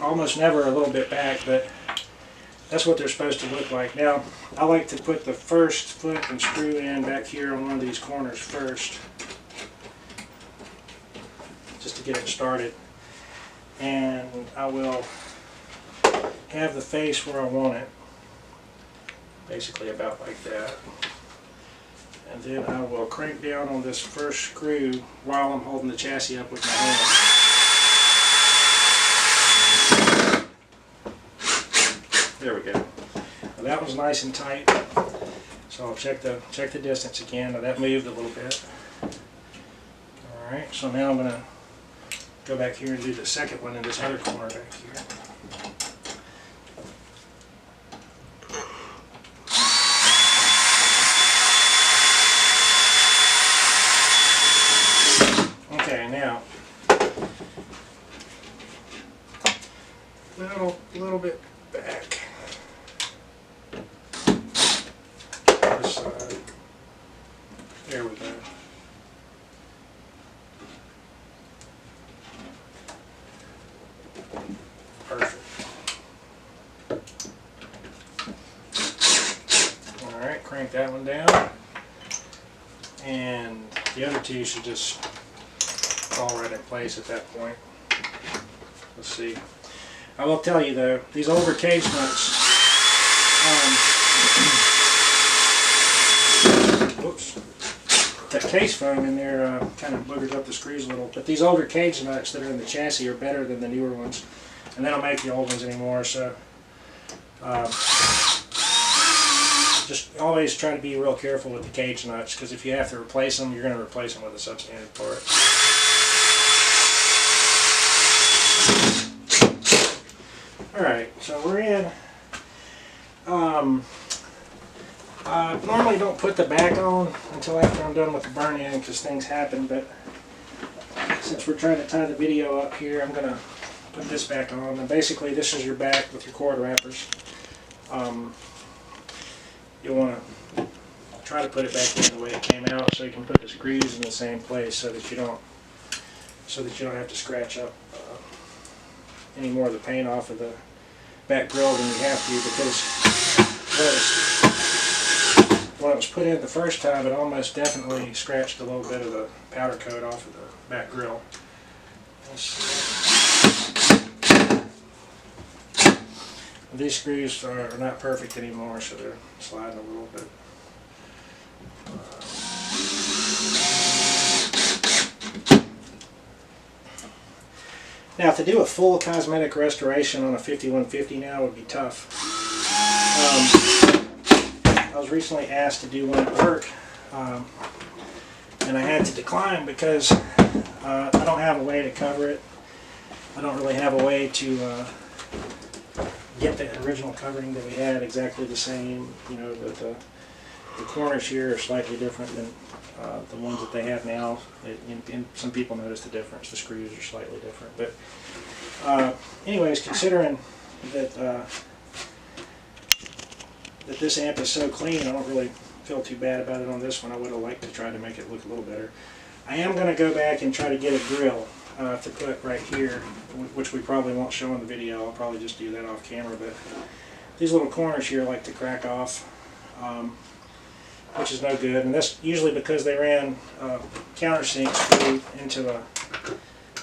almost never a little bit back, but that's what they're supposed to look like. Now I like to put the first foot and screw in back here on one of these corners first, just to get it started, and I will have the face where I want it, basically about like that. And then I will crank down on this first screw while I'm holding the chassis up with my hand. There we go. Now that was nice and tight. So I'll check the distance again. Now that moved a little bit. Alright, so now I'm going to go back here and do the second one in this other corner back here. Okay, now little bit back this side. There we go. Perfect. All right, crank that one down, and the other two should just fall right in place at that point. Let's see. I will tell you though, these older cage nuts, whoops, that case foam in there kind of boogers up the screws a little, but these older cage nuts that are in the chassis are better than the newer ones, and they don't make the old ones anymore, so just always try to be real careful with the cage nuts, because if you have to replace them, you're going to replace them with a substandard part. Alright, so we're in. Normally don't put the back on until after I'm done with the burn-in because things happen, but since we're trying to tie the video up here, I'm going to put this back on. And basically this is your back with your cord wrappers. You'll want to try to put it back in the way it came out so you can put the screws in the same place so that you don't have to scratch up any more of the paint off of the back grill than you have to, because when it was put in the first time, it almost definitely scratched a little bit of the powder coat off of the back grill. These screws are not perfect anymore, so they're sliding a little bit. Now, to do a full cosmetic restoration on a 5150 now would be tough. I was recently asked to do one at work, and I had to decline because I don't have a way to cover it. I don't really have a way to get the original covering that we had exactly the same. You know, the corners here are slightly different than the ones that they have now. And some people notice the difference. The screws are slightly different. But anyways, considering that that this amp is so clean, I don't really feel too bad about it on this one. I would have liked to try to make it look a little better. I am going to go back and try to get a grill to put right here, which we probably won't show in the video. I'll probably just do that off camera. But these little corners here like to crack off, which is no good. And that's usually because they ran a countersink screw into a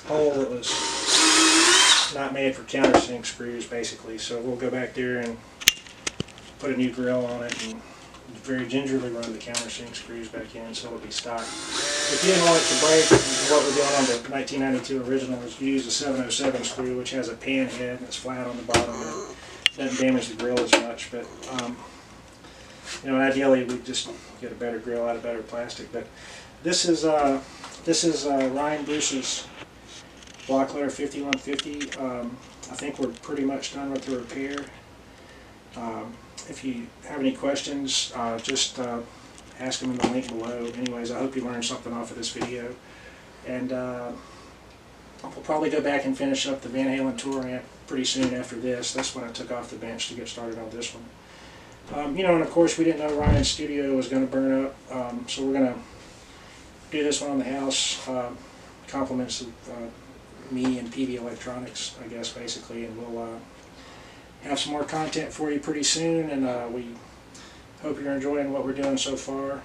hole that was not made for countersink screws, basically. So we'll go back there and put a new grill on it and very gingerly run the countersink screws back in so it'll be stock. If you didn't want it to break, what we're doing on the 1992 original is use a 707 screw, which has a pan head and it's flat on the bottom. And it doesn't damage the grill as much, but you know, ideally we just get a better grill out of better plastic. But this is Ryan Bruce's block letter 5150. I think we're pretty much done with the repair. If you have any questions, just ask them in the link below. Anyways, I hope you learned something off of this video. And we'll probably go back and finish up the Van Halen Tour amp pretty soon after this. That's when I took off the bench to get started on this one. You know, and of course we didn't know Ryan's studio was going to burn up, so we're going to do this one on the house. Compliments of me and Peavey Electronics, I guess, basically, and we'll have some more content for you pretty soon, and we hope you're enjoying what we're doing so far.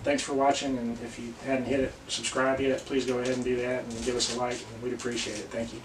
Thanks for watching, and if you hadn't hit it, subscribe yet, please go ahead and do that and give us a like, and we'd appreciate it. Thank you.